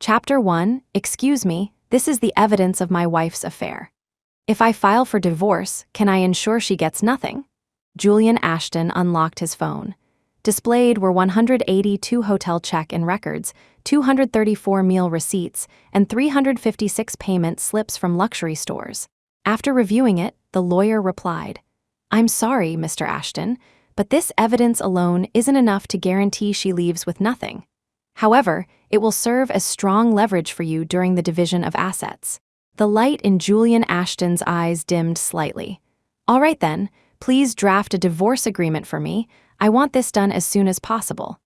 Chapter 1, Excuse me, this is the evidence of my wife's affair. If I file for divorce, can I ensure she gets nothing? Julian Ashton unlocked his phone. Displayed were 182 hotel check-in records, 234 meal receipts, and 356 payment slips from luxury stores. After reviewing it, the lawyer replied, "I'm sorry, Mr. Ashton, but this evidence alone isn't enough to guarantee she leaves with nothing. However, it will serve as strong leverage for you during the division of assets." The light in Julian Ashton's eyes dimmed slightly. "All right then, please draft a divorce agreement for me. I want this done as soon as possible."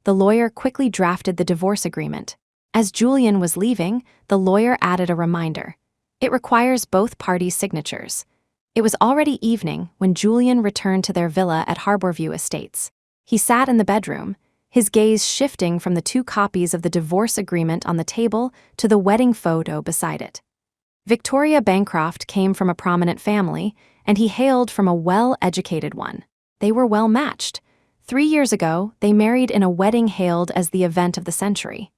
The lawyer quickly drafted the divorce agreement. As Julian was leaving, the lawyer added a reminder. It requires both parties' signatures. It was already evening when Julian returned to their villa at Harborview Estates. He sat in the bedroom, his gaze shifting from the 2 copies of the divorce agreement on the table to the wedding photo beside it. Victoria Bancroft came from a prominent family, and he hailed from a well-educated one. They were well matched. 3 years ago, they married in a wedding hailed as the event of the century.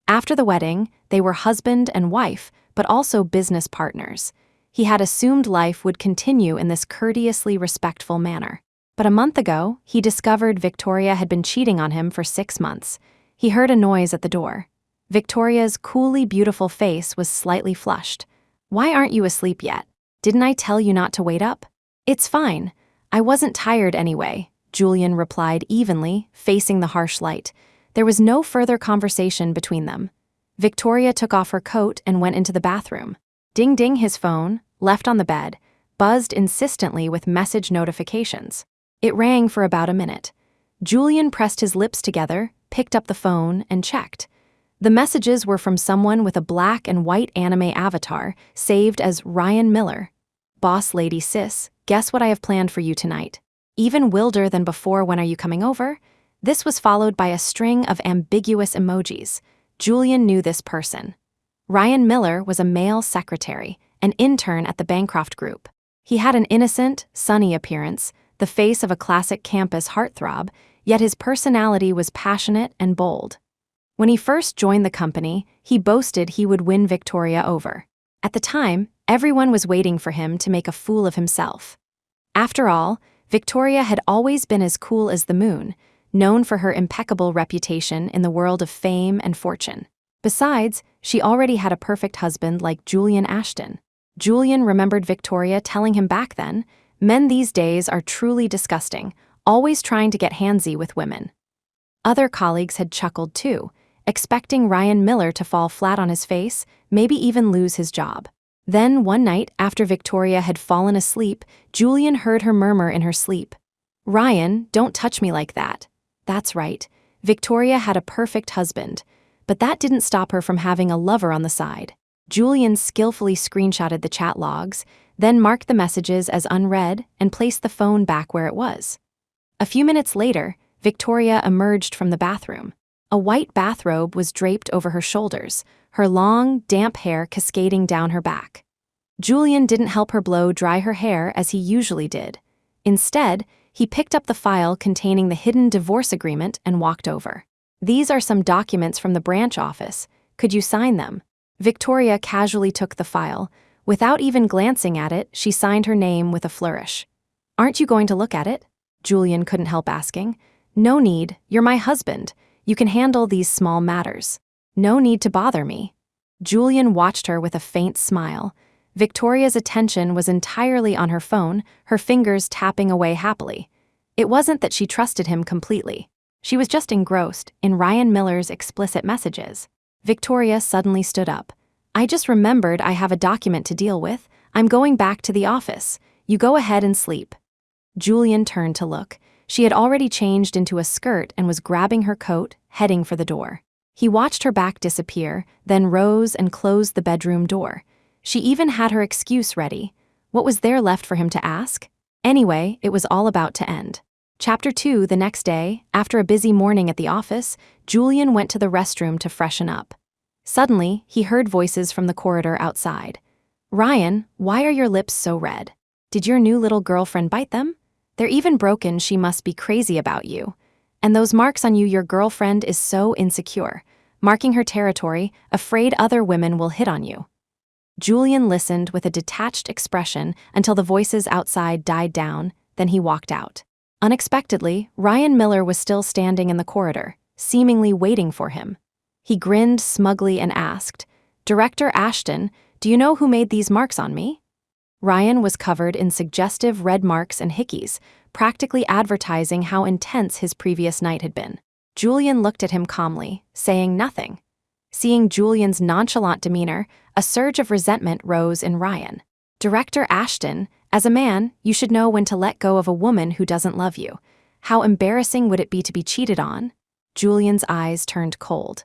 After the wedding, they were husband and wife, but also business partners. He had assumed life would continue in this courteously respectful manner. But a month ago, he discovered Victoria had been cheating on him for 6 months. He heard a noise at the door. Victoria's coolly beautiful face was slightly flushed. "Why aren't you asleep yet? Didn't I tell you not to wait up?" "It's fine. I wasn't tired anyway," Julian replied evenly, facing the harsh light. There was no further conversation between them. Victoria took off her coat and went into the bathroom. Ding-ding, his phone, left on the bed, buzzed insistently with message notifications. It rang for about a minute. Julian pressed his lips together, picked up the phone, and checked. The messages were from someone with a black and white anime avatar, saved as Ryan Miller. "Boss lady sis, guess what I have planned for you tonight? Even wilder than before, when are you coming over?" This was followed by a string of ambiguous emojis. Julian knew this person. Ryan Miller was a male secretary, an intern at the Bancroft Group. He had an innocent, sunny appearance, the face of a classic campus heartthrob, yet his personality was passionate and bold. When he first joined the company, he boasted he would win Victoria over. At the time, everyone was waiting for him to make a fool of himself. After all, Victoria had always been as cool as the moon, known for her impeccable reputation in the world of fame and fortune. Besides, she already had a perfect husband like Julian Ashton. Julian remembered Victoria telling him back then, "Men these days are truly disgusting, always trying to get handsy with women." Other colleagues had chuckled too, expecting Ryan Miller to fall flat on his face, maybe even lose his job. Then, one night, after Victoria had fallen asleep, Julian heard her murmur in her sleep, "Ryan, don't touch me like that." That's right, Victoria had a perfect husband, but that didn't stop her from having a lover on the side. Julian skillfully screenshotted the chat logs, then marked the messages as unread and placed the phone back where it was. A few minutes later, Victoria emerged from the bathroom. A white bathrobe was draped over her shoulders, her long, damp hair cascading down her back. Julian didn't help her blow dry her hair as he usually did. Instead, he picked up the file containing the hidden divorce agreement and walked over. "These are some documents from the branch office. Could you sign them?" Victoria casually took the file. Without even glancing at it, she signed her name with a flourish. "Aren't you going to look at it?" Julian couldn't help asking. "No need, you're my husband. You can handle these small matters. No need to bother me." Julian watched her with a faint smile. Victoria's attention was entirely on her phone, her fingers tapping away happily. It wasn't that she trusted him completely. She was just engrossed in Ryan Miller's explicit messages. Victoria suddenly stood up. "I just remembered I have a document to deal with. I'm going back to the office. You go ahead and sleep." Julian turned to look. She had already changed into a skirt and was grabbing her coat, heading for the door. He watched her back disappear, then rose and closed the bedroom door. She even had her excuse ready. What was there left for him to ask? Anyway, it was all about to end. Chapter 2, the next day, after a busy morning at the office, Julian went to the restroom to freshen up. Suddenly, he heard voices from the corridor outside. "Ryan, why are your lips so red? Did your new little girlfriend bite them? They're even broken. She must be crazy about you. And those marks on you, your girlfriend is so insecure. marking her territory, afraid other women will hit on you. Julian listened with a detached expression until the voices outside died down, then he walked out. Unexpectedly, Ryan Miller was still standing in the corridor, seemingly waiting for him. He grinned smugly and asked, "Director Ashton, do you know who made these marks on me?" Ryan was covered in suggestive red marks and hickeys, practically advertising how intense his previous night had been. Julian looked at him calmly, saying nothing. Seeing Julian's nonchalant demeanor, a surge of resentment rose in Ryan. "Director Ashton, as a man, you should know when to let go of a woman who doesn't love you. How embarrassing would it be to be cheated on?" Julian's eyes turned cold.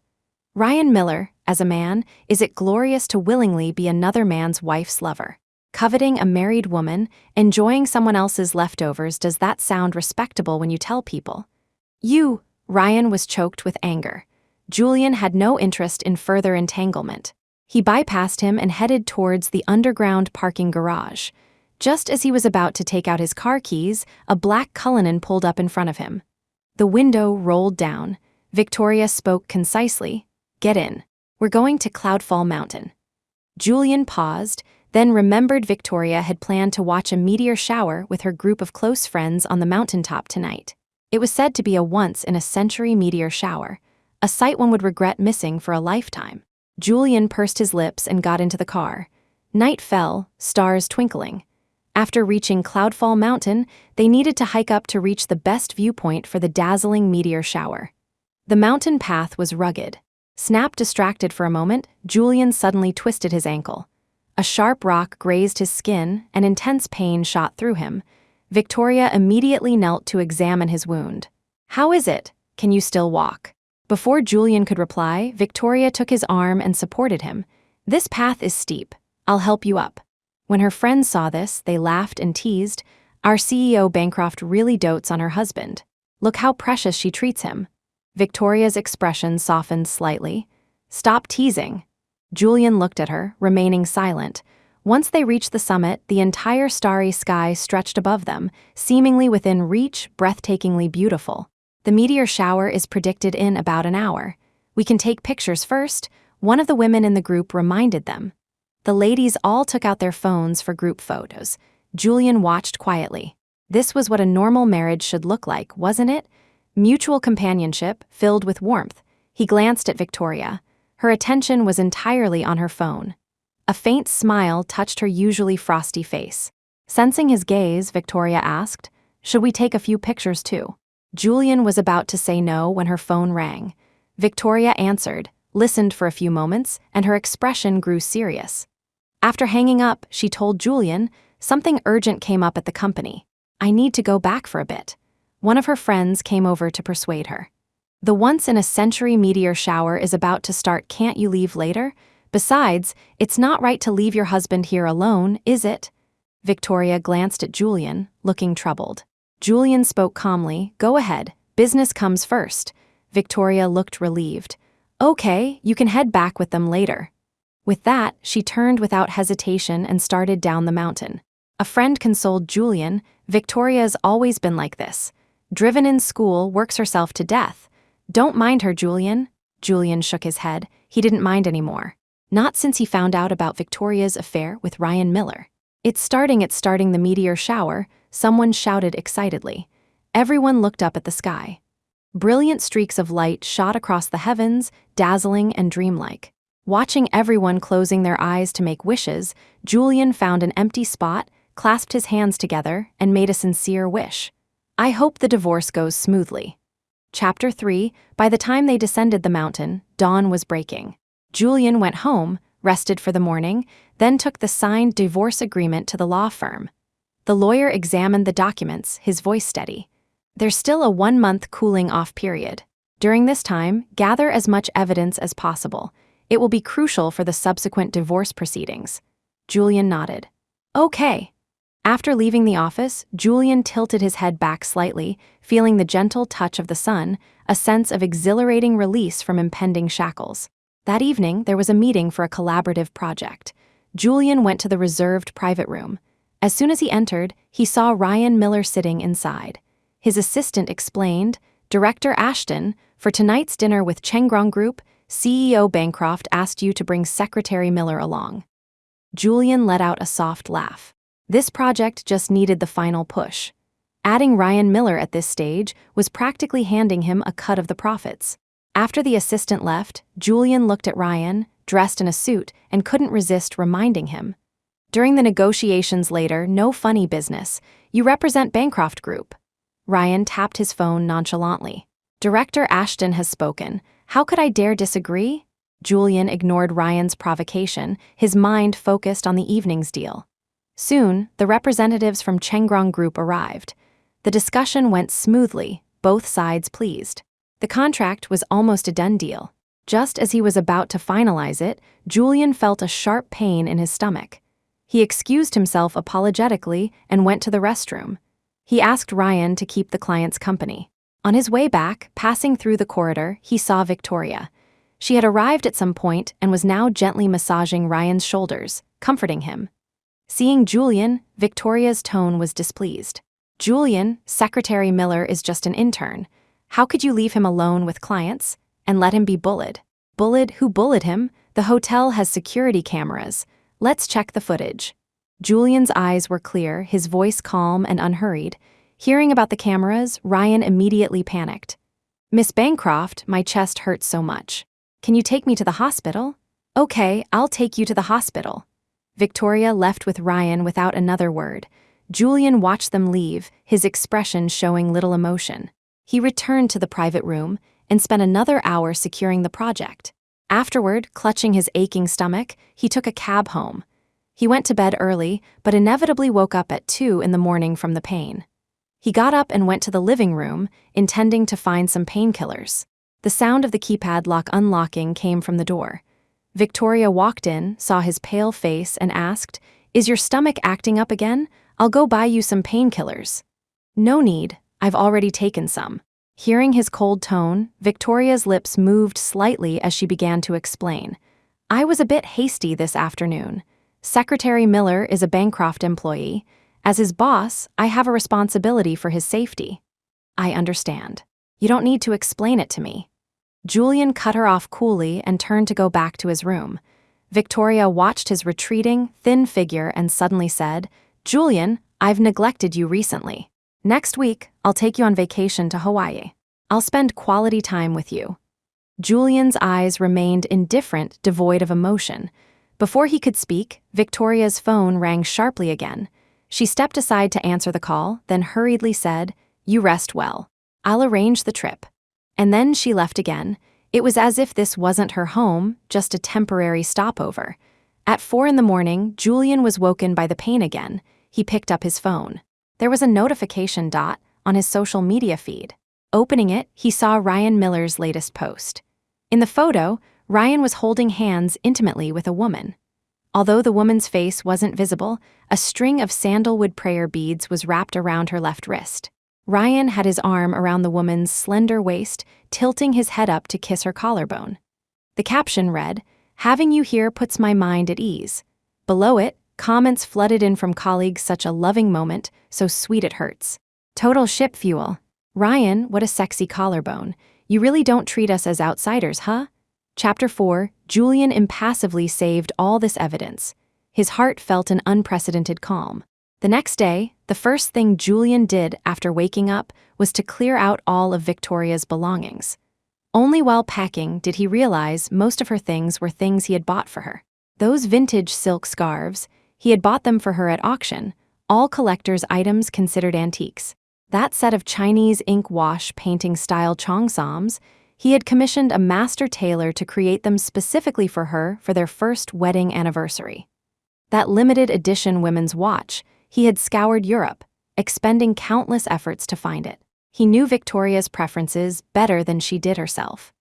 "Ryan Miller, as a man, is it glorious to willingly be another man's wife's lover? Coveting a married woman, enjoying someone else's leftovers, does that sound respectable when you tell people?" Ryan was choked with anger. Julian had no interest in further entanglement. He bypassed him and headed towards the underground parking garage. Just as he was about to take out his car keys, a black Cullinan pulled up in front of him. The window rolled down. Victoria spoke concisely, "Get in. We're going to Cloudfall Mountain." Julian paused, then remembered Victoria had planned to watch a meteor shower with her group of close friends on the mountaintop tonight. It was said to be a once-in-a-century meteor shower, a sight one would regret missing for a lifetime. Julian pursed his lips and got into the car. Night fell, stars twinkling. After reaching Cloudfall Mountain, they needed to hike up to reach the best viewpoint for the dazzling meteor shower. The mountain path was rugged. Snap distracted for a moment, Julian suddenly twisted his ankle. A sharp rock grazed his skin, and intense pain shot through him. Victoria immediately knelt to examine his wound. "How is it? Can you still walk?" Before Julian could reply, Victoria took his arm and supported him. "This path is steep. I'll help you up." When her friends saw this, they laughed and teased, "Our CEO Bancroft really dotes on her husband. Look how precious she treats him." Victoria's expression softened slightly. "Stop teasing." Julian looked at her, remaining silent. Once they reached the summit, the entire starry sky stretched above them, seemingly within reach, breathtakingly beautiful. "The meteor shower is predicted in about an hour. We can take pictures first," one of the women in the group reminded them. The ladies all took out their phones for group photos. Julian watched quietly. This was what a normal marriage should look like, wasn't it? Mutual companionship, filled with warmth. He glanced at Victoria. Her attention was entirely on her phone. A faint smile touched her usually frosty face. Sensing his gaze, Victoria asked, "Should we take a few pictures too?" Julian was about to say no when her phone rang. Victoria answered, listened for a few moments, and her expression grew serious. After hanging up, she told Julian, "Something urgent came up at the company. I need to go back for a bit." One of her friends came over to persuade her. "The once-in-a-century meteor shower is about to start. Can't you leave later? Besides, it's not right to leave your husband here alone, is it?" Victoria glanced at Julian, looking troubled. Julian spoke calmly, "Go ahead. Business comes first." Victoria looked relieved. "Okay, you can head back with them later." With that, she turned without hesitation and started down the mountain. A friend consoled Julian, "Victoria's always been like this. Driven in school, works herself to death. Don't mind her, Julian." Julian shook his head. He didn't mind anymore. Not since he found out about Victoria's affair with Ryan Miller. "It's starting the meteor shower," someone shouted excitedly. Everyone looked up at the sky. Brilliant streaks of light shot across the heavens, dazzling and dreamlike. Watching everyone closing their eyes to make wishes, Julian found an empty spot, clasped his hands together, and made a sincere wish. "I hope the divorce goes smoothly." Chapter 3. By the time they descended the mountain, dawn was breaking. Julian went home, rested for the morning, then took the signed divorce agreement to the law firm. The lawyer examined the documents, his voice steady. "There's still a 1-month cooling-off period. During this time, gather as much evidence as possible. It will be crucial for the subsequent divorce proceedings." Julian nodded. "Okay." After leaving the office, Julian tilted his head back slightly, feeling the gentle touch of the sun, a sense of exhilarating release from impending shackles. That evening, there was a meeting for a collaborative project. Julian went to the reserved private room. As soon as he entered, he saw Ryan Miller sitting inside. His assistant explained, "Director Ashton, for tonight's dinner with Chengrong Group, CEO Bancroft asked you to bring Secretary Miller along. Julian let out a soft laugh. This project just needed the final push. Adding Ryan Miller at this stage was practically handing him a cut of the profits. After the assistant left, Julian looked at Ryan, dressed in a suit, and couldn't resist reminding him. During the negotiations later, no funny business. You represent Bancroft Group. Ryan tapped his phone nonchalantly. Director Ashton has spoken. How could I dare disagree? Julian ignored Ryan's provocation, his mind focused on the evening's deal. Soon, the representatives from Chengrong Group arrived. The discussion went smoothly, both sides pleased. The contract was almost a done deal. Just as he was about to finalize it, Julian felt a sharp pain in his stomach. He excused himself apologetically and went to the restroom. He asked Ryan to keep the client's company. On his way back, passing through the corridor, he saw Victoria. She had arrived at some point and was now gently massaging Ryan's shoulders, comforting him. Seeing Julian, Victoria's tone was displeased. Julian, Secretary Miller is just an intern. How could you leave him alone with clients and let him be bullied? Bullied? Who bullied him? The hotel has security cameras. Let's check the footage. Julian's eyes were clear, his voice calm and unhurried. Hearing about the cameras, Ryan immediately panicked. Miss Bancroft, my chest hurts so much. Can you take me to the hospital? Okay, I'll take you to the hospital. Victoria left with Ryan without another word. Julian watched them leave, his expression showing little emotion. He returned to the private room and spent another hour securing the project. Afterward, clutching his aching stomach, he took a cab home. He went to bed early, but inevitably woke up at 2 in the morning from the pain. He got up and went to the living room, intending to find some painkillers. The sound of the keypad lock unlocking came from the door. Victoria walked in, saw his pale face, and asked, "Is your stomach acting up again? I'll go buy you some painkillers." "No need, I've already taken some." Hearing his cold tone, Victoria's lips moved slightly as she began to explain. "I was a bit hasty this afternoon. Secretary Miller is a Bancroft employee. As his boss, I have a responsibility for his safety." "I understand. You don't need to explain it to me." Julian cut her off coolly and turned to go back to his room. Victoria watched his retreating, thin figure and suddenly said, "Julian, I've neglected you recently. Next week, I'll take you on vacation to Hawaii. I'll spend quality time with you." Julian's eyes remained indifferent, devoid of emotion. Before he could speak, Victoria's phone rang sharply again. She stepped aside to answer the call, then hurriedly said, "You rest well. I'll arrange the trip." And then she left again. It was as if this wasn't her home, just a temporary stopover. At 4 in the morning, Julian was woken by the pain again. He picked up his phone. There was a notification dot on his social media feed. Opening it, he saw Ryan Miller's latest post. In the photo, Ryan was holding hands intimately with a woman. Although the woman's face wasn't visible, a string of sandalwood prayer beads was wrapped around her left wrist. Ryan had his arm around the woman's slender waist, tilting his head up to kiss her collarbone. The caption read, "Having you here puts my mind at ease." Below it, comments flooded in from colleagues, "Such a loving moment, so sweet it hurts." "Total ship fuel." "Ryan, what a sexy collarbone. You really don't treat us as outsiders, huh?" Chapter 4, Julian impassively saved all this evidence. His heart felt an unprecedented calm. The next day, the first thing Julian did after waking up was to clear out all of Victoria's belongings. Only while packing did he realize most of her things were things he had bought for her. Those vintage silk scarves, he had bought them for her at auction, all collector's items considered antiques. That set of Chinese ink wash painting style cheongsams, he had commissioned a master tailor to create them specifically for her for their first wedding anniversary. That limited edition women's watch, he had scoured Europe, expending countless efforts to find it. He knew Victoria's preferences better than she did herself.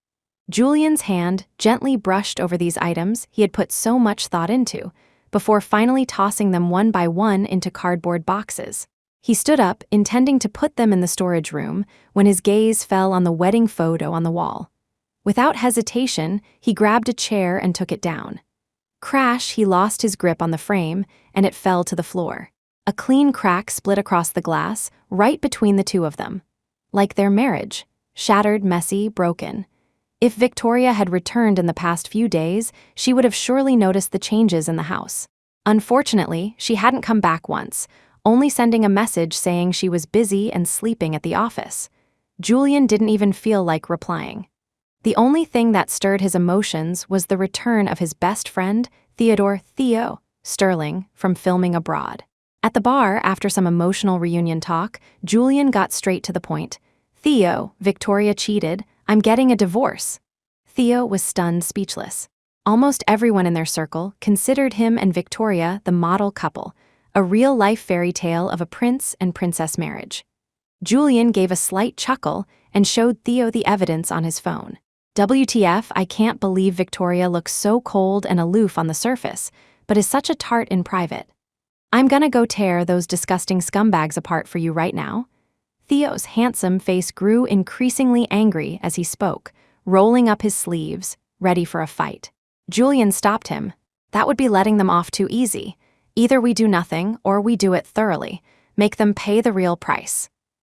Julian's hand gently brushed over these items he had put so much thought into, before finally tossing them one by one into cardboard boxes. He stood up, intending to put them in the storage room, when his gaze fell on the wedding photo on the wall. Without hesitation, he grabbed a chair and took it down. Crash, he lost his grip on the frame, and it fell to the floor. A clean crack split across the glass, right between the two of them. Like their marriage, shattered, messy, broken. If Victoria had returned in the past few days, she would have surely noticed the changes in the house. Unfortunately, she hadn't come back once, only sending a message saying she was busy and sleeping at the office. Julian didn't even feel like replying. The only thing that stirred his emotions was the return of his best friend, Theo Sterling, from filming abroad. At the bar, after some emotional reunion talk, Julian got straight to the point. "Theo, Victoria cheated. I'm getting a divorce." Theo was stunned, speechless. Almost everyone in their circle considered him and Victoria the model couple, a real-life fairy tale of a prince and princess marriage. Julian gave a slight chuckle and showed Theo the evidence on his phone. "WTF, I can't believe Victoria looks so cold and aloof on the surface, but is such a tart in private. I'm gonna go tear those disgusting scumbags apart for you right now." Theo's handsome face grew increasingly angry as he spoke, rolling up his sleeves, ready for a fight. Julian stopped him. "That would be letting them off too easy. Either we do nothing or we do it thoroughly, make them pay the real price."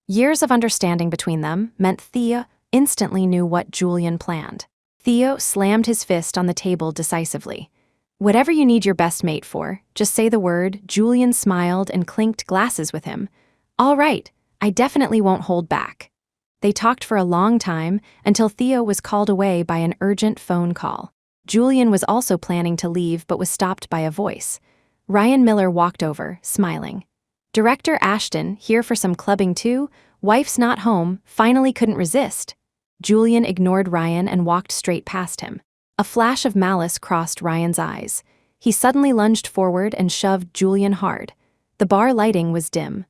Years of understanding between them meant Theo instantly knew what Julian planned. Theo slammed his fist on the table decisively. "Whatever you need your best mate for, just say the word." Julian smiled and clinked glasses with him. "All right, I definitely won't hold back." They talked for a long time until Theo was called away by an urgent phone call. Julian was also planning to leave but was stopped by a voice. Ryan Miller walked over, smiling. "Director Ashton, here for some clubbing too? Wife's not home, finally couldn't resist." Julian ignored Ryan and walked straight past him. A flash of malice crossed Ryan's eyes. He suddenly lunged forward and shoved Julian hard. The bar lighting was dim.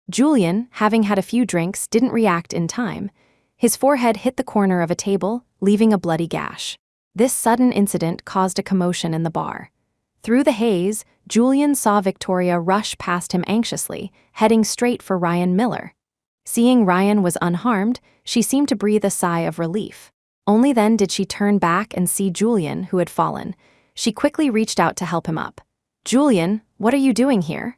Julian, having had a few drinks, didn't react in time. His forehead hit the corner of a table, leaving a bloody gash. This sudden incident caused a commotion in the bar. Through the haze, Julian saw Victoria rush past him anxiously, heading straight for Ryan Miller. Seeing Ryan was unharmed, she seemed to breathe a sigh of relief. Only then did she turn back and see Julian, who had fallen. She quickly reached out to help him up. "Julian, what are you doing here?"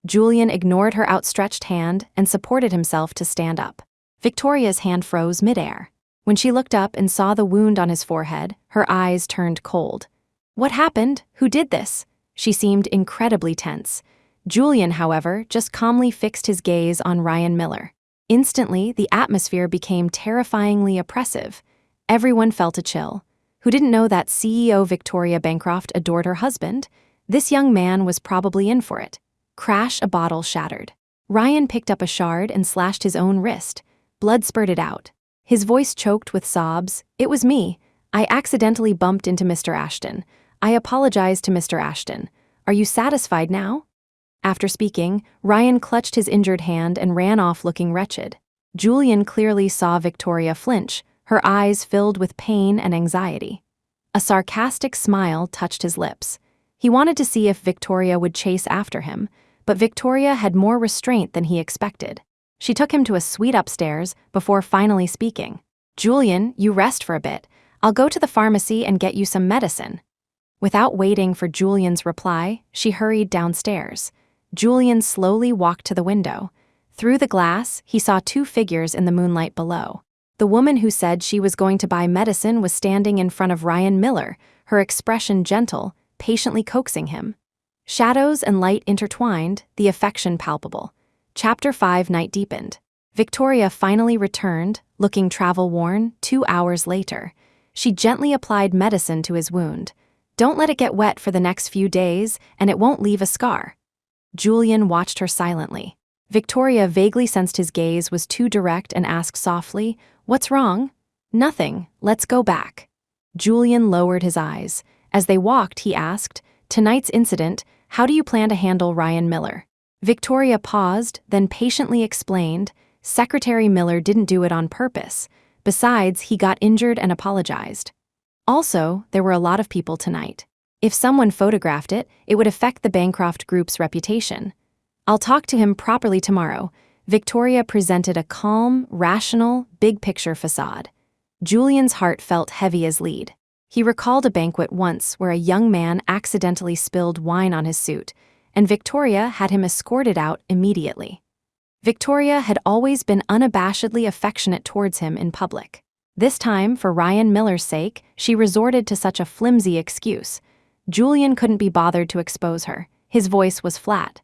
Julian ignored her outstretched hand and supported himself to stand up. Victoria's hand froze midair. When she looked up and saw the wound on his forehead, her eyes turned cold. "What happened? Who did this?" She seemed incredibly tense. Julian, however, just calmly fixed his gaze on Ryan Miller. Instantly, the atmosphere became terrifyingly oppressive. Everyone felt a chill. Who didn't know that CEO Victoria Bancroft adored her husband? This young man was probably in for it. Crash, a bottle shattered. Ryan picked up a shard and slashed his own wrist. Blood spurted out. His voice choked with sobs. "It was me. I accidentally bumped into Mr. Ashton. I apologize to Mr. Ashton. Are you satisfied now?" After speaking, Ryan clutched his injured hand and ran off looking wretched. Julian clearly saw Victoria flinch, her eyes filled with pain and anxiety. A sarcastic smile touched his lips. He wanted to see if Victoria would chase after him, but Victoria had more restraint than he expected. She took him to a suite upstairs before finally speaking. "Julian, you rest for a bit. I'll go to the pharmacy and get you some medicine." Without waiting for Julian's reply, she hurried downstairs. Julian slowly walked to the window. Through the glass, he saw two figures in the moonlight below. The woman who said she was going to buy medicine was standing in front of Ryan Miller, her expression gentle, patiently coaxing him. Shadows and light intertwined, the affection palpable. Chapter 5 Night deepened. Victoria finally returned, looking travel-worn, 2 hours later. She gently applied medicine to his wound. "Don't let it get wet for the next few days, and it won't leave a scar." Julian watched her silently. Victoria vaguely sensed his gaze was too direct and asked softly, "What's wrong?" "Nothing. Let's go back." Julian lowered his eyes. As they walked, he asked, "Tonight's incident, how do you plan to handle Ryan Miller?" Victoria paused, then patiently explained, "Secretary Miller didn't do it on purpose. Besides, he got injured and apologized. Also, there were a lot of people tonight. If someone photographed it, it would affect the Bancroft Group's reputation. I'll talk to him properly tomorrow." Victoria presented a calm, rational, big-picture facade. Julian's heart felt heavy as lead. He recalled a banquet once where a young man accidentally spilled wine on his suit, and Victoria had him escorted out immediately. Victoria had always been unabashedly affectionate towards him in public. This time, for Ryan Miller's sake, she resorted to such a flimsy excuse. Julian couldn't be bothered to expose her. His voice was flat.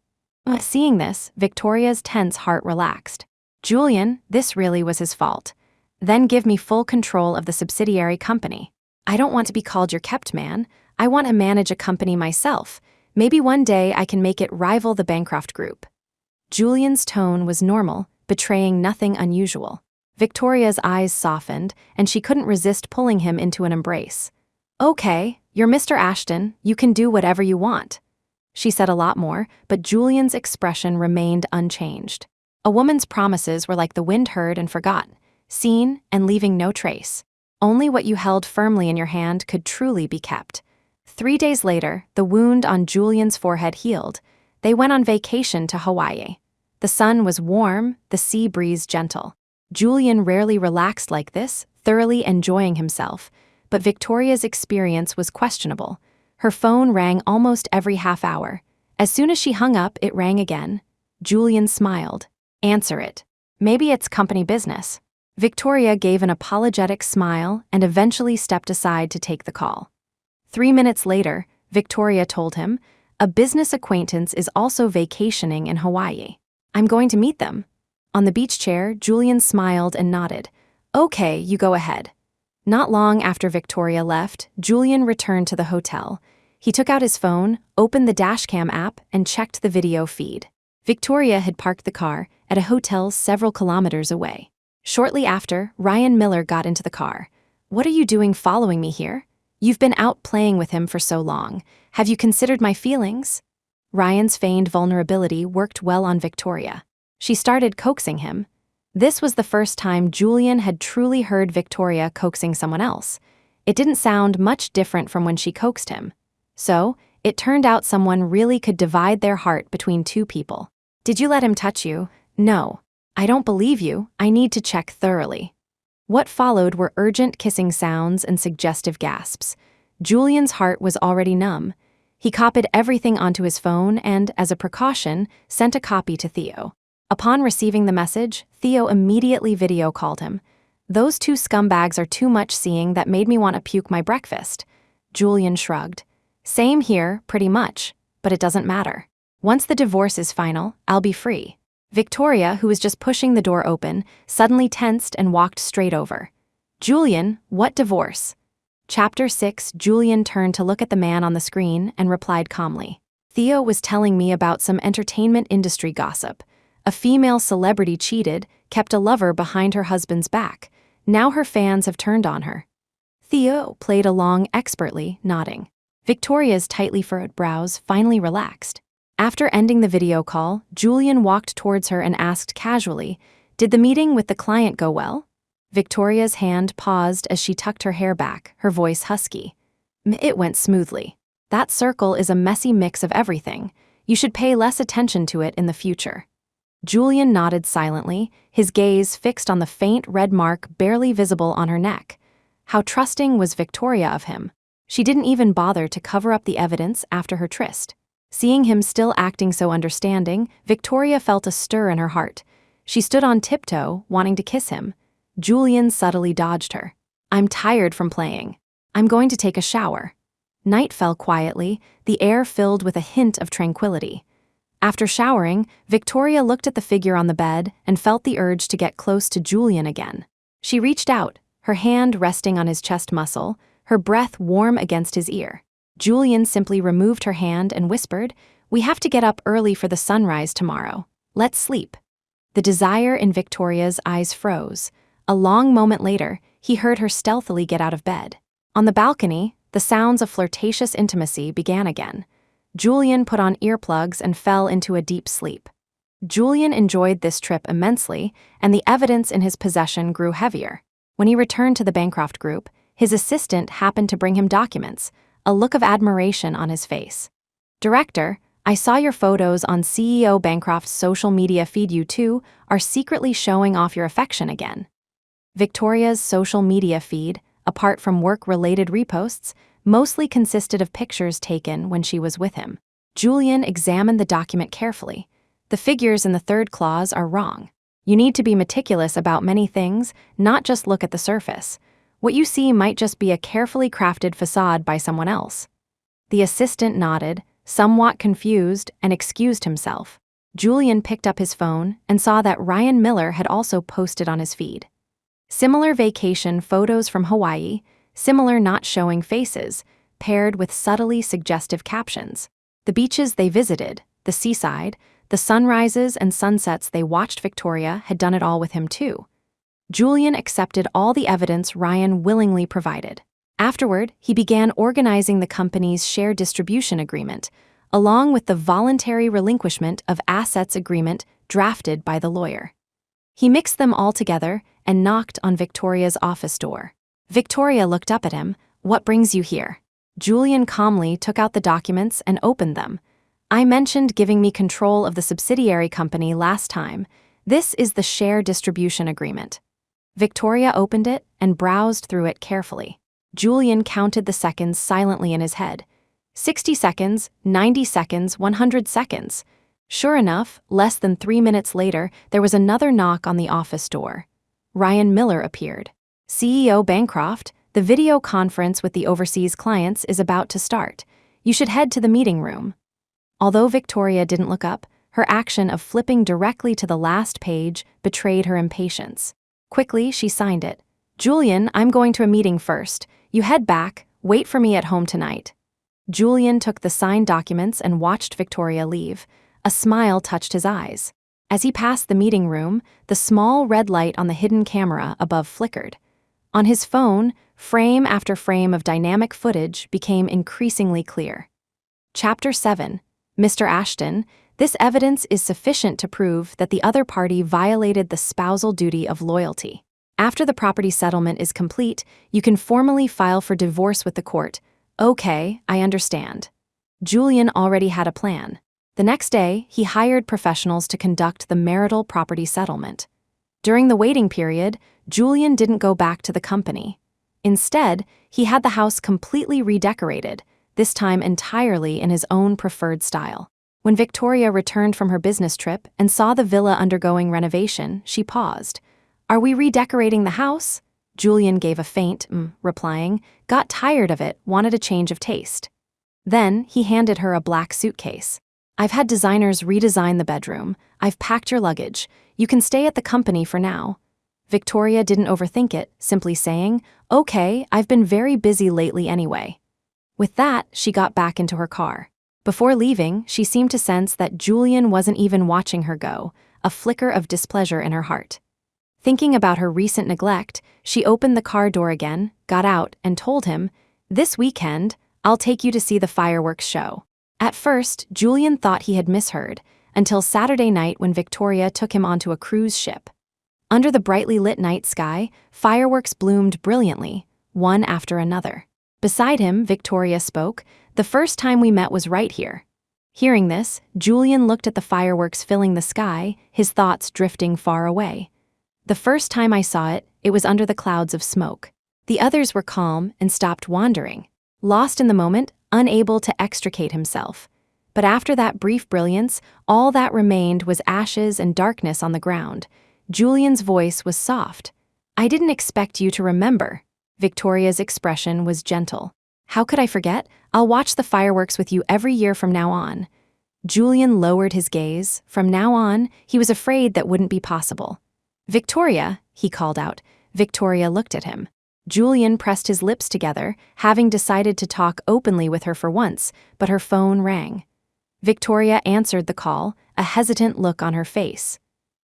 Seeing this, Victoria's tense heart relaxed. Julian, this really was his fault. Then give me full control of the subsidiary company. I don't want to be called your kept man. I want to manage a company myself. Maybe one day I can make it rival the Bancroft Group. Julian's tone was normal, betraying nothing unusual. Victoria's eyes softened, and she couldn't resist pulling him into an embrace. Okay, you're Mr. Ashton, you can do whatever you want. She said a lot more, but Julian's expression remained unchanged. A woman's promises were like the wind heard and forgot, seen and leaving no trace. Only what you held firmly in your hand could truly be kept. 3 days later, the wound on Julian's forehead healed. They went on vacation to Hawaii. The sun was warm, the sea breeze gentle. Julian rarely relaxed like this, thoroughly enjoying himself, but Victoria's experience was questionable. Her phone rang almost every half hour. As soon as she hung up, it rang again. Julian smiled. Answer it. Maybe it's company business. Victoria gave an apologetic smile and eventually stepped aside to take the call. 3 minutes later, Victoria told him, a business acquaintance is also vacationing in Hawaii. I'm going to meet them. On the beach chair, Julian smiled and nodded. Okay, you go ahead. Not long after Victoria left, Julian returned to the hotel. He took out his phone, opened the dashcam app, and checked the video feed. Victoria had parked the car at a hotel several kilometers away. Shortly after, Ryan Miller got into the car. What are you doing following me here? You've been out playing with him for so long. Have you considered my feelings? Ryan's feigned vulnerability worked well on Victoria. She started coaxing him. This was the first time Julian had truly heard Victoria coaxing someone else. It didn't sound much different from when she coaxed him. So, it turned out someone really could divide their heart between two people. Did you let him touch you? No. I don't believe you. I need to check thoroughly. What followed were urgent kissing sounds and suggestive gasps. Julian's heart was already numb. He copied everything onto his phone and, as a precaution, sent a copy to Theo. Upon receiving the message, Theo immediately video called him. Those two scumbags are too much seeing that made me want to puke my breakfast. Julian shrugged. Same here, pretty much, but it doesn't matter. Once the divorce is final, I'll be free. Victoria, who was just pushing the door open, suddenly tensed and walked straight over. Julian, what divorce? Chapter 6. Julian turned to look at the man on the screen and replied calmly. Theo was telling me about some entertainment industry gossip. A female celebrity cheated, kept a lover behind her husband's back. Now her fans have turned on her. Theo played along expertly, nodding. Victoria's tightly furrowed brows finally relaxed. After ending the video call, Julian walked towards her and asked casually, "Did the meeting with the client go well?" Victoria's hand paused as she tucked her hair back, her voice husky. "It went smoothly. That circle is a messy mix of everything. You should pay less attention to it in the future." Julian nodded silently, his gaze fixed on the faint red mark barely visible on her neck. How trusting was Victoria of him. She didn't even bother to cover up the evidence after her tryst. Seeing him still acting so understanding, Victoria felt a stir in her heart. She stood on tiptoe, wanting to kiss him. Julian subtly dodged her. "I'm tired from playing. I'm going to take a shower." Night fell quietly, the air filled with a hint of tranquility. After showering, Victoria looked at the figure on the bed and felt the urge to get close to Julian again. She reached out, her hand resting on his chest muscle, her breath warm against his ear. Julian simply removed her hand and whispered, "We have to get up early for the sunrise tomorrow. Let's sleep." The desire in Victoria's eyes froze. A long moment later, he heard her stealthily get out of bed. On the balcony, the sounds of flirtatious intimacy began again. Julian put on earplugs and fell into a deep sleep. Julian enjoyed this trip immensely, and the evidence in his possession grew heavier. When he returned to the Bancroft Group, his assistant happened to bring him documents, a look of admiration on his face. "Director, I saw your photos on CEO Bancroft's social media feed. You two are secretly showing off your affection again." Victoria's social media feed, apart from work-related reposts, mostly consisted of pictures taken when she was with him. Julian examined the document carefully. The figures in the third clause are wrong. You need to be meticulous about many things, not just look at the surface. What you see might just be a carefully crafted facade by someone else." The assistant nodded, somewhat confused, and excused himself. Julian picked up his phone and saw that Ryan Miller had also posted on his feed. Similar vacation photos from Hawaii, similar not showing faces, paired with subtly suggestive captions. The beaches they visited, the seaside, the sunrises and sunsets they watched Victoria had done it all with him too. Julian accepted all the evidence Ryan willingly provided. Afterward, he began organizing the company's share distribution agreement, along with the voluntary relinquishment of assets agreement drafted by the lawyer. He mixed them all together and knocked on Victoria's office door. Victoria looked up at him. "What brings you here?" Julian calmly took out the documents and opened them. "I mentioned giving me control of the subsidiary company last time. This is the share distribution agreement." Victoria opened it and browsed through it carefully. Julian counted the seconds silently in his head. 60 seconds, 90 seconds, 100 seconds. Sure enough, less than 3 minutes later, there was another knock on the office door. Ryan Miller appeared. "CEO Bancroft, the video conference with the overseas clients is about to start. You should head to the meeting room." Although Victoria didn't look up, her action of flipping directly to the last page betrayed her impatience. Quickly, she signed it. "Julian, I'm going to a meeting first. You head back, wait for me at home tonight." Julian took the signed documents and watched Victoria leave. A smile touched his eyes. As he passed the meeting room, the small red light on the hidden camera above flickered. On his phone, frame after frame of dynamic footage became increasingly clear. Chapter 7. Mr. Ashton, this evidence is sufficient to prove that the other party violated the spousal duty of loyalty. After the property settlement is complete, you can formally file for divorce with the court. Okay, I understand. Julian already had a plan. The next day, he hired professionals to conduct the marital property settlement. During the waiting period, Julian didn't go back to the company. Instead, he had the house completely redecorated, this time entirely in his own preferred style. When Victoria returned from her business trip and saw the villa undergoing renovation, she paused. "Are we redecorating the house?" Julian gave a faint, replying, got tired of it, wanted a change of taste. Then, he handed her a black suitcase. "I've had designers redesign the bedroom. I've packed your luggage. You can stay at the company for now." Victoria didn't overthink it, simply saying, "Okay, I've been very busy lately anyway." With that, she got back into her car. Before leaving, she seemed to sense that Julian wasn't even watching her go, a flicker of displeasure in her heart. Thinking about her recent neglect, she opened the car door again, got out, and told him, "This weekend, I'll take you to see the fireworks show." At first, Julian thought he had misheard, until Saturday night when Victoria took him onto a cruise ship. Under the brightly lit night sky, fireworks bloomed brilliantly, one after another. Beside him, Victoria spoke, "The first time we met was right here." Hearing this, Julian looked at the fireworks filling the sky, his thoughts drifting far away. "The first time I saw it, it was under the clouds of smoke. The others were calm and stopped wandering. Lost in the moment, unable to extricate himself. But after that brief brilliance, all that remained was ashes and darkness on the ground." Julian's voice was soft. "I didn't expect you to remember." Victoria's expression was gentle. "How could I forget? I'll watch the fireworks with you every year from now on." Julian lowered his gaze. From now on, he was afraid that wouldn't be possible. "Victoria," he called out. Victoria looked at him. Julian pressed his lips together, having decided to talk openly with her for once, but her phone rang. Victoria answered the call, a hesitant look on her face.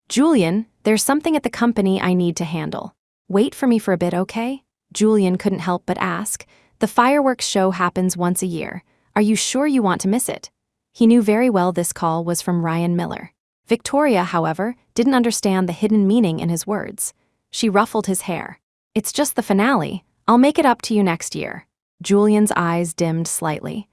"Julian, there's something at the company I need to handle. Wait for me for a bit, okay?" Julian couldn't help but ask. "The fireworks show happens once a year. Are you sure you want to miss it?" He knew very well this call was from Ryan Miller. Victoria, however, didn't understand the hidden meaning in his words. She ruffled his hair. "It's just the finale. I'll make it up to you next year." Julian's eyes dimmed slightly.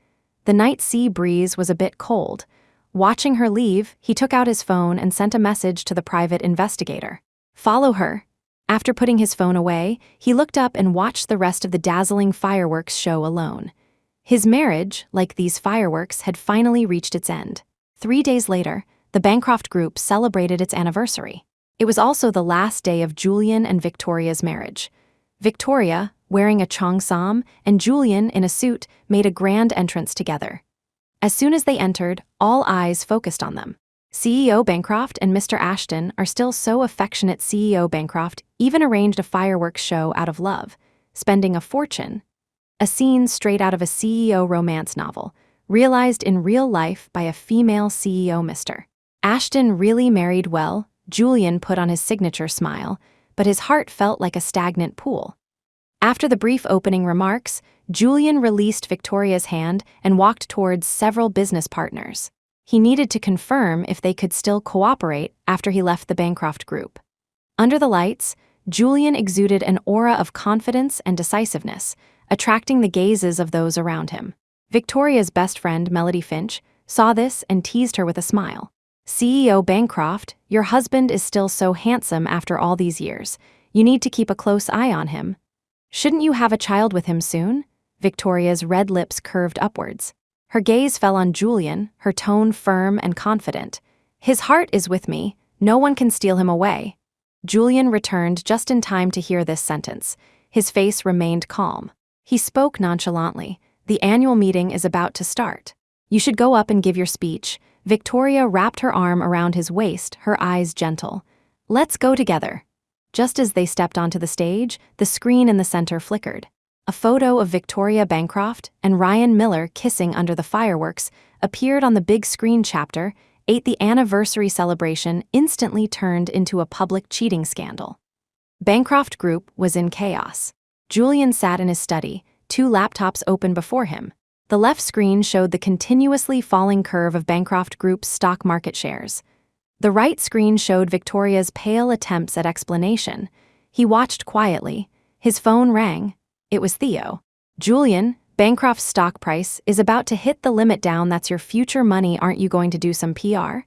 The night sea breeze was a bit cold. Watching her leave, he took out his phone and sent a message to the private investigator. "Follow her." After putting his phone away, he looked up and watched the rest of the dazzling fireworks show alone. His marriage, like these fireworks, had finally reached its end. 3 days later, the Bancroft Group celebrated its anniversary. It was also the last day of Julian and Victoria's marriage. Victoria, wearing a cheongsam, and Julian, in a suit, made a grand entrance together. As soon as they entered, all eyes focused on them. CEO Bancroft and Mr. Ashton are still so affectionate. CEO Bancroft even arranged a fireworks show out of love, spending a fortune. A scene straight out of a CEO romance novel, realized in real life by a female CEO. Mr. Ashton really married well, Julian put on his signature smile, but his heart felt like a stagnant pool. After the brief opening remarks, Julian released Victoria's hand and walked towards several business partners. He needed to confirm if they could still cooperate after he left the Bancroft Group. Under the lights, Julian exuded an aura of confidence and decisiveness, attracting the gazes of those around him. Victoria's best friend, Melody Finch, saw this and teased her with a smile. CEO Bancroft, your husband is still so handsome after all these years. You need to keep a close eye on him. Shouldn't you have a child with him soon? Victoria's red lips curved upwards. Her gaze fell on Julian, her tone firm and confident. His heart is with me. No one can steal him away. Julian returned just in time to hear this sentence. His face remained calm. He spoke nonchalantly. The annual meeting is about to start. You should go up and give your speech. Victoria wrapped her arm around his waist, her eyes gentle. Let's go together. Just as they stepped onto the stage, the screen in the center flickered. A photo of Victoria Bancroft and Ryan Miller kissing under the fireworks appeared on the big screen. Chapter 8. The anniversary celebration instantly turned into a public cheating scandal. Bancroft Group was in chaos. Julian sat in his study, two laptops open before him. The left screen showed the continuously falling curve of Bancroft Group's stock market shares. The right screen showed Victoria's pale attempts at explanation. He watched quietly. His phone rang. It was Theo. Julian, Bancroft's stock price is about to hit the limit. Down. That's your future money. Aren't you going to do some PR?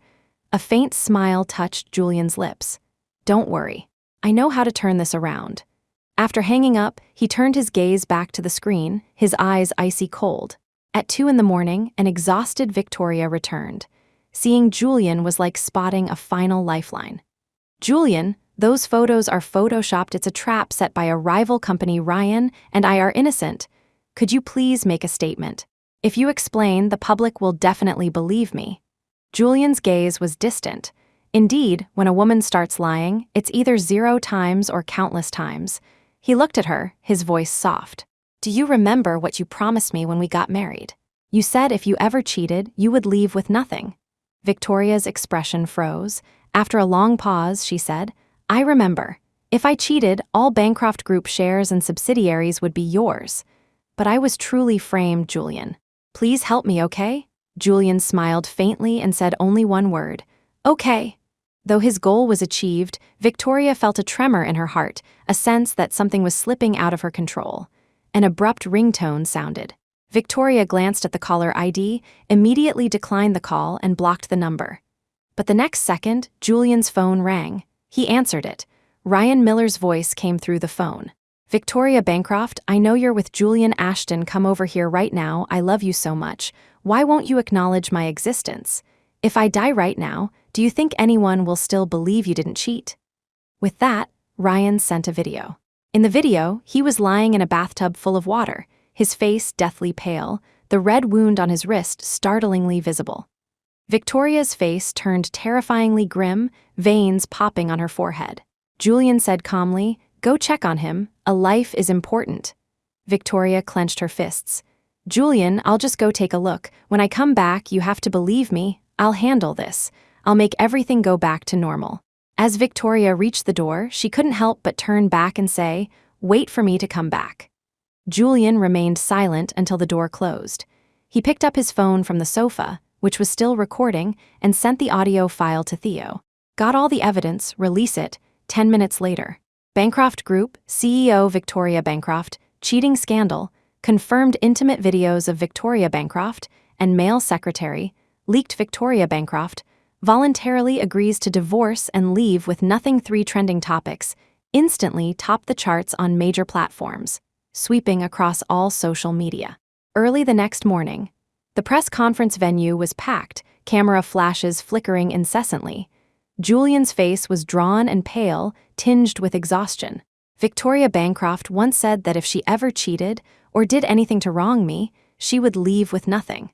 A faint smile touched Julian's lips. Don't worry. I know how to turn this around. After hanging up, he turned his gaze back to the screen, his eyes icy cold. At 2 a.m, an exhausted Victoria returned. Seeing Julian was like spotting a final lifeline. Julian, those photos are photoshopped. It's a trap set by a rival company. Ryan and I are innocent. Could you please make a statement? If you explain, the public will definitely believe me. Julian's gaze was distant. Indeed, when a woman starts lying, it's either 0 times or countless times. He looked at her, his voice soft. Do you remember what you promised me when we got married? You said if you ever cheated, you would leave with nothing. Victoria's expression froze. After a long pause, she said, I remember. If I cheated, all Bancroft Group shares and subsidiaries would be yours. But I was truly framed, Julian. Please help me, okay? Julian smiled faintly and said only one word. Okay. Though his goal was achieved, Victoria felt a tremor in her heart, a sense that something was slipping out of her control. An abrupt ringtone sounded. Victoria glanced at the caller ID, immediately declined the call, and blocked the number. But the next second, Julian's phone rang. He answered it. Ryan Miller's voice came through the phone. Victoria Bancroft, I know you're with Julian Ashton. Come over here right now. I love you so much. Why won't you acknowledge my existence? If I die right now, do you think anyone will still believe you didn't cheat? With that, Ryan sent a video. In the video, he was lying in a bathtub full of water, his face deathly pale, the red wound on his wrist startlingly visible. Victoria's face turned terrifyingly grim, veins popping on her forehead. Julian said calmly, Go check on him. A life is important. Victoria clenched her fists. Julian, I'll just go take a look. When I come back, you have to believe me. I'll handle this. I'll make everything go back to normal. As Victoria reached the door, she couldn't help but turn back and say, Wait for me to come back. Julian remained silent until the door closed. He picked up his phone from the sofa, which was still recording, and sent the audio file to Theo. Got all the evidence, release it. 10 minutes later. Bancroft Group, CEO Victoria Bancroft, cheating scandal, confirmed intimate videos of Victoria Bancroft, and male secretary, leaked Victoria Bancroft, voluntarily agrees to divorce and leave with nothing. 3 trending topics instantly topped the charts on major platforms, sweeping across all social media. Early the next morning, the press conference venue was packed, camera flashes flickering incessantly. Julian's face was drawn and pale, tinged with exhaustion. Victoria Bancroft once said that if she ever cheated or did anything to wrong me, she would leave with nothing.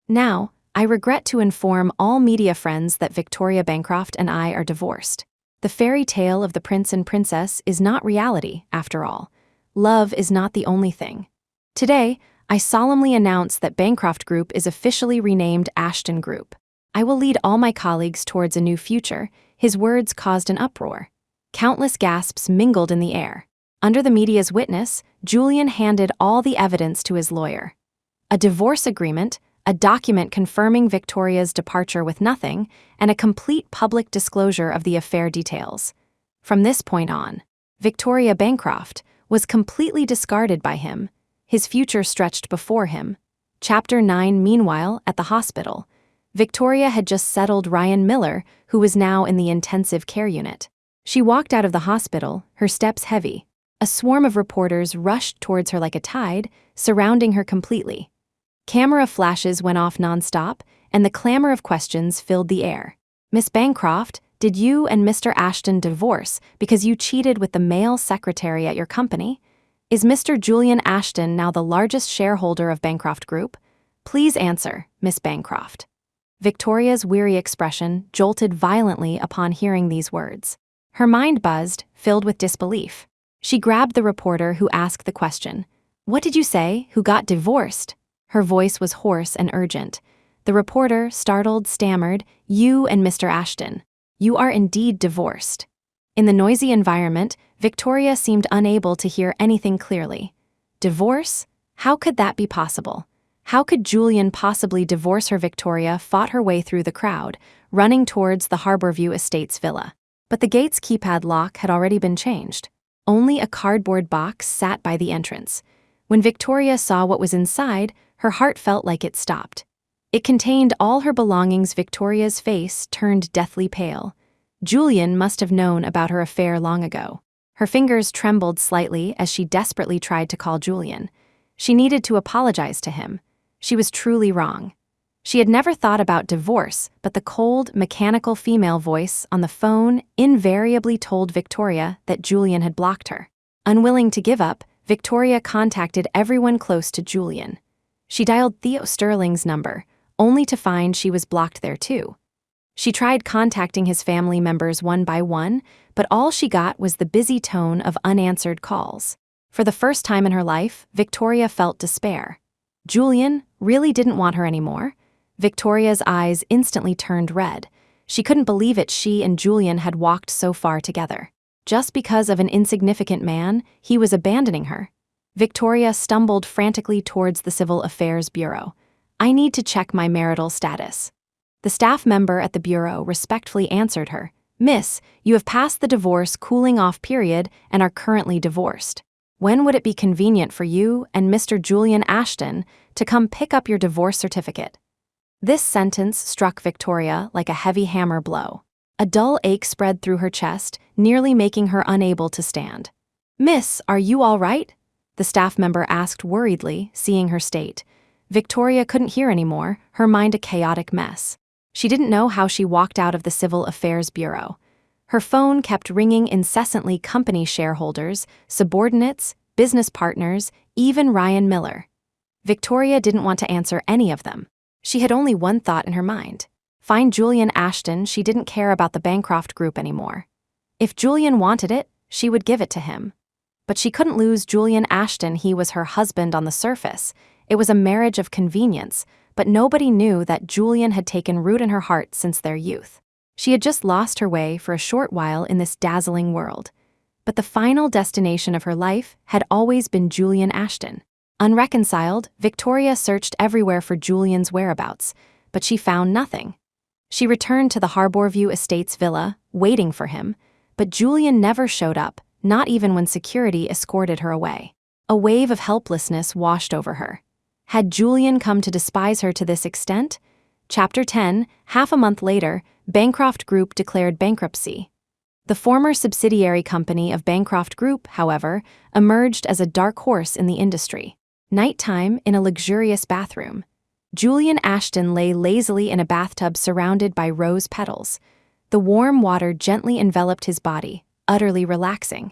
Now, I regret to inform all media friends that Victoria Bancroft and I are divorced. The fairy tale of the prince and princess is not reality, after all. Love is not the only thing. Today, I solemnly announce that Bancroft Group is officially renamed Ashton Group. I will lead all my colleagues towards a new future. His words caused an uproar. Countless gasps mingled in the air. Under the media's witness, Julian handed all the evidence to his lawyer. A divorce agreement, a document confirming Victoria's departure with nothing, and a complete public disclosure of the affair details. From this point on, Victoria Bancroft was completely discarded by him. His future stretched before him. Chapter 9. Meanwhile, at the hospital, Victoria had just settled Ryan Miller, who was now in the intensive care unit. She walked out of the hospital, her steps heavy. A swarm of reporters rushed towards her like a tide, surrounding her completely. Camera flashes went off nonstop, and the clamor of questions filled the air. Miss Bancroft, did you and Mr. Ashton divorce because you cheated with the male secretary at your company? Is Mr. Julian Ashton now the largest shareholder of Bancroft Group? Please answer, Miss Bancroft. Victoria's weary expression jolted violently upon hearing these words. Her mind buzzed, filled with disbelief. She grabbed the reporter who asked the question. What did you say, who got divorced? Her voice was hoarse and urgent. The reporter, startled, stammered, You and Mr. Ashton. You are indeed divorced. In the noisy environment, Victoria seemed unable to hear anything clearly. Divorce? How could that be possible? How could Julian possibly divorce her? Victoria fought her way through the crowd, running towards the Harborview Estates villa. But the gate's keypad lock had already been changed. Only a cardboard box sat by the entrance. When Victoria saw what was inside, her heart felt like it stopped. It contained all her belongings. Victoria's face turned deathly pale. Julian must have known about her affair long ago. Her fingers trembled slightly as she desperately tried to call Julian. She needed to apologize to him. She was truly wrong. She had never thought about divorce, but the cold, mechanical female voice on the phone invariably told Victoria that Julian had blocked her. Unwilling to give up, Victoria contacted everyone close to Julian. She dialed Theo Sterling's number, only to find she was blocked there too. She tried contacting his family members one by one, but all she got was the busy tone of unanswered calls. For the first time in her life, Victoria felt despair. Julian really didn't want her anymore. Victoria's eyes instantly turned red. She couldn't believe it. She and Julian had walked so far together. Just because of an insignificant man, he was abandoning her. Victoria stumbled frantically towards the Civil Affairs Bureau. I need to check my marital status. The staff member at the bureau respectfully answered her. Miss, you have passed the divorce cooling off period and are currently divorced. When would it be convenient for you and Mr. Julian Ashton to come pick up your divorce certificate? This sentence struck Victoria like a heavy hammer blow. A dull ache spread through her chest, nearly making her unable to stand. Miss, are you all right? The staff member asked worriedly, seeing her state. Victoria couldn't hear anymore, her mind a chaotic mess. She didn't know how she walked out of the Civil Affairs Bureau. Her phone kept ringing incessantly. Company shareholders, subordinates, business partners, even Ryan Miller. Victoria didn't want to answer any of them. She had only one thought in her mind. Find Julian Ashton. She didn't care about the Bancroft Group anymore. If Julian wanted it, she would give it to him. But she couldn't lose Julian Ashton. He was her husband on the surface. It was a marriage of convenience, but nobody knew that Julian had taken root in her heart since their youth. She had just lost her way for a short while in this dazzling world. But the final destination of her life had always been Julian Ashton. Unreconciled, Victoria searched everywhere for Julian's whereabouts, but she found nothing. She returned to the Harborview Estates villa, waiting for him, but Julian never showed up, not even when security escorted her away. A wave of helplessness washed over her. Had Julian come to despise her to this extent? Chapter 10. Half a month later, Bancroft Group declared bankruptcy. The former subsidiary company of Bancroft Group, however, emerged as a dark horse in the industry. Nighttime in a luxurious bathroom. Julian Ashton lay lazily in a bathtub surrounded by rose petals. The warm water gently enveloped his body, utterly relaxing.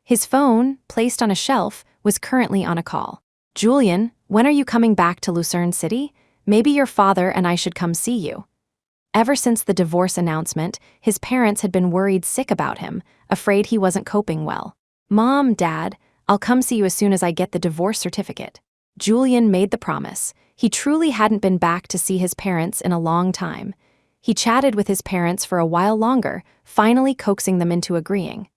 His phone, placed on a shelf, was currently on a call. "Julian, when are you coming back to Lucerne City? Maybe your father and I should come see you." Ever since the divorce announcement, his parents had been worried sick about him, afraid he wasn't coping well. "Mom, Dad, I'll come see you as soon as I get the divorce certificate." Julian made the promise. He truly hadn't been back to see his parents in a long time. He chatted with his parents for a while longer, finally coaxing them into agreeing.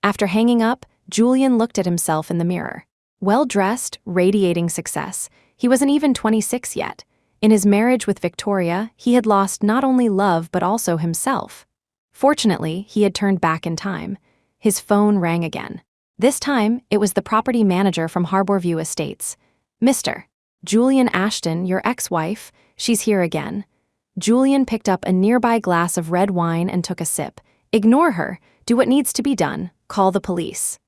After hanging up, Julian looked at himself in the mirror. Well-dressed, radiating success, he wasn't even 26 yet. In his marriage with Victoria, he had lost not only love but also himself. Fortunately, he had turned back in time. His phone rang again. This time, it was the property manager from Harborview Estates. "Mr. Julian Ashton, your ex-wife, she's here again." Julian picked up a nearby glass of red wine and took a sip. "Ignore her. Do what needs to be done. Call the police."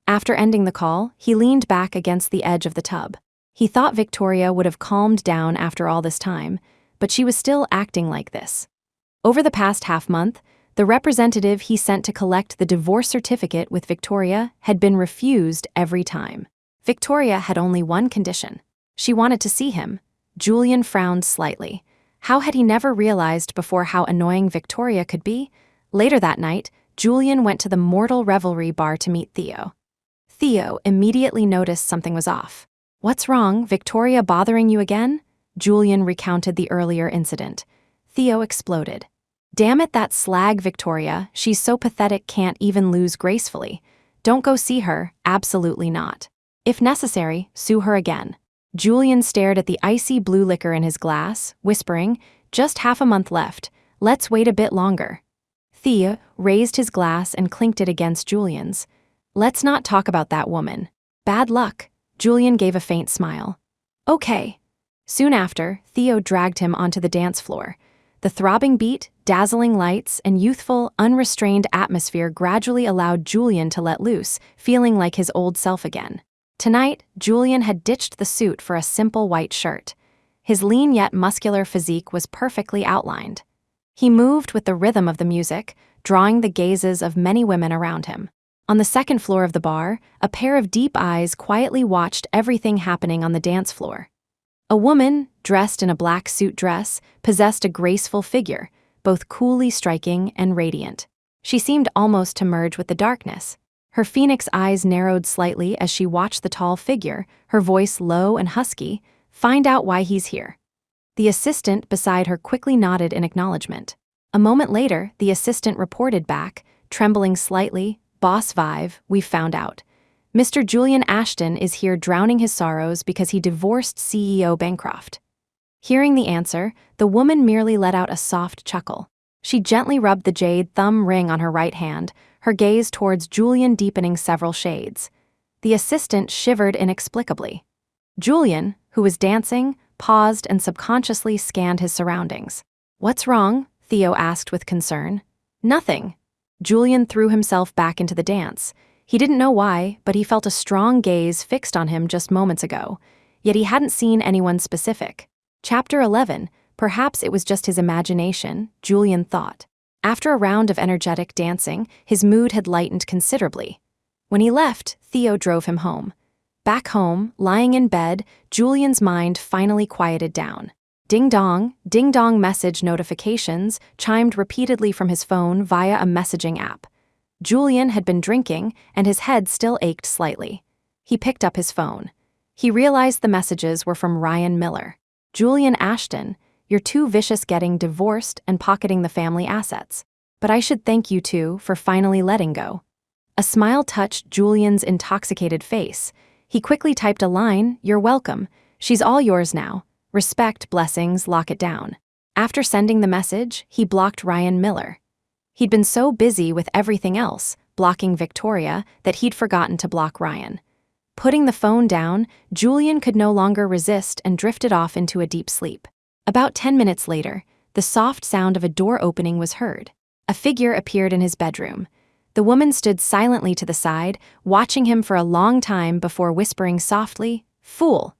After ending the call, he leaned back against the edge of the tub. He thought Victoria would have calmed down after all this time, but she was still acting like this. Over the past half-month, the representative he sent to collect the divorce certificate with Victoria had been refused every time. Victoria had only one condition. She wanted to see him. Julian frowned slightly. How had he never realized before how annoying Victoria could be? Later that night, Julian went to the Mortal Revelry bar to meet Theo. Theo immediately noticed something was off. "What's wrong? Victoria bothering you again?" Julian recounted the earlier incident. Theo exploded. "Damn it, that slag Victoria. She's so pathetic, can't even lose gracefully. Don't go see her, absolutely not. If necessary, sue her again." Julian stared at the icy blue liquor in his glass, whispering, "Just half a month left. Let's wait a bit longer." Theo raised his glass and clinked it against Julian's. "Let's not talk about that woman. Bad luck." Julian gave a faint smile. "Okay." Soon after, Theo dragged him onto the dance floor. The throbbing beat, dazzling lights, and youthful, unrestrained atmosphere gradually allowed Julian to let loose, feeling like his old self again. Tonight, Julian had ditched the suit for a simple white shirt. His lean yet muscular physique was perfectly outlined. He moved with the rhythm of the music, drawing the gazes of many women around him. On the second floor of the bar, a pair of deep eyes quietly watched everything happening on the dance floor. A woman, dressed in a black suit dress, possessed a graceful figure, both coolly striking and radiant. She seemed almost to merge with the darkness. Her phoenix eyes narrowed slightly as she watched the tall figure, her voice low and husky. "Find out why he's here." The assistant beside her quickly nodded in acknowledgement. A moment later, the assistant reported back, trembling slightly, "Boss Vive, we've found out. Mr. Julian Ashton is here drowning his sorrows because he divorced CEO Bancroft." Hearing the answer, the woman merely let out a soft chuckle. She gently rubbed the jade thumb ring on her right hand, her gaze towards Julian deepening several shades. The assistant shivered inexplicably. Julian, who was dancing, paused and subconsciously scanned his surroundings. "What's wrong?" Theo asked with concern. "Nothing." Julian threw himself back into the dance. He didn't know why, but he felt a strong gaze fixed on him just moments ago, yet he hadn't seen anyone specific. Chapter 11, perhaps it was just his imagination, Julian thought. After a round of energetic dancing, his mood had lightened considerably. When he left, Theo drove him home. Back home, lying in bed, Julian's mind finally quieted down. Ding dong message notifications chimed repeatedly from his phone via a messaging app. Julian had been drinking, and his head still ached slightly. He picked up his phone. He realized the messages were from Ryan Miller. "Julian Ashton, you're too vicious getting divorced and pocketing the family assets. But I should thank you two for finally letting go." A smile touched Julian's intoxicated face. He quickly typed a line, "You're welcome. She's all yours now. Respect, blessings, lock it down." After sending the message, he blocked Ryan Miller. He'd been so busy with everything else, blocking Victoria, that he'd forgotten to block Ryan. Putting the phone down, Julian could no longer resist and drifted off into a deep sleep. About 10 minutes later, the soft sound of a door opening was heard. A figure appeared in his bedroom. The woman stood silently to the side, watching him for a long time before whispering softly, "Fool."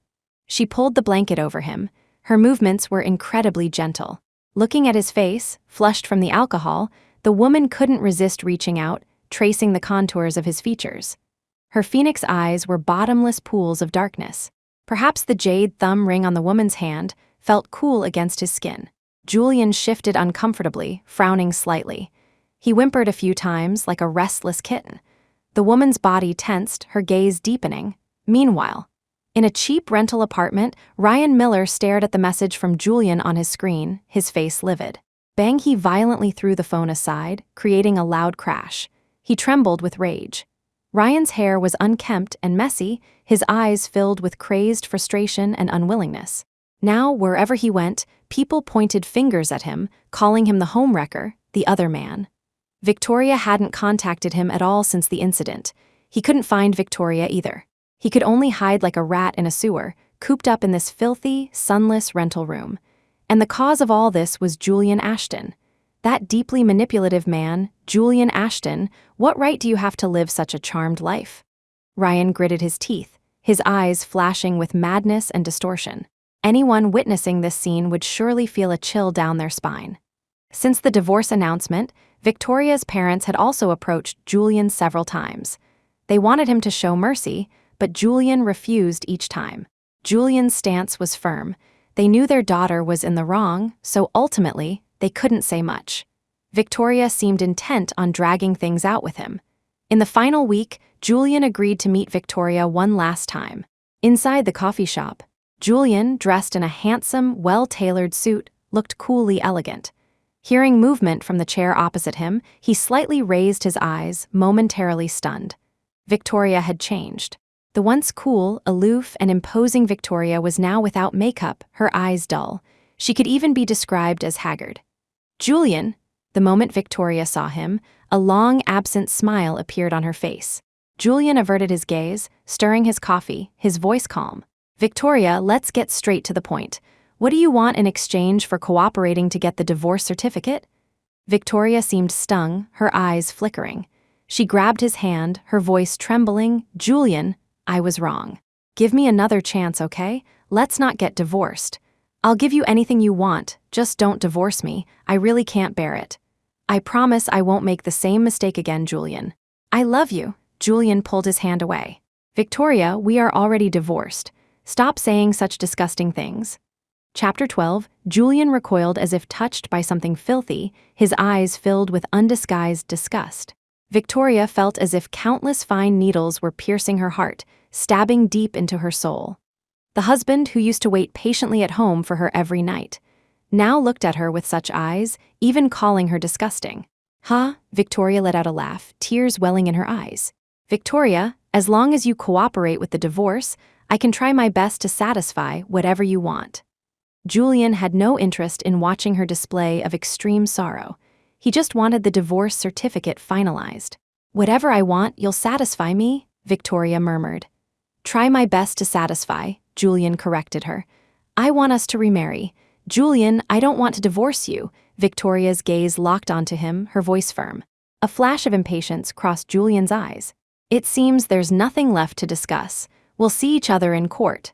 She pulled the blanket over him. Her movements were incredibly gentle. Looking at his face, flushed from the alcohol, the woman couldn't resist reaching out, tracing the contours of his features. Her phoenix eyes were bottomless pools of darkness. Perhaps the jade thumb ring on the woman's hand felt cool against his skin. Julian shifted uncomfortably, frowning slightly. He whimpered a few times like a restless kitten. The woman's body tensed, her gaze deepening. Meanwhile, in a cheap rental apartment, Ryan Miller stared at the message from Julian on his screen, his face livid. Bang! He violently threw the phone aside, creating a loud crash. He trembled with rage. Ryan's hair was unkempt and messy, his eyes filled with crazed frustration and unwillingness. Now, wherever he went, people pointed fingers at him, calling him the homewrecker, the other man. Victoria hadn't contacted him at all since the incident. He couldn't find Victoria either. He could only hide like a rat in a sewer, cooped up in this filthy, sunless rental room. And the cause of all this was Julian Ashton. That deeply manipulative man, Julian Ashton. What right do you have to live such a charmed life? Ryan gritted his teeth, his eyes flashing with madness and distortion. Anyone witnessing this scene would surely feel a chill down their spine. Since the divorce announcement, Victoria's parents had also approached Julian several times. They wanted him to show mercy, but Julian refused each time. Julian's stance was firm. They knew their daughter was in the wrong, so ultimately, they couldn't say much. Victoria seemed intent on dragging things out with him. In the final week, Julian agreed to meet Victoria one last time. Inside the coffee shop, Julian, dressed in a handsome, well-tailored suit, looked coolly elegant. Hearing movement from the chair opposite him, he slightly raised his eyes, momentarily stunned. Victoria had changed. The once cool, aloof, and imposing Victoria was now without makeup, her eyes dull. She could even be described as haggard. Julian! The moment Victoria saw him, a long, absent smile appeared on her face. Julian averted his gaze, stirring his coffee, his voice calm. Victoria, let's get straight to the point. What do you want in exchange for cooperating to get the divorce certificate? Victoria seemed stung, her eyes flickering. She grabbed his hand, her voice trembling. Julian, I was wrong. Give me another chance, okay? Let's not get divorced. I'll give you anything you want, just don't divorce me. I really can't bear it. I promise I won't make the same mistake again, Julian. I love you. Julian pulled his hand away. Victoria, we are already divorced. Stop saying such disgusting things. Chapter 12, Julian recoiled as if touched by something filthy, his eyes filled with undisguised disgust. Victoria felt as if countless fine needles were piercing her heart, stabbing deep into her soul. The husband who used to wait patiently at home for her every night, now looked at her with such eyes, even calling her disgusting. Huh? Victoria let out a laugh, tears welling in her eyes. Victoria, as long as you cooperate with the divorce, I can try my best to satisfy whatever you want. Julian had no interest in watching her display of extreme sorrow. He just wanted the divorce certificate finalized. Whatever I want, you'll satisfy me, Victoria murmured. Try my best to satisfy, Julian corrected her. I want us to remarry. Julian, I don't want to divorce you. Victoria's gaze locked onto him, her voice firm. A flash of impatience crossed Julian's eyes. It seems there's nothing left to discuss. We'll see each other in court.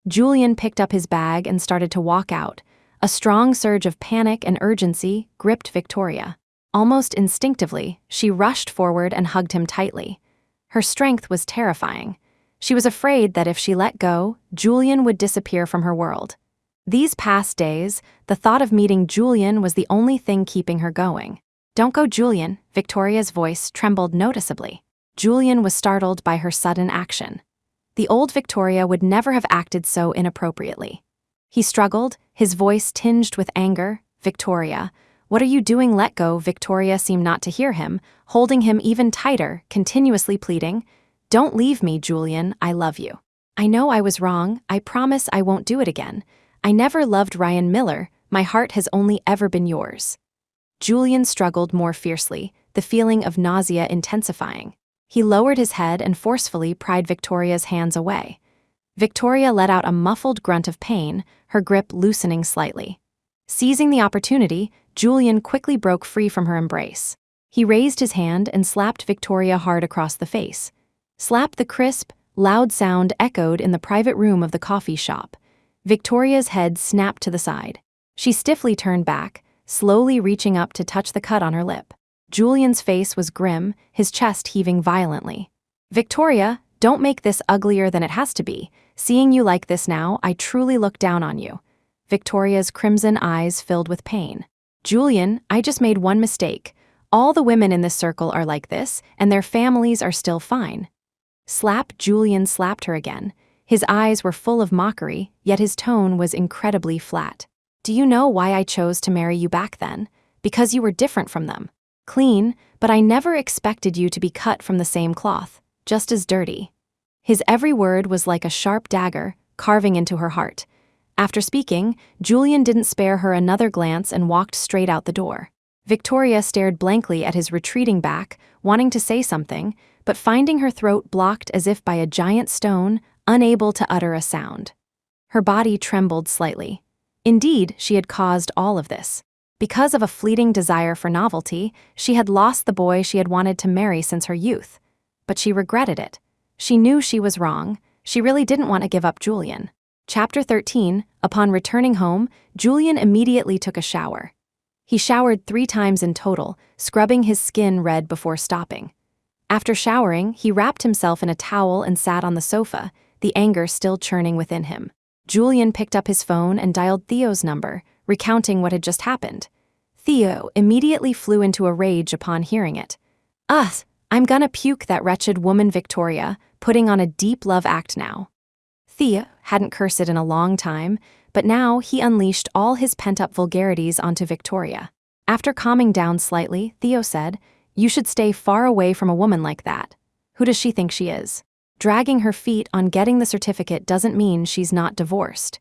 Julian picked up his bag and started to walk out. A strong surge of panic and urgency gripped Victoria. Almost instinctively, she rushed forward and hugged him tightly. Her strength was terrifying. She was afraid that if she let go, Julian would disappear from her world. These past days, the thought of meeting Julian was the only thing keeping her going. Don't go, Julian, Victoria's voice trembled noticeably. Julian was startled by her sudden action. The old Victoria would never have acted so inappropriately. He struggled, his voice tinged with anger. Victoria, what are you doing? Let go. Victoria seemed not to hear him, holding him even tighter, continuously pleading. Don't leave me, Julian, I love you. I know I was wrong, I promise I won't do it again. I never loved Ryan Miller, my heart has only ever been yours. Julian struggled more fiercely, the feeling of nausea intensifying. He lowered his head and forcefully pried Victoria's hands away. Victoria let out a muffled grunt of pain, her grip loosening slightly. Seizing the opportunity, Julian quickly broke free from her embrace. He raised his hand and slapped Victoria hard across the face. Slap! The crisp, loud sound echoed in the private room of the coffee shop. Victoria's head snapped to the side. She stiffly turned back, slowly reaching up to touch the cut on her lip. Julian's face was grim, his chest heaving violently. Victoria, don't make this uglier than it has to be. Seeing you like this now, I truly look down on you. Victoria's crimson eyes filled with pain. Julian, I just made one mistake. All the women in this circle are like this, and their families are still fine. Slap. Julian slapped her again. His eyes were full of mockery, yet his tone was incredibly flat. Do you know why I chose to marry you back then? Because you were different from them. Clean, but I never expected you to be cut from the same cloth, just as dirty. His every word was like a sharp dagger, carving into her heart. After speaking, Julian didn't spare her another glance and walked straight out the door. Victoria stared blankly at his retreating back, wanting to say something, but finding her throat blocked as if by a giant stone, unable to utter a sound. Her body trembled slightly. Indeed, she had caused all of this. Because of a fleeting desire for novelty, she had lost the boy she had wanted to marry since her youth. But she regretted it. She knew she was wrong. She really didn't want to give up Julian. Chapter 13, upon returning home, Julian immediately took a shower. He showered 3 times in total, scrubbing his skin red before stopping. After showering, he wrapped himself in a towel and sat on the sofa, the anger still churning within him. Julian picked up his phone and dialed Theo's number, recounting what had just happened. Theo immediately flew into a rage upon hearing it. Ugh, I'm gonna puke, that wretched woman Victoria, putting on a deep love act now. Theo hadn't cursed in a long time, but now he unleashed all his pent-up vulgarities onto Victoria. After calming down slightly, Theo said, "You should stay far away from a woman like that. Who does she think she is? Dragging her feet on getting the certificate doesn't mean she's not divorced.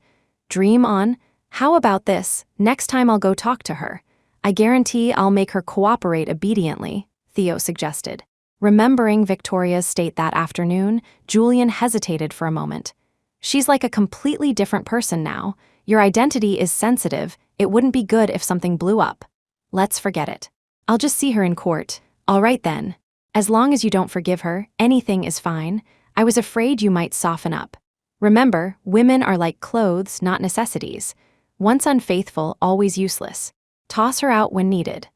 Dream on. How about this? Next time I'll go talk to her. I guarantee I'll make her cooperate obediently," Theo suggested. Remembering Victoria's state that afternoon, Julian hesitated for a moment. She's like a completely different person now. Your identity is sensitive. It wouldn't be good if something blew up. Let's forget it. I'll just see her in court. All right then. As long as you don't forgive her, anything is fine. I was afraid you might soften up. Remember, women are like clothes, not necessities. Once unfaithful, always useless. Toss her out when needed.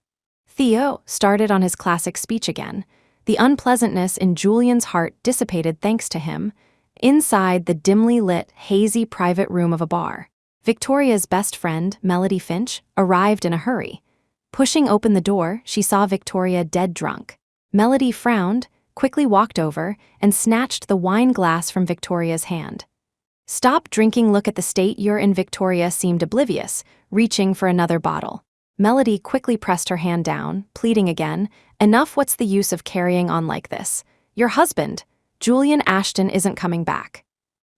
Theo started on his classic speech again. The unpleasantness in Julian's heart dissipated thanks to him. Inside the dimly lit, hazy private room of a bar, Victoria's best friend, Melody Finch, arrived in a hurry. Pushing open the door, she saw Victoria dead drunk. Melody frowned, quickly walked over, and snatched the wine glass from Victoria's hand. Stop drinking, look at the state you're in. Victoria seemed oblivious, reaching for another bottle. Melody quickly pressed her hand down, pleading again, "Enough, what's the use of carrying on like this? Your husband, Julian Ashton, isn't coming back."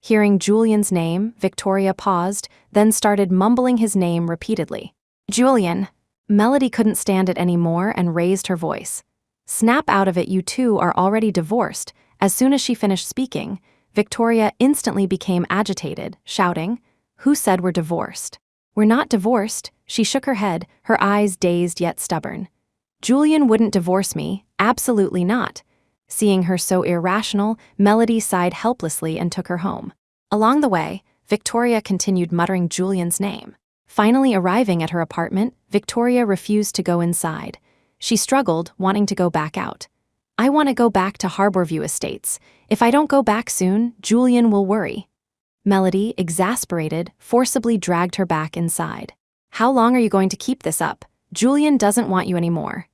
Hearing Julian's name, Victoria paused, then started mumbling his name repeatedly. "Julian." Melody couldn't stand it anymore and raised her voice. "Snap out of it, you two are already divorced." As soon as she finished speaking, Victoria instantly became agitated, shouting, "Who said we're divorced? We're not divorced." She shook her head, her eyes dazed yet stubborn. "Julian wouldn't divorce me, absolutely not." Seeing her so irrational, Melody sighed helplessly and took her home. Along the way, Victoria continued muttering Julian's name. Finally arriving at her apartment, Victoria refused to go inside. She struggled, wanting to go back out. "I want to go back to Harborview Estates. If I don't go back soon, Julian will worry." Melody, exasperated, forcibly dragged her back inside. "How long are you going to keep this up? Julian doesn't want you anymore."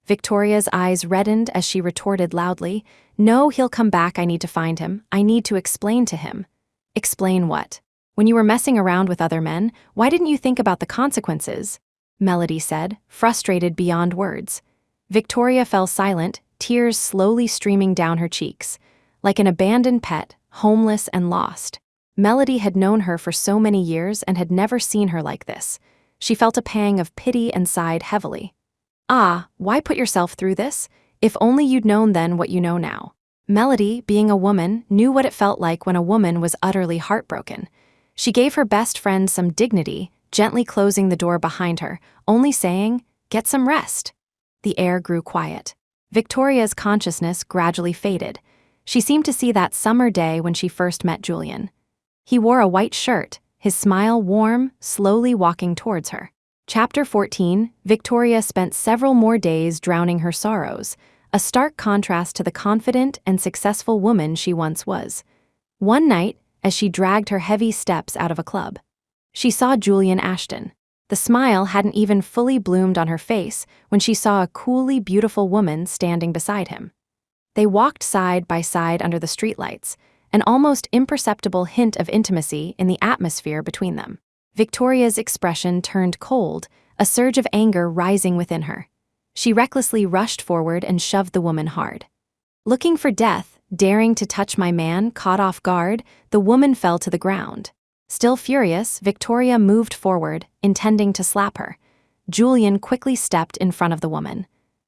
Victoria's eyes reddened as she retorted loudly, "No, he'll come back. I need to find him. I need to explain to him." "Explain what? When you were messing around with other men, why didn't you think about the consequences?" Melody said, frustrated beyond words. Victoria fell silent, tears slowly streaming down her cheeks. Like an abandoned pet, homeless and lost. Melody had known her for so many years and had never seen her like this. She felt a pang of pity and sighed heavily. "Ah, why put yourself through this? If only you'd known then what you know now." Melody, being a woman, knew what it felt like when a woman was utterly heartbroken. She gave her best friend some dignity, gently closing the door behind her, only saying, "Get some rest." The air grew quiet. Victoria's consciousness gradually faded. She seemed to see that summer day when she first met Julian. He wore a white shirt, his smile warm, slowly walking towards her. Chapter 14, Victoria spent several more days drowning her sorrows, a stark contrast to the confident and successful woman she once was. One night, as she dragged her heavy steps out of a club, she saw Julian Ashton. The smile hadn't even fully bloomed on her face when she saw a coolly beautiful woman standing beside him. They walked side by side under the streetlights, an almost imperceptible hint of intimacy in the atmosphere between them. Victoria's expression turned cold, a surge of anger rising within her. She recklessly rushed forward and shoved the woman hard. Looking for death, daring to touch my man, caught off guard, the woman fell to the ground. Still furious, Victoria moved forward, intending to slap her. Julian quickly stepped in front of the woman.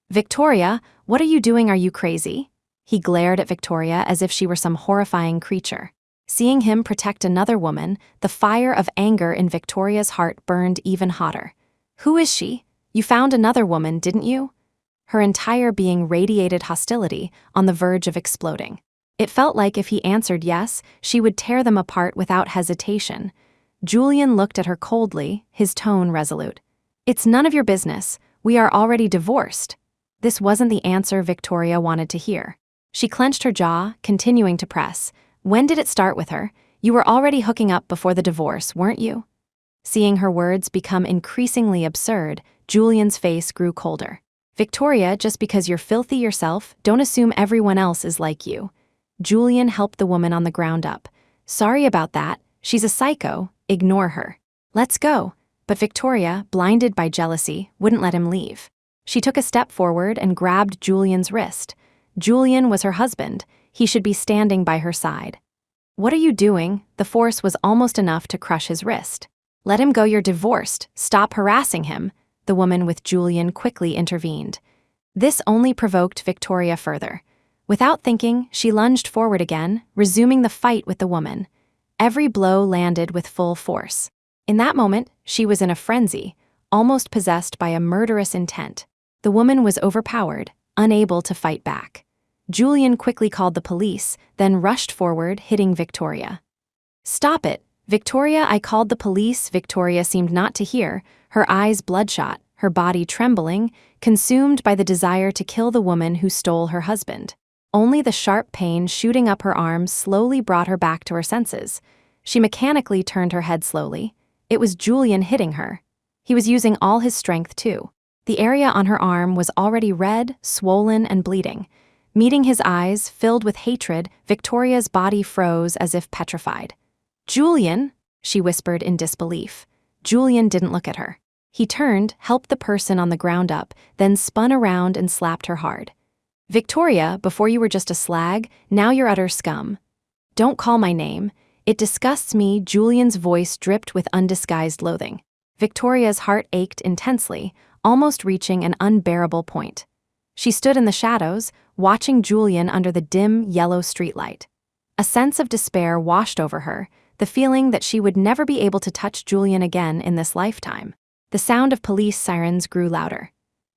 "Victoria, what are you doing? Are you crazy?" He glared at Victoria as if she were some horrifying creature. Seeing him protect another woman, the fire of anger in Victoria's heart burned even hotter. "Who is she? You found another woman, didn't you?" Her entire being radiated hostility, on the verge of exploding. It felt like if he answered yes, she would tear them apart without hesitation. Julian looked at her coldly, his tone resolute. "It's none of your business. We are already divorced." This wasn't the answer Victoria wanted to hear. She clenched her jaw, continuing to press. "When did it start with her? You were already hooking up before the divorce, weren't you?" Seeing her words become increasingly absurd, Julian's face grew colder. "Victoria, just because you're filthy yourself, don't assume everyone else is like you." Julian helped the woman on the ground up. "Sorry about that. She's a psycho. Ignore her. Let's go." But Victoria, blinded by jealousy, wouldn't let him leave. She took a step forward and grabbed Julian's wrist. Julian was her husband. He should be standing by her side. "What are you doing?" The force was almost enough to crush his wrist. "Let him go, you're divorced. Stop harassing him." The woman with Julian quickly intervened. This only provoked Victoria further. Without thinking, she lunged forward again, resuming the fight with the woman. Every blow landed with full force. In that moment, she was in a frenzy, almost possessed by a murderous intent. The woman was overpowered, unable to fight back. Julian quickly called the police, then rushed forward, hitting Victoria. "Stop it! Victoria, I called the police." Victoria seemed not to hear, her eyes bloodshot, her body trembling, consumed by the desire to kill the woman who stole her husband. Only the sharp pain shooting up her arms slowly brought her back to her senses. She mechanically turned her head slowly. It was Julian hitting her. He was using all his strength, too. The area on her arm was already red, swollen, and bleeding. Meeting his eyes, filled with hatred, Victoria's body froze as if petrified. "Julian," she whispered in disbelief. Julian didn't look at her. He turned, helped the person on the ground up, then spun around and slapped her hard. "Victoria, before you were just a slag, now you're utter scum. Don't call my name. It disgusts me." Julian's voice dripped with undisguised loathing. Victoria's heart ached intensely, almost reaching an unbearable point. She stood in the shadows, watching Julian under the dim, yellow streetlight. A sense of despair washed over her, the feeling that she would never be able to touch Julian again in this lifetime. The sound of police sirens grew louder.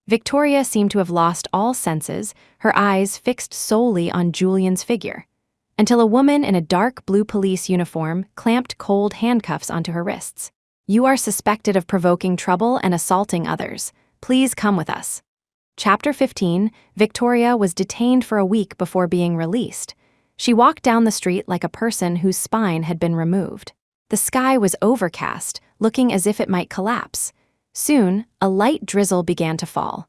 Victoria seemed to have lost all senses, her eyes fixed solely on Julian's figure, until a woman in a dark blue police uniform clamped cold handcuffs onto her wrists. "You are suspected of provoking trouble and assaulting others. Please come with us." Chapter 15, Victoria was detained for a week before being released. She walked down the street like a person whose spine had been removed. The sky was overcast, looking as if it might collapse. Soon, a light drizzle began to fall.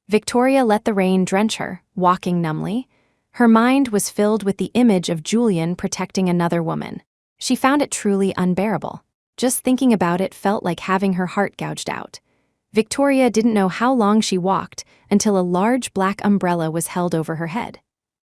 Victoria let the rain drench her, walking numbly. Her mind was filled with the image of Julian protecting another woman. She found it truly unbearable. Just thinking about it felt like having her heart gouged out. Victoria didn't know how long she walked until a large black umbrella was held over her head.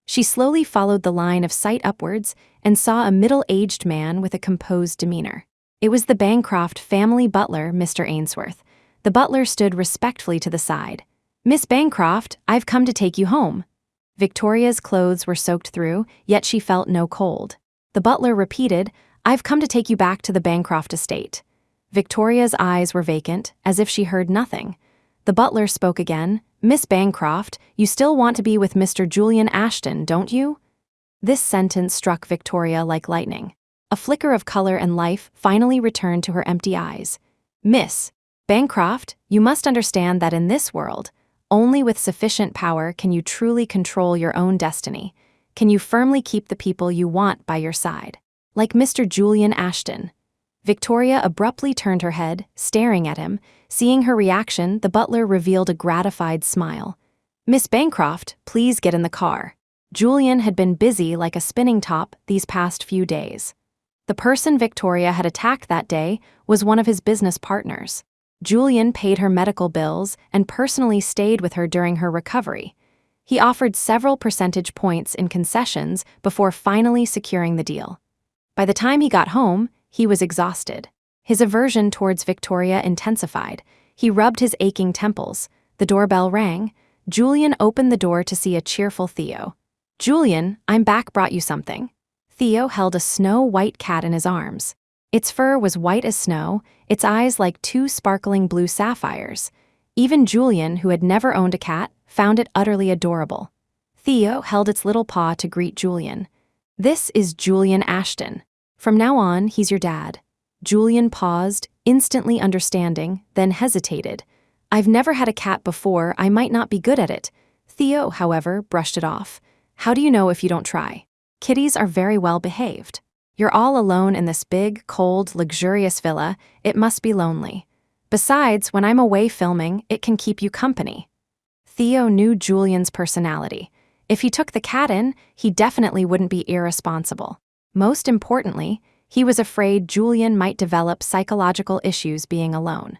She slowly followed the line of sight upwards and saw a middle-aged man with a composed demeanor. It was the Bancroft family butler, Mr. Ainsworth. The butler stood respectfully to the side. "Miss Bancroft, I've come to take you home." Victoria's clothes were soaked through, yet she felt no cold. The butler repeated, "I've come to take you back to the Bancroft estate." Victoria's eyes were vacant, as if she heard nothing. The butler spoke again. "Miss Bancroft, you still want to be with Mr. Julian Ashton, don't you?" This sentence struck Victoria like lightning. A flicker of color and life finally returned to her empty eyes. "Miss Bancroft, you must understand that in this world, Only with sufficient power can you truly control your own destiny. Can you firmly keep the people you want by your side? Like Mr. Julian Ashton. Victoria abruptly turned her head, staring at him. Seeing her reaction, the butler revealed a gratified smile. "Miss Bancroft, please get in the car." Julian had been busy like a spinning top these past few days. The person Victoria had attacked that day was one of his business partners. Julian paid her medical bills and personally stayed with her during her recovery. He offered several percentage points in concessions before finally securing the deal. By the time he got home, he was exhausted. His aversion towards Victoria intensified. He rubbed his aching temples. The doorbell rang. Julian opened the door to see a cheerful Theo. "Julian, I'm back, brought you something." Theo held a snow-white cat in his arms. Its fur was white as snow, its eyes like two sparkling blue sapphires. Even Julian, who had never owned a cat, found it utterly adorable. Theo held its little paw to greet Julian. "This is Julian Ashton. From now on, he's your dad." Julian paused, instantly understanding, then hesitated. "I've never had a cat before, I might not be good at it." Theo, however, brushed it off. "How do you know if you don't try? Kitties are very well behaved. You're all alone in this big, cold, luxurious villa. It must be lonely. Besides, when I'm away filming, it can keep you company." Theo knew Julian's personality. If he took the cat in, he definitely wouldn't be irresponsible. Most importantly, he was afraid Julian might develop psychological issues being alone.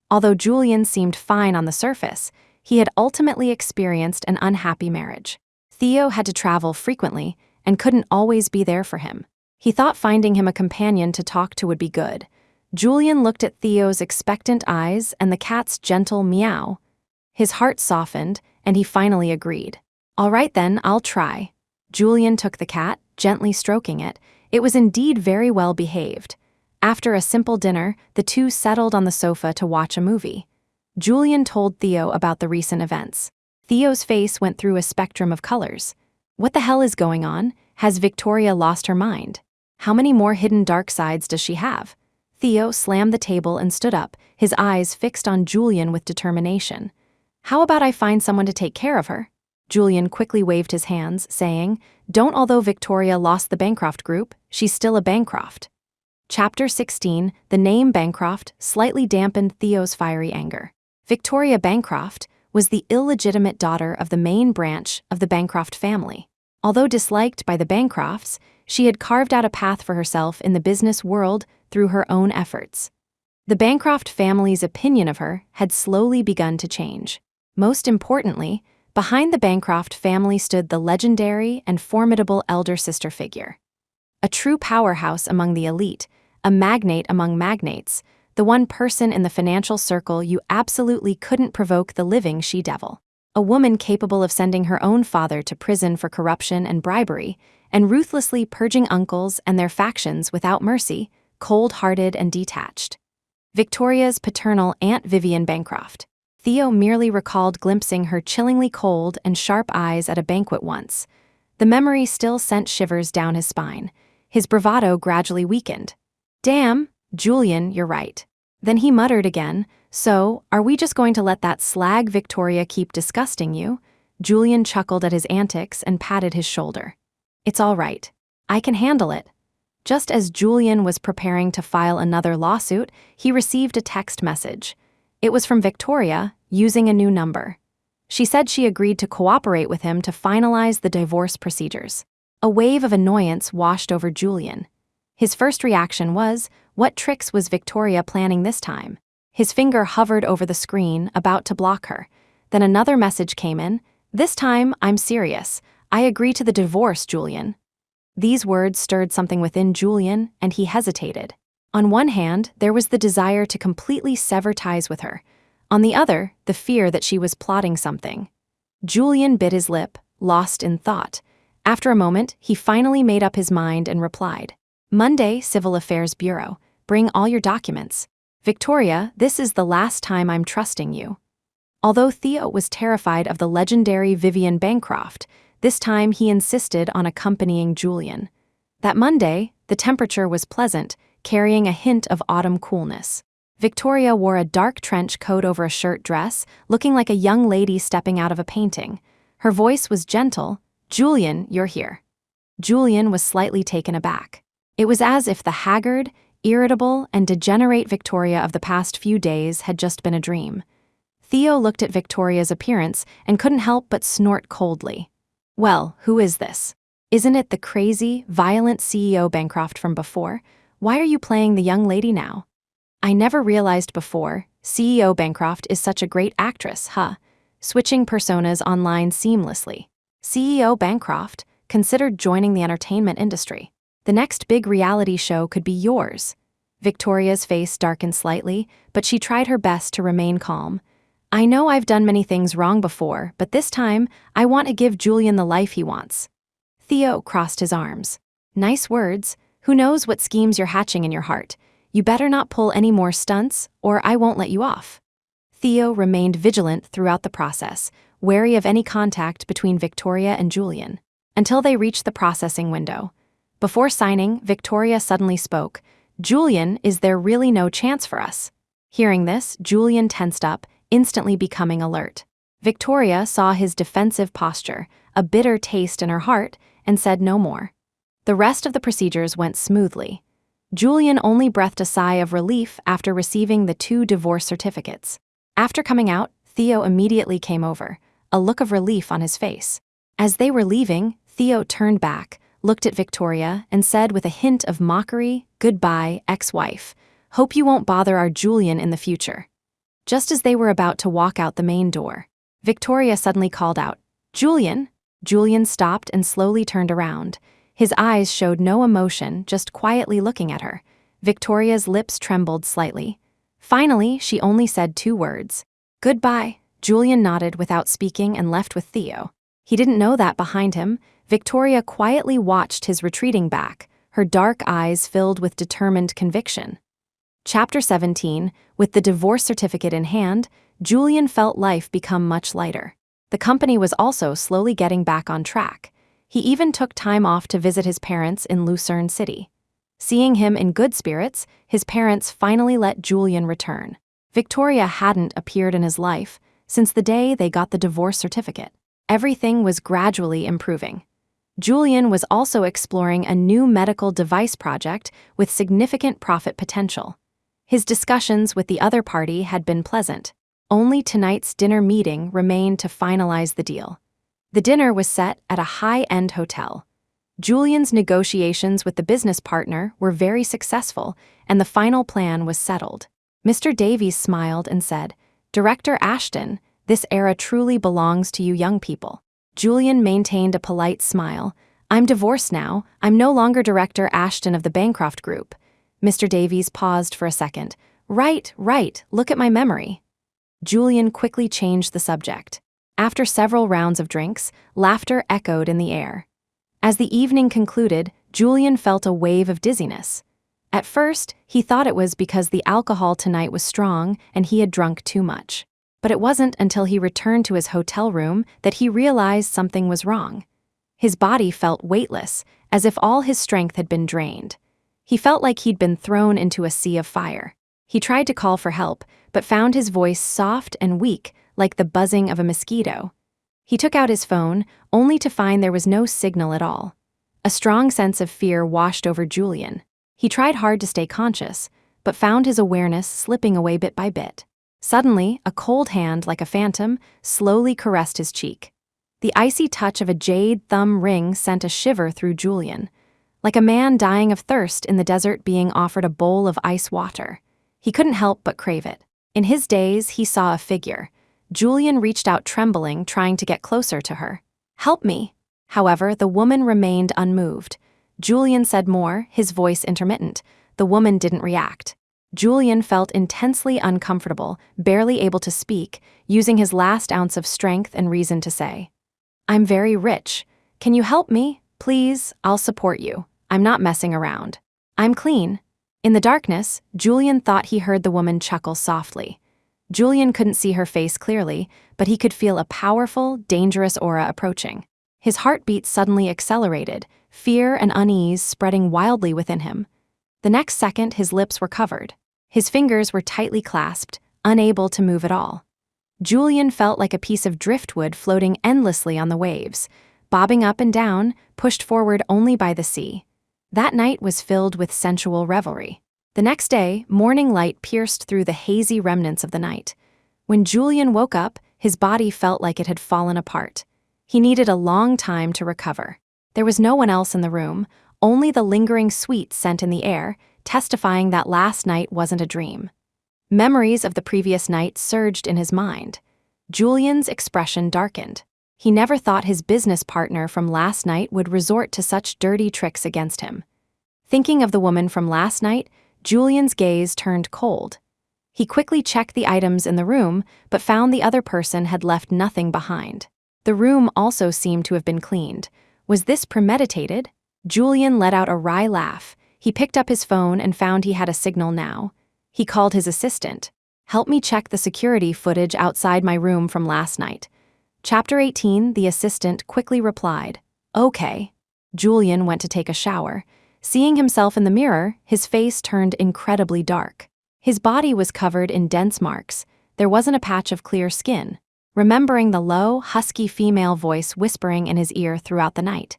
Although Julian seemed fine on the surface, he had ultimately experienced an unhappy marriage. Theo had to travel frequently and couldn't always be there for him. He thought finding him a companion to talk to would be good. Julian looked at Theo's expectant eyes and the cat's gentle meow. His heart softened, and he finally agreed. "All right then, I'll try." Julian took the cat, gently stroking it. It was indeed very well behaved. After a simple dinner, the two settled on the sofa to watch a movie. Julian told Theo about the recent events. Theo's face went through a spectrum of colors. What the hell is going on? Has Victoria lost her mind? How many more hidden dark sides does she have? Theo slammed the table and stood up, his eyes fixed on Julian with determination. "How about I find someone to take care of her?" Julian quickly waved his hands, saying, "Don't. Although Victoria lost the Bancroft Group, she's still a Bancroft." Chapter 16, the name Bancroft slightly dampened Theo's fiery anger. Victoria Bancroft was the illegitimate daughter of the main branch of the Bancroft family. Although disliked by the Bancrofts, she had carved out a path for herself in the business world through her own efforts. The Bancroft family's opinion of her had slowly begun to change. Most importantly, behind the Bancroft family stood the legendary and formidable elder sister figure. A true powerhouse among the elite, a magnate among magnates, the one person in the financial circle you absolutely couldn't provoke the living she-devil. A woman capable of sending her own father to prison for corruption and bribery, and ruthlessly purging uncles and their factions without mercy, cold-hearted and detached. Victoria's paternal Aunt Vivien Bancroft. Theo merely recalled glimpsing her chillingly cold and sharp eyes at a banquet once. The memory still sent shivers down his spine. His bravado gradually weakened. "Damn, Julian, you're right." Then he muttered again, "So, are we just going to let that slag Victoria keep disgusting you?" Julian chuckled at his antics and patted his shoulder. "It's all right. I can handle it." Just as Julian was preparing to file another lawsuit, he received a text message. It was from Victoria, using a new number. She said she agreed to cooperate with him to finalize the divorce procedures. A wave of annoyance washed over Julian. His first reaction was, what tricks was Victoria planning this time? His finger hovered over the screen, about to block her. Then another message came in. "This time, I'm serious. I agree to the divorce, Julian." These words stirred something within Julian, and he hesitated. On one hand, there was the desire to completely sever ties with her. On the other, the fear that she was plotting something. Julian bit his lip, lost in thought. After a moment, he finally made up his mind and replied. "Monday, Civil Affairs Bureau. Bring all your documents. Victoria, this is the last time I'm trusting you." Although Theo was terrified of the legendary Vivien Bancroft, this time he insisted on accompanying Julian. That Monday, the temperature was pleasant, carrying a hint of autumn coolness. Victoria wore a dark trench coat over a shirt dress, looking like a young lady stepping out of a painting. Her voice was gentle. "Julian, you're here." Julian was slightly taken aback. It was as if the haggard, irritable, and degenerate Victoria of the past few days had just been a dream. Theo looked at Victoria's appearance and couldn't help but snort coldly. "Well, who is this? Isn't it the crazy, violent CEO Bancroft from before? Why are you playing the young lady now?" "I never realized before, CEO Bancroft is such a great actress, huh? Switching personas online seamlessly. CEO Bancroft considered joining the entertainment industry. The next big reality show could be yours." Victoria's face darkened slightly, but she tried her best to remain calm. "I know I've done many things wrong before, but this time, I want to give Julian the life he wants." Theo crossed his arms. "Nice words. Who knows what schemes you're hatching in your heart? You better not pull any more stunts, or I won't let you off." Theo remained vigilant throughout the process, wary of any contact between Victoria and Julian, until they reached the processing window. Before signing, Victoria suddenly spoke. "Julian, is there really no chance for us?" Hearing this, Julian tensed up, instantly becoming alert. Victoria saw his defensive posture, a bitter taste in her heart, and said no more. The rest of the procedures went smoothly. Julian only breathed a sigh of relief after receiving the 2 divorce certificates. After coming out, Theo immediately came over, a look of relief on his face. As they were leaving, Theo turned back, looked at Victoria, and said with a hint of mockery, "Goodbye, ex-wife. Hope you won't bother our Julian in the future." Just as they were about to walk out the main door, Victoria suddenly called out, "Julian?" Julian stopped and slowly turned around. His eyes showed no emotion, just quietly looking at her. Victoria's lips trembled slightly. Finally, she only said 2 words. "Goodbye." Julian nodded without speaking and left with Theo. He didn't know that behind him, Victoria quietly watched his retreating back, her dark eyes filled with determined conviction. Chapter 17, with the divorce certificate in hand, Julian felt life become much lighter. The company was also slowly getting back on track. He even took time off to visit his parents in Lucerne City. Seeing him in good spirits, his parents finally let Julian return. Victoria hadn't appeared in his life since the day they got the divorce certificate. Everything was gradually improving. Julian was also exploring a new medical device project with significant profit potential. His discussions with the other party had been pleasant. Only tonight's dinner meeting remained to finalize the deal. The dinner was set at a high-end hotel. Julian's negotiations with the business partner were very successful, and the final plan was settled. Mr. Davies smiled and said, "Director Ashton, this era truly belongs to you young people." Julian maintained a polite smile. "I'm divorced now. I'm no longer Director Ashton of the Bancroft Group." Mr. Davies paused for a second. Right, look at my memory." Julian quickly changed the subject. After several rounds of drinks, laughter echoed in the air. As the evening concluded, Julian felt a wave of dizziness. At first, he thought it was because the alcohol tonight was strong and he had drunk too much. But it wasn't until he returned to his hotel room that he realized something was wrong. His body felt weightless, as if all his strength had been drained. He felt like he'd been thrown into a sea of fire. He tried to call for help, but found his voice soft and weak, like the buzzing of a mosquito. He took out his phone, only to find there was no signal at all. A strong sense of fear washed over Julian. He tried hard to stay conscious, but found his awareness slipping away bit by bit. Suddenly, a cold hand, like a phantom, slowly caressed his cheek. The icy touch of a jade thumb ring sent a shiver through Julian, like a man dying of thirst in the desert being offered a bowl of ice water. He couldn't help but crave it. In his daze, he saw a figure. Julian reached out trembling, trying to get closer to her. "Help me." However, the woman remained unmoved. Julian said more, his voice intermittent. The woman didn't react. Julian felt intensely uncomfortable, barely able to speak, using his last ounce of strength and reason to say, "I'm very rich. Can you help me? Please, I'll support you. I'm not messing around. I'm clean." In the darkness, Julian thought he heard the woman chuckle softly. Julian couldn't see her face clearly, but he could feel a powerful, dangerous aura approaching. His heartbeat suddenly accelerated, fear and unease spreading wildly within him. The next second, his lips were covered. His fingers were tightly clasped, unable to move at all. Julian felt like a piece of driftwood floating endlessly on the waves, bobbing up and down, pushed forward only by the sea. That night was filled with sensual revelry. The next day, morning light pierced through the hazy remnants of the night. When Julian woke up, his body felt like it had fallen apart. He needed a long time to recover. There was no one else in the room, only the lingering sweet scent in the air, testifying that last night wasn't a dream. Memories of the previous night surged in his mind. Julian's expression darkened. He never thought his business partner from last night would resort to such dirty tricks against him. Thinking of the woman from last night, Julian's gaze turned cold. He quickly checked the items in the room, but found the other person had left nothing behind. The room also seemed to have been cleaned. Was this premeditated? Julian let out a wry laugh. He picked up his phone and found he had a signal now. He called his assistant. "Help me check the security footage outside my room from last night." Chapter 18, the assistant quickly replied, "Okay." Julian went to take a shower. Seeing himself in the mirror, his face turned incredibly dark. His body was covered in dense marks. There wasn't a patch of clear skin. Remembering the low, husky female voice whispering in his ear throughout the night.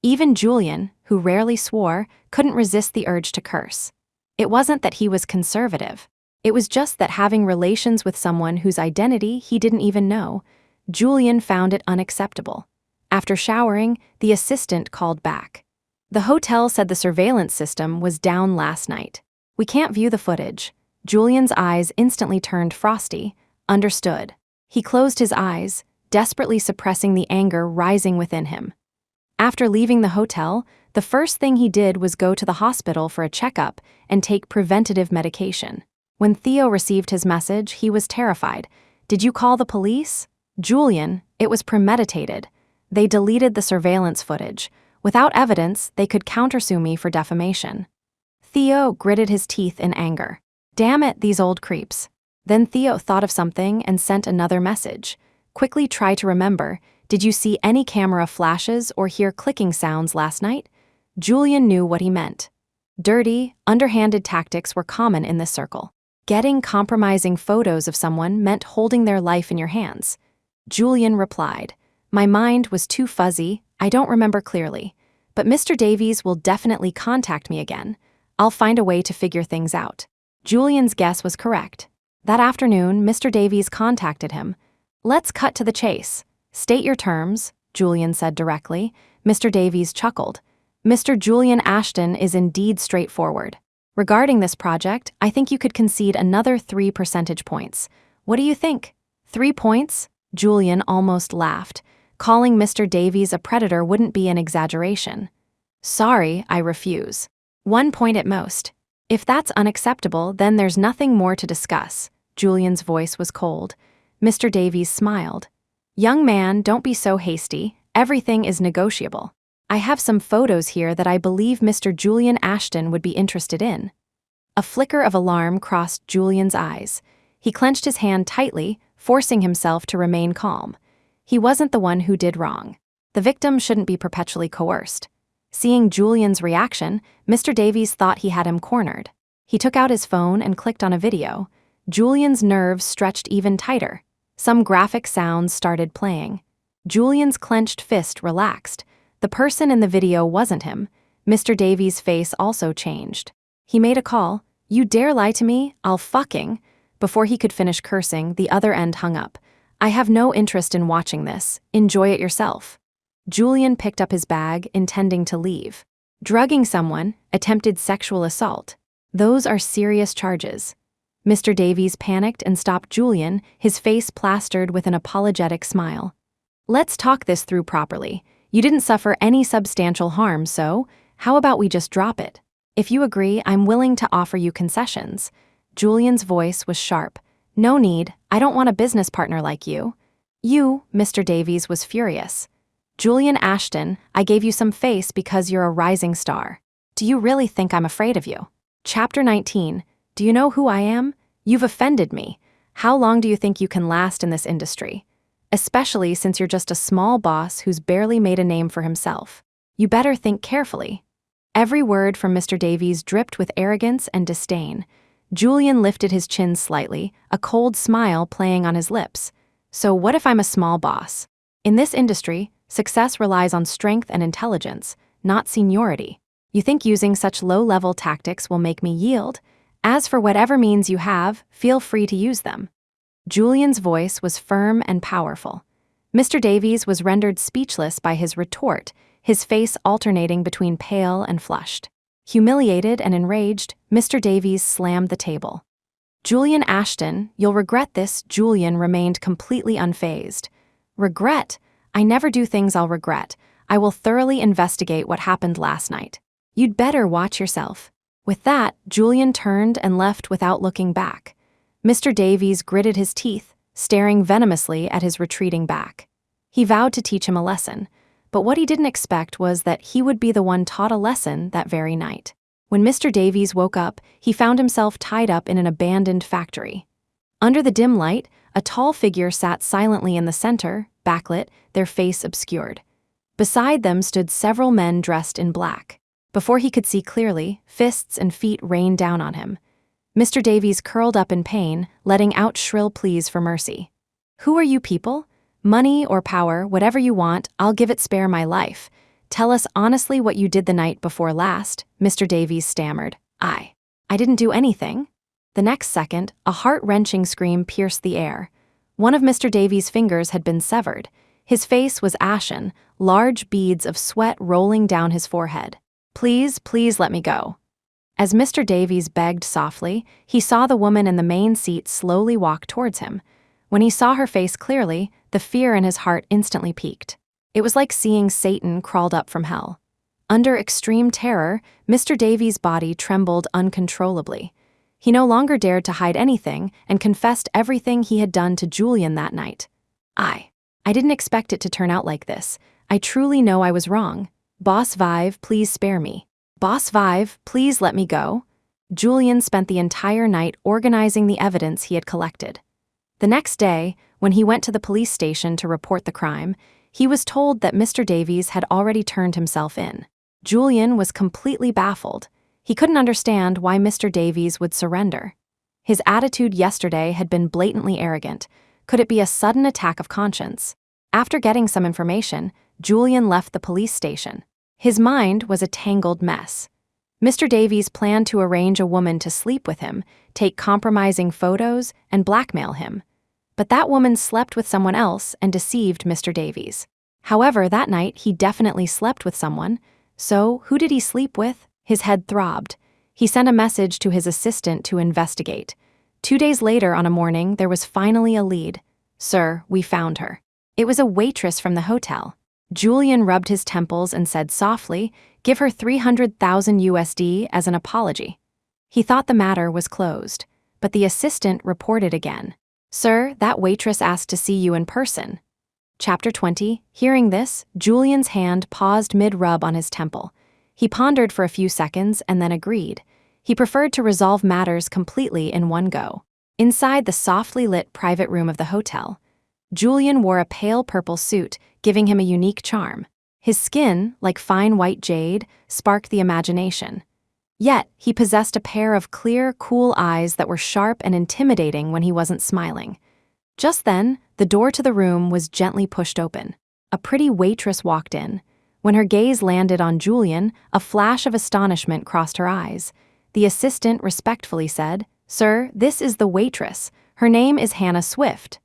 Even Julian, who rarely swore, couldn't resist the urge to curse. It wasn't that he was conservative. It was just that having relations with someone whose identity he didn't even know, Julian found it unacceptable. After showering, the assistant called back. The hotel said the surveillance system was down last night. "We can't view the footage." Julian's eyes instantly turned frosty. Understood. He closed his eyes, desperately suppressing the anger rising within him. After leaving the hotel, the first thing he did was go to the hospital for a checkup and take preventative medication. When Theo received his message, he was terrified. "Did you call the police?" "Julian, it was premeditated. They deleted the surveillance footage. Without evidence, they could countersue me for defamation." Theo gritted his teeth in anger. Damn it, these old creeps. Then Theo thought of something and sent another message. "Quickly try to remember. Did you see any camera flashes or hear clicking sounds last night?" Julian knew what he meant. Dirty, underhanded tactics were common in this circle. Getting compromising photos of someone meant holding their life in your hands. Julian replied, "My mind was too fuzzy, I don't remember clearly. But Mr. Davies will definitely contact me again. I'll find a way to figure things out." Julian's guess was correct. That afternoon, Mr. Davies contacted him. "Let's cut to the chase. State your terms," Julian said directly. Mr. Davies chuckled. "Mr. Julian Ashton is indeed straightforward. Regarding this project, I think you could concede another 3 percentage points. What do you think?" 3 points? Julian almost laughed. Calling Mr. Davies a predator wouldn't be an exaggeration. "Sorry, I refuse. 1 point at most. If that's unacceptable, then there's nothing more to discuss." Julian's voice was cold. Mr. Davies smiled. "Young man, don't be so hasty. Everything is negotiable. I have some photos here that I believe Mr. Julian Ashton would be interested in." A flicker of alarm crossed Julian's eyes. He clenched his hand tightly, forcing himself to remain calm. He wasn't the one who did wrong. The victim shouldn't be perpetually coerced. Seeing Julian's reaction, Mr. Davies thought he had him cornered. He took out his phone and clicked on a video. Julian's nerves stretched even tighter. Some graphic sounds started playing. Julian's clenched fist relaxed. The person in the video wasn't him. Mr. Davies' face also changed. He made a call. "You dare lie to me? I'll fucking..." Before he could finish cursing, the other end hung up. "I have no interest in watching this. Enjoy it yourself." Julian picked up his bag, intending to leave. Drugging someone, attempted sexual assault. Those are serious charges. Mr. Davies panicked and stopped Julian, his face plastered with an apologetic smile. "Let's talk this through properly. You didn't suffer any substantial harm, so how about we just drop it? If you agree, I'm willing to offer you concessions." Julian's voice was sharp. "No need, I don't want a business partner like you." "You," Mr. Davies was furious. "Julian Ashton, I gave you some face because you're a rising star. Do you really think I'm afraid of you?" Chapter 19, "Do you know who I am? You've offended me. How long do you think you can last in this industry? Especially since you're just a small boss who's barely made a name for himself. You better think carefully." Every word from Mr. Davies dripped with arrogance and disdain. Julian lifted his chin slightly, a cold smile playing on his lips. So what if I'm a small boss? In this industry, success relies on strength and intelligence, not seniority. You think using such low-level tactics will make me yield? As for whatever means you have, feel free to use them. Julian's voice was firm and powerful. Mr. Davies was rendered speechless by his retort, his face alternating between pale and flushed. Humiliated and enraged, Mr. Davies slammed the table. Julian Ashton, you'll regret this. Julian remained completely unfazed. Regret? I never do things I'll regret. I will thoroughly investigate what happened last night. You'd better watch yourself. With that, Julian turned and left without looking back. Mr. Davies gritted his teeth, staring venomously at his retreating back. He vowed to teach him a lesson, but what he didn't expect was that he would be the one taught a lesson that very night. When Mr. Davies woke up, he found himself tied up in an abandoned factory. Under the dim light, a tall figure sat silently in the center, backlit, their face obscured. Beside them stood several men dressed in black. Before he could see clearly, fists and feet rained down on him. Mr. Davies curled up in pain, letting out shrill pleas for mercy. Who are you people? Money or power, whatever you want, I'll give it. Spare my life. Tell us honestly what you did the night before last, Mr. Davies stammered. I didn't do anything. The next second, a heart-wrenching scream pierced the air. One of Mr. Davies' fingers had been severed. His face was ashen, large beads of sweat rolling down his forehead. Please, please let me go. As Mr. Davies begged softly, he saw the woman in the main seat slowly walk towards him. When he saw her face clearly, the fear in his heart instantly peaked. It was like seeing Satan crawled up from hell. Under extreme terror, Mr. Davies' body trembled uncontrollably. He no longer dared to hide anything and confessed everything he had done to Julian that night. I didn't expect it to turn out like this. I truly know I was wrong. Boss Viv, please spare me. Boss Viv, please let me go. Julian spent the entire night organizing the evidence he had collected. The next day, when he went to the police station to report the crime, he was told that Mr. Davies had already turned himself in. Julian was completely baffled. He couldn't understand why Mr. Davies would surrender. His attitude yesterday had been blatantly arrogant. Could it be a sudden attack of conscience? After getting some information, Julian left the police station. His mind was a tangled mess. Mr. Davies planned to arrange a woman to sleep with him, take compromising photos, and blackmail him. But that woman slept with someone else and deceived Mr. Davies. However, that night he definitely slept with someone. So, who did he sleep with? His head throbbed. He sent a message to his assistant to investigate. 2 days later on a morning, there was finally a lead. Sir, we found her. It was a waitress from the hotel. Julian rubbed his temples and said softly, give her 300,000 USD as an apology. He thought the matter was closed, but the assistant reported again. Sir, that waitress asked to see you in person. Chapter 20. Hearing this, Julian's hand paused mid-rub on his temple. He pondered for a few seconds and then agreed. He preferred to resolve matters completely in one go. Inside the softly lit private room of the hotel, Julian wore a pale purple suit, giving him a unique charm. His skin, like fine white jade, sparked the imagination. Yet, he possessed a pair of clear, cool eyes that were sharp and intimidating when he wasn't smiling. Just then, the door to the room was gently pushed open. A pretty waitress walked in. When her gaze landed on Julian, a flash of astonishment crossed her eyes. The assistant respectfully said, Sir, this is the waitress. Her name is Hannah Swift.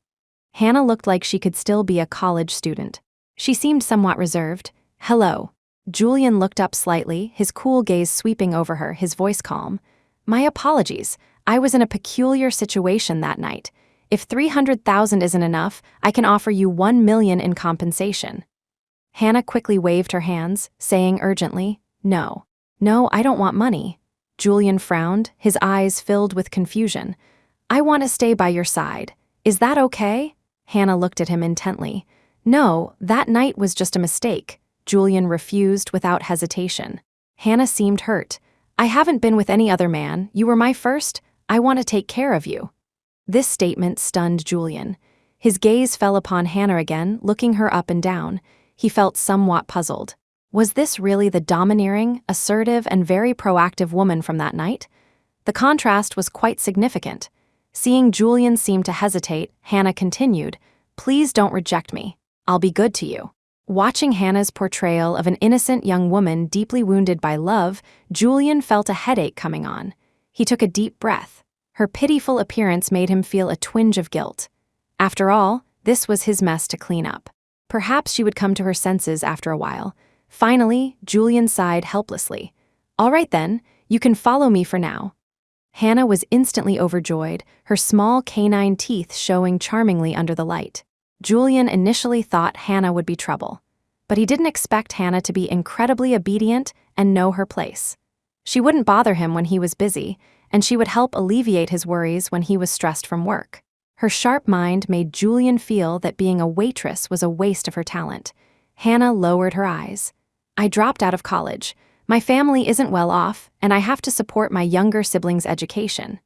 Hannah looked like she could still be a college student. She seemed somewhat reserved. Hello. Julian looked up slightly, his cool gaze sweeping over her, his voice calm. My apologies. I was in a peculiar situation that night. If 300,000 isn't enough, I can offer you 1 million in compensation. Hannah quickly waved her hands, saying urgently, No, I don't want money. Julian frowned, his eyes filled with confusion. I want to stay by your side. Is that okay? Hannah looked at him intently. No, that night was just a mistake. Julian refused without hesitation. Hannah seemed hurt. I haven't been with any other man. You were my first. I want to take care of you. This statement stunned Julian. His gaze fell upon Hannah again, looking her up and down. He felt somewhat puzzled. Was this really the domineering, assertive, and very proactive woman from that night? The contrast was quite significant. Seeing Julian seem to hesitate, Hannah continued, "Please don't reject me. I'll be good to you." Watching Hannah's portrayal of an innocent young woman deeply wounded by love, Julian felt a headache coming on. He took a deep breath. Her pitiful appearance made him feel a twinge of guilt. After all, this was his mess to clean up. Perhaps she would come to her senses after a while. Finally, Julian sighed helplessly. "All right then, you can follow me for now." Hannah was instantly overjoyed, her small canine teeth showing charmingly under the light. Julian initially thought Hannah would be trouble, but he didn't expect Hannah to be incredibly obedient and know her place. She wouldn't bother him when he was busy, and she would help alleviate his worries when he was stressed from work. Her sharp mind made Julian feel that being a waitress was a waste of her talent. Hannah lowered her eyes. "I dropped out of college. My family isn't well off, and I have to support my younger siblings' education."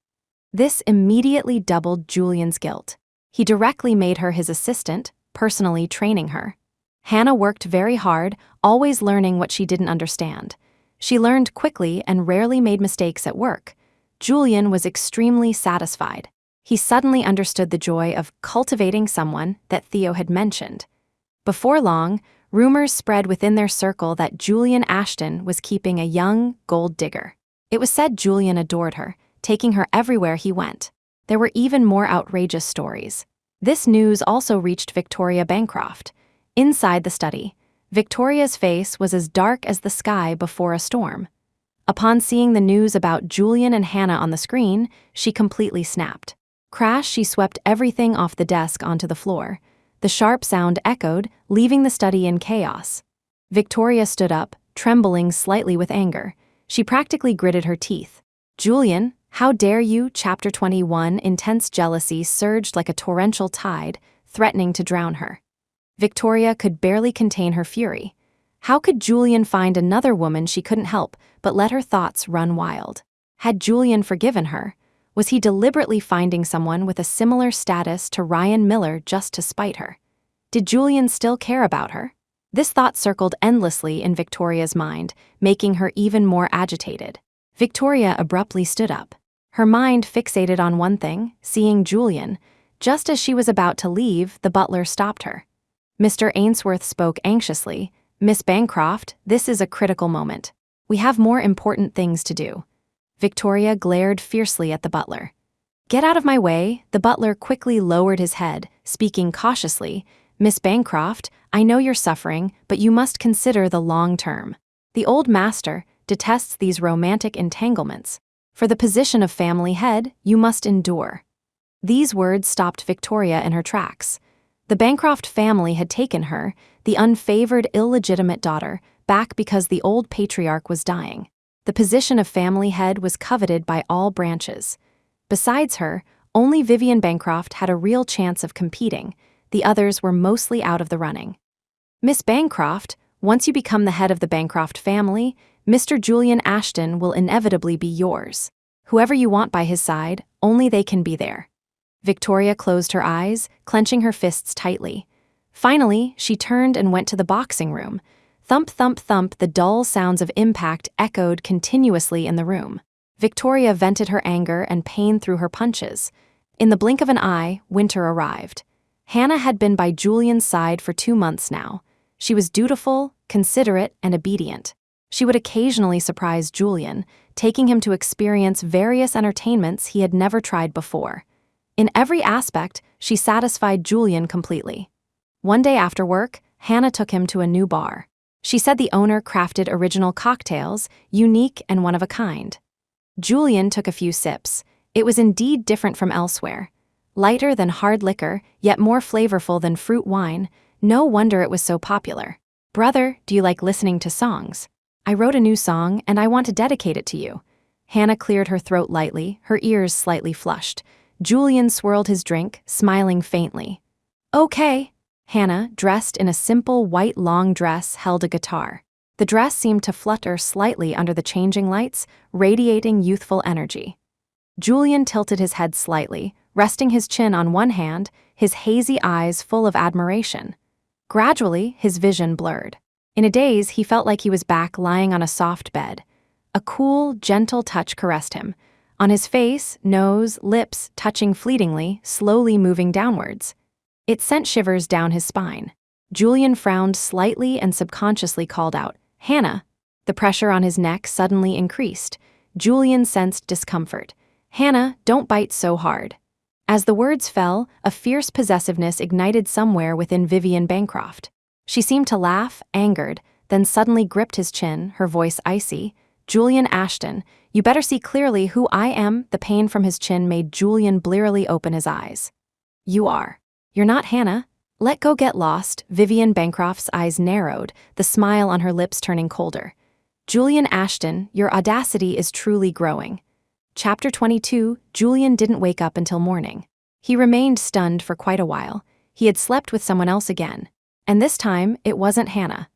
This immediately doubled Julian's guilt. He directly made her his assistant, personally training her. Hannah worked very hard, always learning what she didn't understand. She learned quickly and rarely made mistakes at work. Julian was extremely satisfied. He suddenly understood the joy of cultivating someone that Theo had mentioned. Before long, rumors spread within their circle that Julian Ashton was keeping a young gold digger. It was said Julian adored her, taking her everywhere he went. There were even more outrageous stories. This news also reached Victoria Bancroft. Inside the study, Victoria's face was as dark as the sky before a storm. Upon seeing the news about Julian and Hannah on the screen, she completely snapped. Crash, she swept everything off the desk onto the floor. The sharp sound echoed, leaving the study in chaos. Victoria stood up, trembling slightly with anger. She practically gritted her teeth. "Julian, how dare you?" Chapter 21. Intense jealousy surged like a torrential tide, threatening to drown her. Victoria could barely contain her fury. How could Julian find another woman she couldn't help but let her thoughts run wild? Had Julian forgiven her? Was he deliberately finding someone with a similar status to Ryan Miller just to spite her? Did Julian still care about her? This thought circled endlessly in Victoria's mind, making her even more agitated. Victoria abruptly stood up. Her mind fixated on one thing, seeing Julian. Just as she was about to leave, the butler stopped her. Mr. Ainsworth spoke anxiously. "Miss Bancroft, this is a critical moment. We have more important things to do." Victoria glared fiercely at the butler. "Get out of my way." The butler quickly lowered his head, speaking cautiously. "Miss Bancroft, I know you're suffering, but you must consider the long term. The old master detests these romantic entanglements. For the position of family head, you must endure." These words stopped Victoria in her tracks. The Bancroft family had taken her, the unfavored illegitimate daughter, back because the old patriarch was dying. The position of family head was coveted by all branches. Besides her, only Vivien Bancroft had a real chance of competing. The others were mostly out of the running. "Miss Bancroft, once you become the head of the Bancroft family, Mr. Julian Ashton will inevitably be yours. Whoever you want by his side, only they can be there." Victoria closed her eyes, clenching her fists tightly. Finally, she turned and went to the boxing room. Thump, thump, thump, the dull sounds of impact echoed continuously in the room. Victoria vented her anger and pain through her punches. In the blink of an eye, winter arrived. Hannah had been by Julian's side for 2 months now. She was dutiful, considerate, and obedient. She would occasionally surprise Julian, taking him to experience various entertainments he had never tried before. In every aspect, she satisfied Julian completely. One day after work, Hannah took him to a new bar. She said the owner crafted original cocktails, unique and one of a kind. Julian took a few sips. It was indeed different from elsewhere. Lighter than hard liquor, yet more flavorful than fruit wine. No wonder it was so popular. "Brother, do you like listening to songs? I wrote a new song and I want to dedicate it to you." Hannah cleared her throat lightly, her ears slightly flushed. Julian swirled his drink, smiling faintly. "Okay." Hannah, dressed in a simple white long dress, held a guitar. The dress seemed to flutter slightly under the changing lights, radiating youthful energy. Julian tilted his head slightly, resting his chin on one hand, his hazy eyes full of admiration. Gradually, his vision blurred. In a daze, he felt like he was back lying on a soft bed. A cool, gentle touch caressed him. On his face, nose, lips touching fleetingly, slowly moving downwards. It sent shivers down his spine. Julian frowned slightly and subconsciously called out, "Hannah." The pressure on his neck suddenly increased. Julian sensed discomfort. "Hannah, don't bite so hard." As the words fell, a fierce possessiveness ignited somewhere within Vivien Bancroft. She seemed to laugh, angered, then suddenly gripped his chin, her voice icy. "Julian Ashton, you better see clearly who I am." The pain from his chin made Julian blearily open his eyes. "You are. You're not Hannah. Let go, get lost." Vivien Bancroft's eyes narrowed, the smile on her lips turning colder. "Julian Ashton, your audacity is truly growing." Chapter 22. Julian didn't wake up until morning. He remained stunned for quite a while. He had slept with someone else again. And this time, it wasn't Hannah.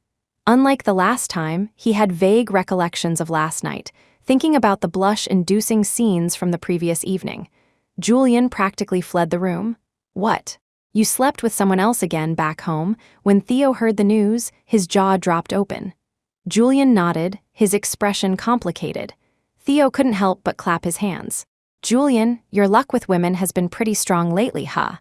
Unlike the last time, he had vague recollections of last night, thinking about the blush-inducing scenes from the previous evening. Julian practically fled the room. "What? You slept with someone else again back home?" When Theo heard the news, his jaw dropped open. Julian nodded, his expression complicated. Theo couldn't help but clap his hands. "Julian, your luck with women has been pretty strong lately, huh?"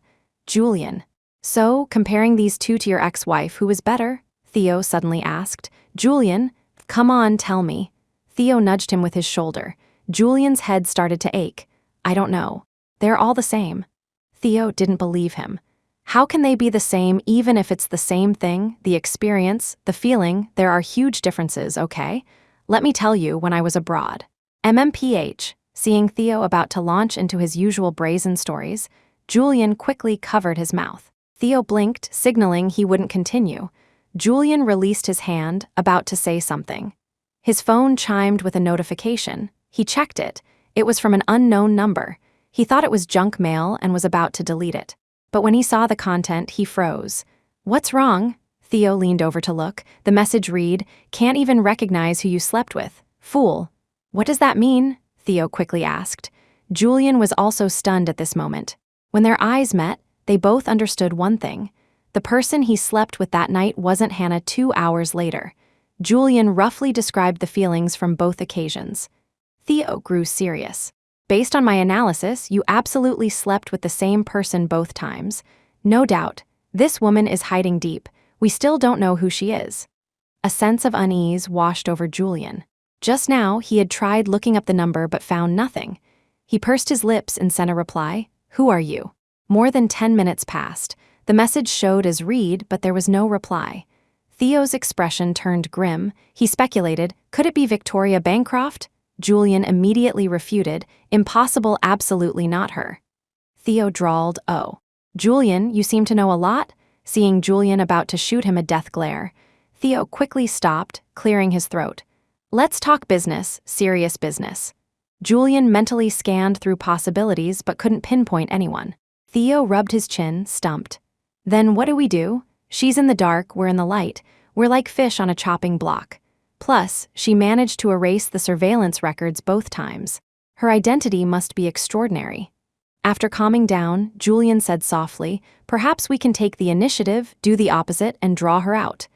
Julian. "So, comparing these two to your ex-wife, who was better?" Theo suddenly asked. "Julian, come on, tell me." Theo nudged him with his shoulder. Julian's head started to ache. "I don't know. They're all the same." Theo didn't believe him. How can they be the same even if it's the same thing, the experience, the feeling? There are huge differences, okay? Let me tell you, when I was abroad. MMPH, seeing Theo about to launch into his usual brazen stories, Julian quickly covered his mouth. Theo blinked, signaling he wouldn't continue. Julian released his hand, about to say something. His phone chimed with a notification. He checked it. It was from an unknown number. He thought it was junk mail and was about to delete it. But when he saw the content, he froze. "What's wrong?" Theo leaned over to look. The message read, "Can't even recognize who you slept with. Fool." "What does that mean?" Theo quickly asked. Julian was also stunned at this moment. When their eyes met, they both understood one thing. The person he slept with that night wasn't Hannah 2 hours later. Julian roughly described the feelings from both occasions. Theo grew serious. "Based on my analysis, you absolutely slept with the same person both times. No doubt. This woman is hiding deep. We still don't know who she is." A sense of unease washed over Julian. Just now, he had tried looking up the number but found nothing. He pursed his lips and sent a reply. "Who are you?" More than 10 minutes passed. The message showed as read, but there was no reply. Theo's expression turned grim. He speculated, could it be Victoria Bancroft? Julian immediately refuted, "Impossible, absolutely not her." Theo drawled, "Oh. Julian, you seem to know a lot?" Seeing Julian about to shoot him a death glare, Theo quickly stopped, clearing his throat. "Let's talk business, serious business." Julian mentally scanned through possibilities but couldn't pinpoint anyone. Theo rubbed his chin, stumped. "Then what do we do? She's in the dark, we're in the light. We're like fish on a chopping block. Plus, she managed to erase the surveillance records both times. Her identity must be extraordinary." After calming down, Julian said softly, "Perhaps we can take the initiative, do the opposite, and draw her out."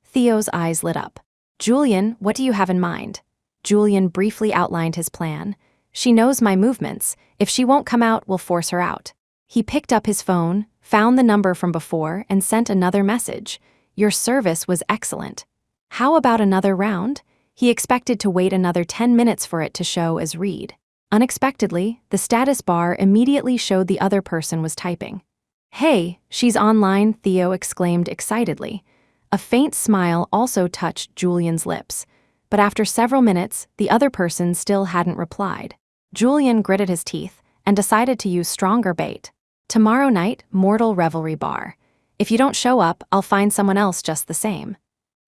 Theo's eyes lit up. "Julian, what do you have in mind?" Julian briefly outlined his plan. "She knows my movements. If she won't come out, we'll force her out." He picked up his phone, found the number from before, and sent another message. "Your service was excellent. How about another round?" He expected to wait another 10 minutes for it to show as read. Unexpectedly, the status bar immediately showed the other person was typing. "Hey, she's online," Theo exclaimed excitedly. A faint smile also touched Julian's lips. But after several minutes, the other person still hadn't replied. Julian gritted his teeth and decided to use stronger bait. "Tomorrow night, Mortal Revelry Bar. If you don't show up, I'll find someone else just the same."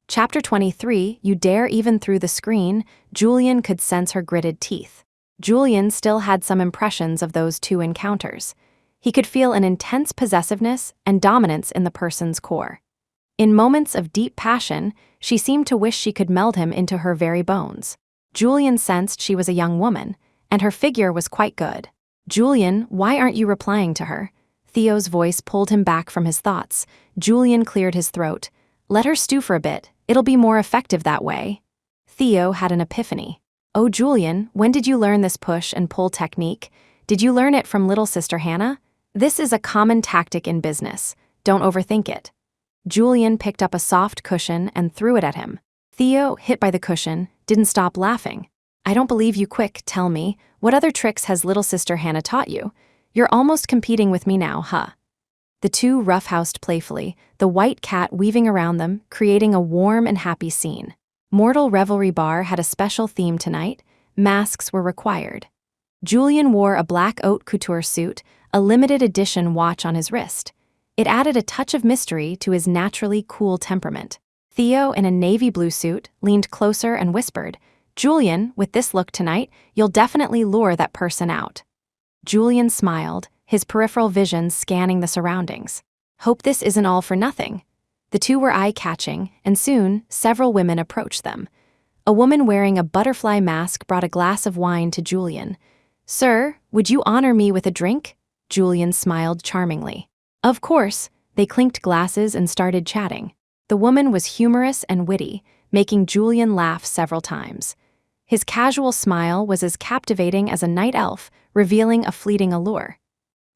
Chapter 23, You Dare Even Through the Screen. Julian could sense her gritted teeth. Julian still had some impressions of those two encounters. He could feel an intense possessiveness and dominance in the person's core. In moments of deep passion, she seemed to wish she could meld him into her very bones. Julian sensed she was a young woman, and her figure was quite good. "Julian, why aren't you replying to her?" Theo's voice pulled him back from his thoughts. Julian cleared his throat. "Let her stew for a bit. It'll be more effective that way." Theo had an epiphany. "Oh, Julian, when did you learn this push and pull technique? Did you learn it from little sister Hannah? This is a common tactic in business. Don't overthink it." Julian picked up a soft cushion and threw it at him. Theo, hit by the cushion, didn't stop laughing. "I don't believe you. Quick, tell me, what other tricks has little sister Hannah taught you? You're almost competing with me now, huh?" The two roughhoused playfully, the white cat weaving around them, creating a warm and happy scene. Mortal Revelry Bar had a special theme tonight. Masks were required. Julian wore a black haute couture suit, a limited edition watch on his wrist. It added a touch of mystery to his naturally cool temperament. Theo, in a navy blue suit, leaned closer and whispered, "Julian, with this look tonight, you'll definitely lure that person out." Julian smiled, his peripheral vision scanning the surroundings. "Hope this isn't all for nothing." The two were eye-catching, and soon, several women approached them. A woman wearing a butterfly mask brought a glass of wine to Julian. "Sir, would you honor me with a drink?" Julian smiled charmingly. Of course, they clinked glasses and started chatting. The woman was humorous and witty, making Julian laugh several times. His casual smile was as captivating as a night elf, revealing a fleeting allure.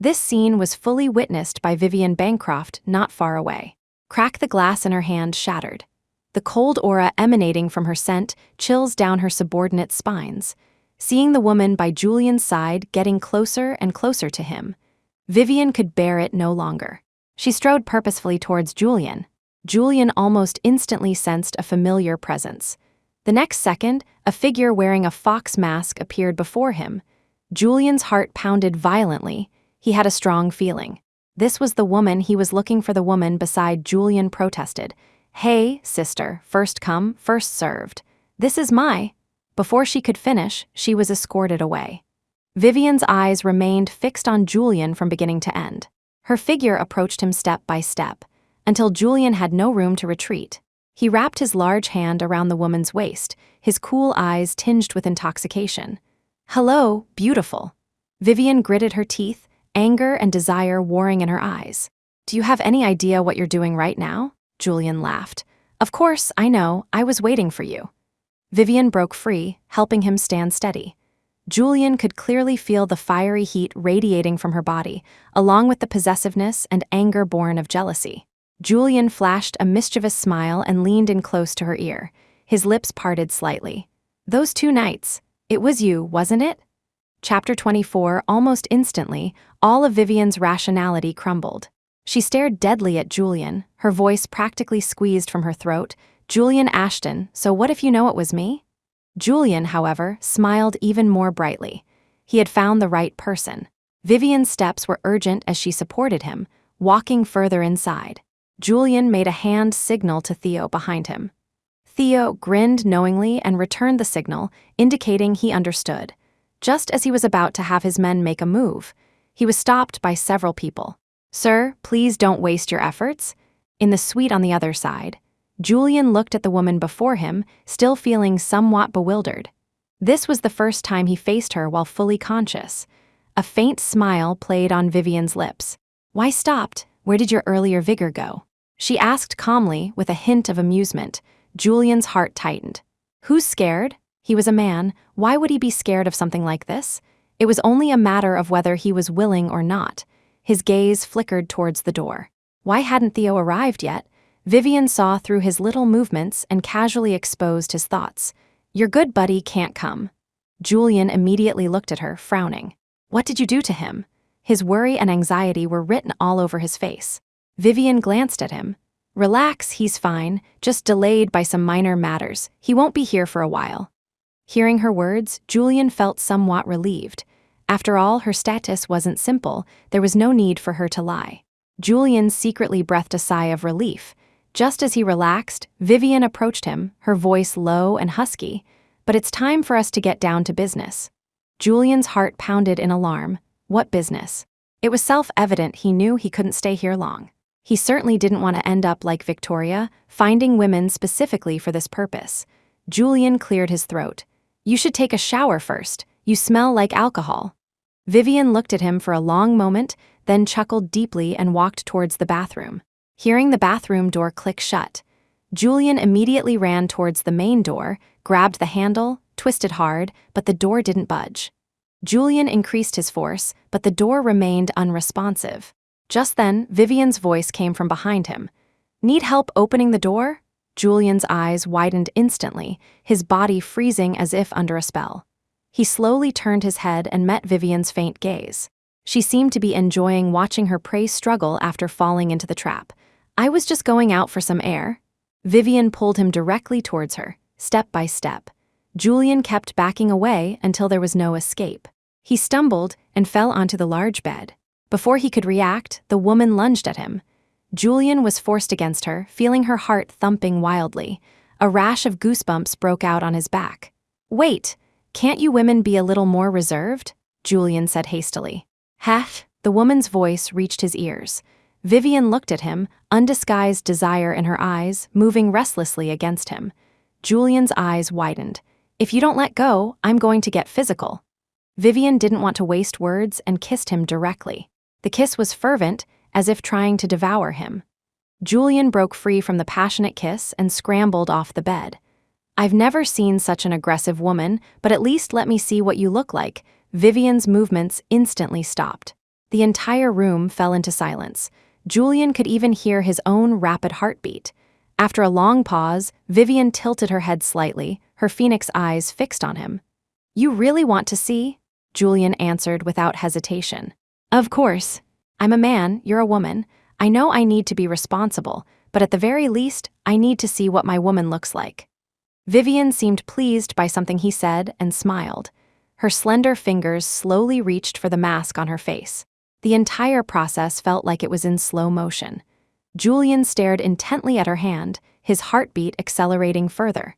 This scene was fully witnessed by Vivien Bancroft not far away. Crack the glass in her hand shattered. The cold aura emanating from her scent chills down her subordinate spines. Seeing the woman by Julian's side getting closer and closer to him, Vivien could bear it no longer. She strode purposefully towards Julian. Julian almost instantly sensed a familiar presence. The next second, a figure wearing a fox mask appeared before him. Julian's heart pounded violently. He had a strong feeling. This was the woman he was looking for. The woman beside Julian protested, "Hey, sister, first come, first served. This is my..." Before she could finish, she was escorted away. Vivien's eyes remained fixed on Julian from beginning to end. Her figure approached him step by step, until Julian had no room to retreat. He wrapped his large hand around the woman's waist, his cool eyes tinged with intoxication. "Hello, beautiful." Vivien gritted her teeth, anger and desire warring in her eyes. "Do you have any idea what you're doing right now?" Julian laughed. "Of course, I know. I was waiting for you." Vivien broke free, helping him stand steady. Julian could clearly feel the fiery heat radiating from her body, along with the possessiveness and anger born of jealousy. Julian flashed a mischievous smile and leaned in close to her ear. His lips parted slightly. "Those 2 nights, it was you, wasn't it?" Chapter 24. Almost instantly, all of Vivien's rationality crumbled. She stared deadly at Julian, her voice practically squeezed from her throat. "Julian Ashton, so what if you know it was me?" Julian, however, smiled even more brightly. He had found the right person. Vivien's steps were urgent as she supported him, walking further inside. Julian made a hand signal to Theo behind him. Theo grinned knowingly and returned the signal, indicating he understood. Just as he was about to have his men make a move, he was stopped by several people. "Sir, please don't waste your efforts." In the suite on the other side, Julian looked at the woman before him, still feeling somewhat bewildered. This was the first time he faced her while fully conscious. A faint smile played on Vivien's lips. "Why stopped? Where did your earlier vigor go?" she asked calmly with a hint of amusement. Julian's heart tightened. Who's scared? He was a man. Why would he be scared of something like this? It was only a matter of whether he was willing or not. His gaze flickered towards the door. Why hadn't Theo arrived yet? Vivien saw through his little movements and casually exposed his thoughts. "Your good buddy can't come." Julian immediately looked at her, frowning. What did you do to him? His worry and anxiety were written all over his face. Vivien glanced at him. "Relax, he's fine, just delayed by some minor matters. He won't be here for a while." Hearing her words, Julian felt somewhat relieved. After all, her status wasn't simple. There was no need for her to lie. Julian secretly breathed a sigh of relief. Just as he relaxed, Vivien approached him, her voice low and husky. "But it's time for us to get down to business." Julian's heart pounded in alarm. What business? It was self-evident he knew he couldn't stay here long. He certainly didn't want to end up like Victoria, finding women specifically for this purpose. Julian cleared his throat. "You should take a shower first. You smell like alcohol." Vivien looked at him for a long moment, then chuckled deeply and walked towards the bathroom. Hearing the bathroom door click shut, Julian immediately ran towards the main door, grabbed the handle, twisted hard, but the door didn't budge. Julian increased his force, but the door remained unresponsive. Just then, Vivien's voice came from behind him. "Need help opening the door?" Julian's eyes widened instantly, his body freezing as if under a spell. He slowly turned his head and met Vivien's faint gaze. She seemed to be enjoying watching her prey struggle after falling into the trap. "I was just going out for some air." Vivien pulled him directly towards her, step by step. Julian kept backing away until there was no escape. He stumbled and fell onto the large bed. Before he could react, the woman lunged at him. Julian was forced against her, feeling her heart thumping wildly. A rash of goosebumps broke out on his back. "Wait, can't you women be a little more reserved?" Julian said hastily. "Heh," the woman's voice reached his ears. Vivien looked at him, undisguised desire in her eyes, moving restlessly against him. Julian's eyes widened. "If you don't let go, I'm going to get physical." Vivien didn't want to waste words and kissed him directly. The kiss was fervent, as if trying to devour him. Julian broke free from the passionate kiss and scrambled off the bed. "I've never seen such an aggressive woman, but at least let me see what you look like." Vivien's movements instantly stopped. The entire room fell into silence. Julian could even hear his own rapid heartbeat. After a long pause, Vivien tilted her head slightly, her phoenix eyes fixed on him. "You really want to see?" Julian answered without hesitation. "Of course. I'm a man, you're a woman. I know I need to be responsible, but at the very least, I need to see what my woman looks like." Vivien seemed pleased by something he said and smiled. Her slender fingers slowly reached for the mask on her face. The entire process felt like it was in slow motion. Julian stared intently at her hand, his heartbeat accelerating further.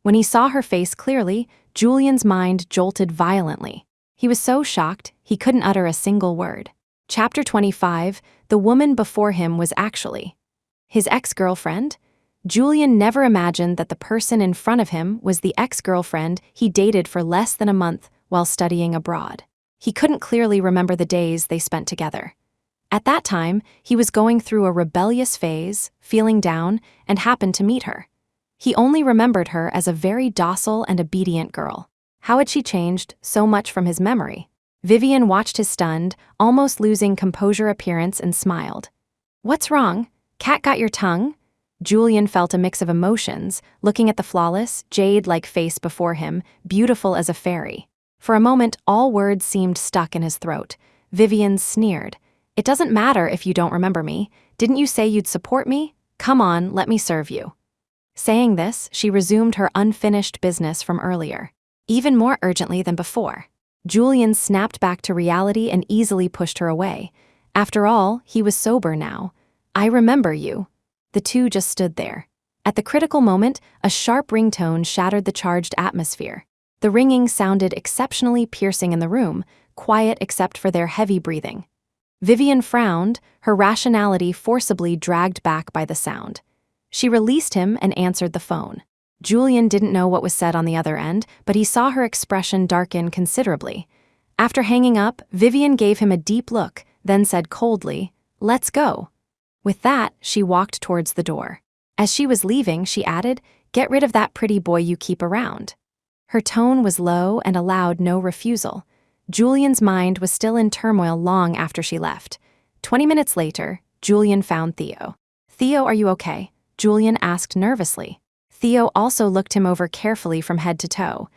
When he saw her face clearly, Julian's mind jolted violently. He was so shocked, he couldn't utter a single word. Chapter 25, the woman before him was actually his ex-girlfriend? Julian never imagined that the person in front of him was the ex-girlfriend he dated for less than a month while studying abroad. He couldn't clearly remember the days they spent together. At that time, he was going through a rebellious phase, feeling down, and happened to meet her. He only remembered her as a very docile and obedient girl. How had she changed so much from his memory? Vivien watched his stunned, almost losing composure appearance and smiled. "What's wrong? Cat got your tongue?" Julian felt a mix of emotions, looking at the flawless, jade-like face before him, beautiful as a fairy. For a moment, all words seemed stuck in his throat. Vivien sneered. "It doesn't matter if you don't remember me. Didn't you say you'd support me? Come on, let me serve you." Saying this, she resumed her unfinished business from earlier, even more urgently than before. Julian snapped back to reality and easily pushed her away. After all, he was sober now. "I remember you." The two just stood there. At the critical moment, a sharp ringtone shattered the charged atmosphere. The ringing sounded exceptionally piercing in the room, quiet except for their heavy breathing. Vivien frowned, her rationality forcibly dragged back by the sound. She released him and answered the phone. Julian didn't know what was said on the other end, but he saw her expression darken considerably. After hanging up, Vivien gave him a deep look, then said coldly, "Let's go." With that, she walked towards the door. As she was leaving, she added, "Get rid of that pretty boy you keep around." Her tone was low and allowed no refusal. Julian's mind was still in turmoil long after she left. 20 minutes later, Julian found Theo. "Theo, are you okay?" Julian asked nervously. Theo also looked him over carefully from head to toe.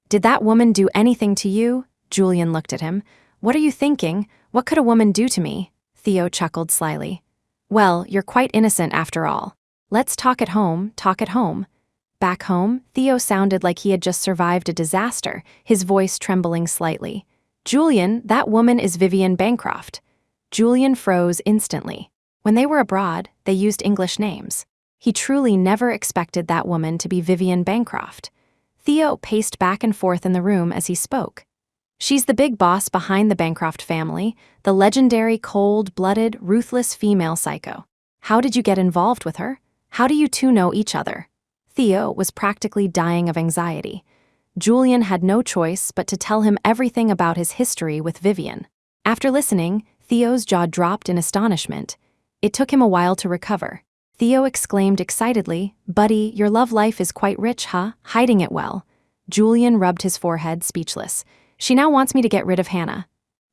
"Did that woman do anything to you?" Julian looked at him. "What are you thinking? What could a woman do to me?" Theo chuckled slyly. "Well, you're quite innocent after all. Let's talk at home, talk at home." Back home, Theo sounded like he had just survived a disaster, his voice trembling slightly. "Julian, that woman is Vivien Bancroft." Julian froze instantly. When they were abroad, they used English names. He truly never expected that woman to be Vivien Bancroft. Theo paced back and forth in the room as he spoke. "She's the big boss behind the Bancroft family, the legendary cold-blooded, ruthless female psycho. How did you get involved with her? How do you two know each other?" Theo was practically dying of anxiety. Julian had no choice but to tell him everything about his history with Vivien. After listening, Theo's jaw dropped in astonishment. It took him a while to recover. Theo exclaimed excitedly, "Buddy, your love life is quite rich, huh? Hiding it well." Julian rubbed his forehead, speechless. She now wants me to get rid of Hannah.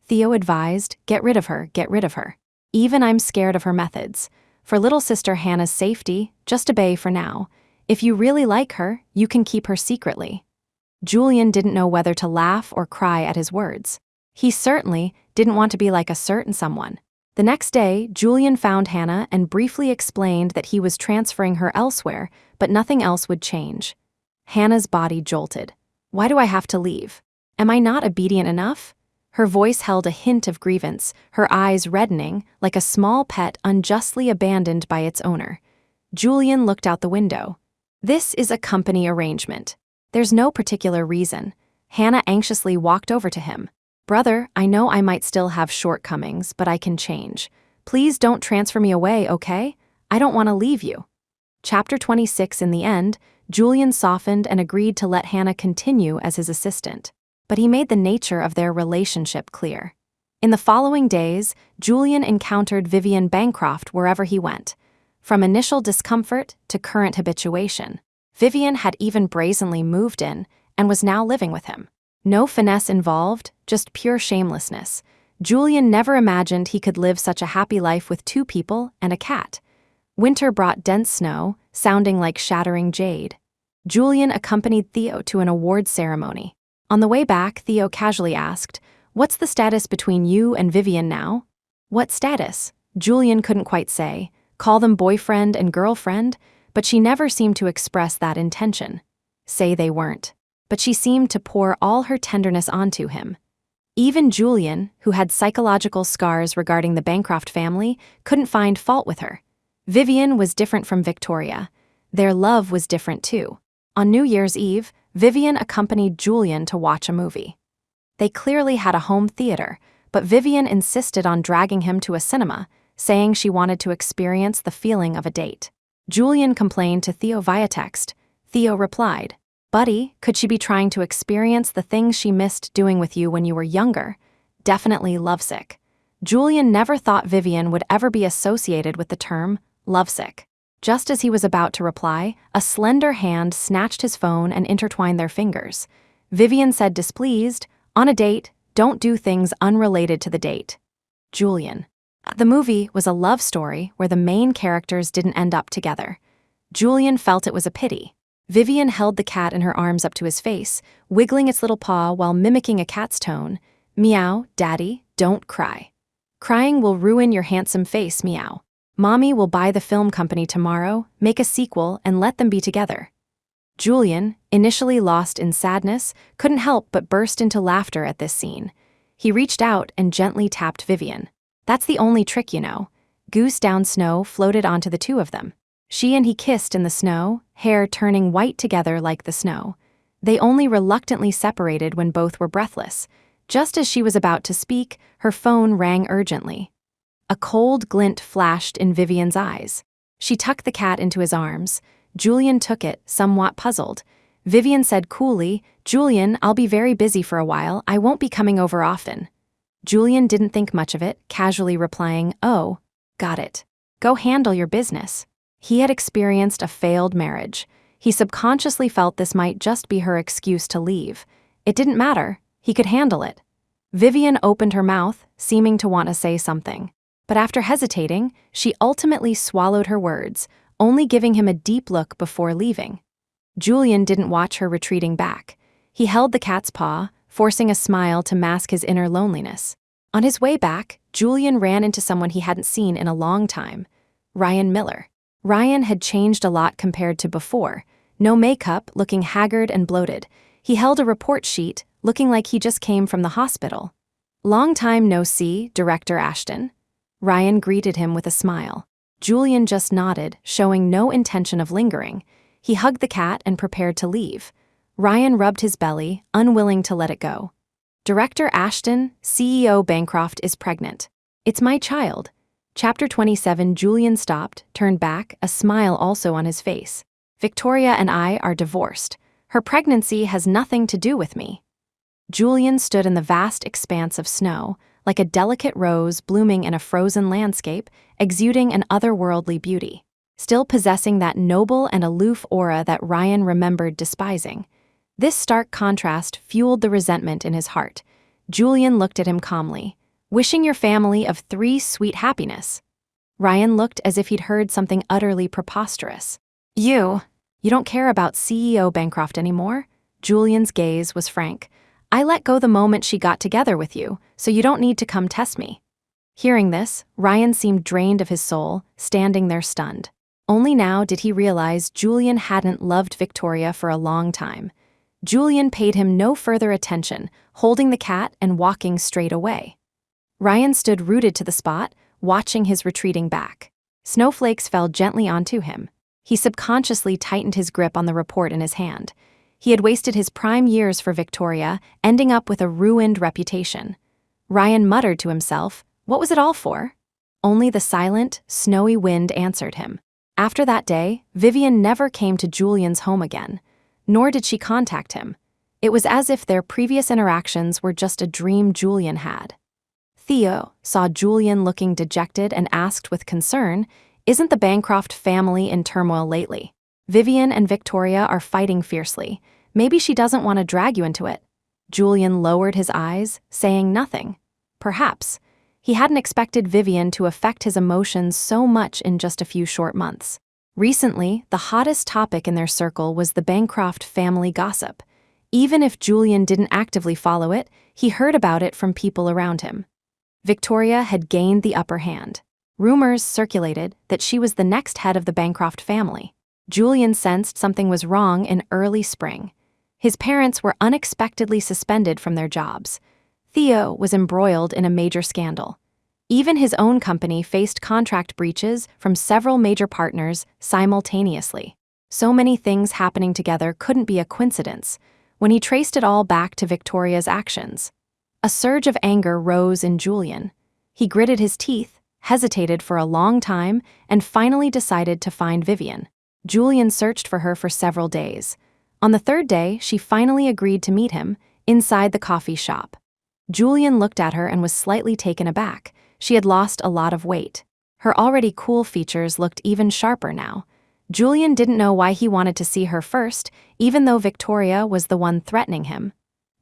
Theo advised, get rid of her, get rid of her. Even I'm scared of her methods. For little sister Hannah's safety, just obey for now. If you really like her, you can keep her secretly. Julian didn't know whether to laugh or cry at his words. He certainly didn't want to be like a certain someone. The next day, Julian found Hannah and briefly explained that he was transferring her elsewhere, but nothing else would change. Hannah's body jolted. Why do I have to leave? Am I not obedient enough? Her voice held a hint of grievance, her eyes reddening like a small pet unjustly abandoned by its owner. Julian looked out the window. This is a company arrangement. There's no particular reason. Hannah anxiously walked over to him. Brother, I know I might still have shortcomings, but I can change. Please don't transfer me away, okay? I don't want to leave you. Chapter 26. In the end, Julian softened and agreed to let Hannah continue as his assistant. But he made the nature of their relationship clear. In the following days, Julian encountered Vivien Bancroft wherever he went. From initial discomfort to current habituation, Vivien had even brazenly moved in and was now living with him. No finesse involved, just pure shamelessness. Julian never imagined he could live such a happy life with 2 people and a cat. Winter brought dense snow, sounding like shattering jade. Julian accompanied Theo to an awards ceremony. On the way back, Theo casually asked, "What's the status between you and Vivien now?" What status? Julian couldn't quite say. Call them boyfriend and girlfriend? But she never seemed to express that intention. Say they weren't. But she seemed to pour all her tenderness onto him. Even Julian, who had psychological scars regarding the Bancroft family, couldn't find fault with her. Vivien was different from Victoria. Their love was different too. On New Year's Eve, Vivien accompanied Julian to watch a movie. They clearly had a home theater, but Vivien insisted on dragging him to a cinema, saying she wanted to experience the feeling of a date. Julian complained to Theo via text. Theo replied, "Buddy, could she be trying to experience the things she missed doing with you when you were younger? Definitely lovesick." Julian never thought Vivien would ever be associated with the term lovesick. Just as he was about to reply, a slender hand snatched his phone and intertwined their fingers. Vivien said displeased, "On a date, don't do things unrelated to the date." Julian. The movie was a love story where the main characters didn't end up together. Julian felt it was a pity. Vivien held the cat in her arms up to his face, wiggling its little paw while mimicking a cat's tone. "Meow, Daddy, don't cry. Crying will ruin your handsome face, meow. Mommy will buy the film company tomorrow, make a sequel, and let them be together." Julian, initially lost in sadness, couldn't help but burst into laughter at this scene. He reached out and gently tapped Vivien. "That's the only trick, you know." Goose down snow floated onto the 2 of them. She and he kissed in the snow, hair turning white together like the snow. They only reluctantly separated when both were breathless. Just as she was about to speak, her phone rang urgently. A cold glint flashed in Vivien's eyes. She tucked the cat into his arms. Julian took it, somewhat puzzled. Vivien said coolly, "Julian, I'll be very busy for a while. I won't be coming over often." Julian didn't think much of it, casually replying, "Oh, got it. Go handle your business." He had experienced a failed marriage. He subconsciously felt this might just be her excuse to leave. It didn't matter. He could handle it. Vivien opened her mouth, seeming to want to say something. But after hesitating, she ultimately swallowed her words, only giving him a deep look before leaving. Julian didn't watch her retreating back. He held the cat's paw, forcing a smile to mask his inner loneliness. On his way back, Julian ran into someone he hadn't seen in a long time, Ryan Miller. Ryan had changed a lot compared to before. No makeup, looking haggard and bloated. He held a report sheet, looking like he just came from the hospital. "Long time no see, Director Ashton." Ryan greeted him with a smile. Julian just nodded, showing no intention of lingering. He hugged the cat and prepared to leave. Ryan rubbed his belly, unwilling to let it go. "Director Ashton, CEO Bancroft is pregnant. It's my child." Chapter 27. Julian stopped, turned back, a smile also on his face. "Victoria and I are divorced. Her pregnancy has nothing to do with me." Julian stood in the vast expanse of snow, like a delicate rose blooming in a frozen landscape, exuding an otherworldly beauty. Still possessing that noble and aloof aura that Ryan remembered despising. This stark contrast fueled the resentment in his heart. Julian looked at him calmly. "Wishing your family of 3 sweet happiness." Ryan looked as if he'd heard something utterly preposterous. You don't care about CEO Bancroft anymore?" Julian's gaze was frank. "I let go the moment she got together with you, so you don't need to come test me." Hearing this, Ryan seemed drained of his soul, standing there stunned. Only now did he realize Julian hadn't loved Victoria for a long time. Julian paid him no further attention, holding the cat and walking straight away. Ryan stood rooted to the spot, watching his retreating back. Snowflakes fell gently onto him. He subconsciously tightened his grip on the report in his hand. He had wasted his prime years for Victoria, ending up with a ruined reputation. Ryan muttered to himself, what was it all for? Only the silent, snowy wind answered him. After that day, Vivien never came to Julian's home again, nor did she contact him. It was as if their previous interactions were just a dream Julian had. Theo saw Julian looking dejected and asked with concern, "Isn't the Bancroft family in turmoil lately? Vivien and Victoria are fighting fiercely. Maybe she doesn't want to drag you into it." Julian lowered his eyes, saying nothing. Perhaps. He hadn't expected Vivien to affect his emotions so much in just a few short months. Recently, the hottest topic in their circle was the Bancroft family gossip. Even if Julian didn't actively follow it, he heard about it from people around him. Victoria had gained the upper hand. Rumors circulated that she was the next head of the Bancroft family. Julian sensed something was wrong in early spring. His parents were unexpectedly suspended from their jobs. Theo was embroiled in a major scandal. Even his own company faced contract breaches from several major partners simultaneously. So many things happening together couldn't be a coincidence. When he traced it all back to Victoria's actions, a surge of anger rose in Julian. He gritted his teeth, hesitated for a long time, and finally decided to find Vivien. Julian searched for her for several days. On the 3rd day, she finally agreed to meet him inside the coffee shop. Julian looked at her and was slightly taken aback. She had lost a lot of weight. Her already cool features looked even sharper now. Julian didn't know why he wanted to see her first, even though Victoria was the one threatening him.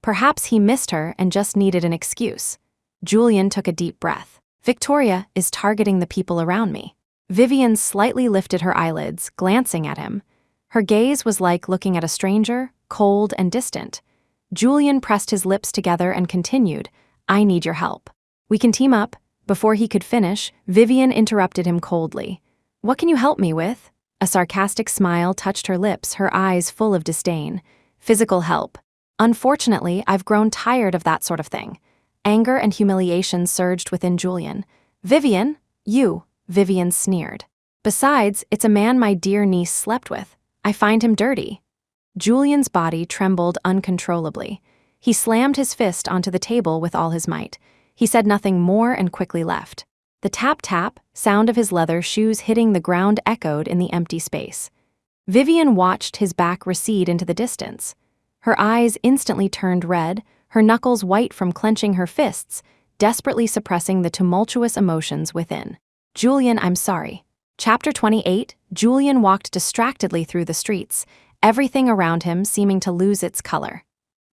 Perhaps he missed her and just needed an excuse. Julian took a deep breath. Victoria is targeting the people around me. Vivien slightly lifted her eyelids, glancing at him. Her gaze was like looking at a stranger, cold and distant. Julian pressed his lips together and continued, "I need your help. We can team up." Before he could finish, Vivien interrupted him coldly. "What can you help me with?" A sarcastic smile touched her lips, her eyes full of disdain. "Physical help. Unfortunately, I've grown tired of that sort of thing." Anger and humiliation surged within Julian. "Vivien? You?" Vivien sneered. "Besides, it's a man my dear niece slept with. I find him dirty." Julian's body trembled uncontrollably. He slammed his fist onto the table with all his might. He said nothing more and quickly left. The tap-tap sound of his leather shoes hitting the ground echoed in the empty space. Vivien watched his back recede into the distance. Her eyes instantly turned red, her knuckles white from clenching her fists, desperately suppressing the tumultuous emotions within. "Julian, I'm sorry." Chapter 28, Julian walked distractedly through the streets, everything around him seeming to lose its color.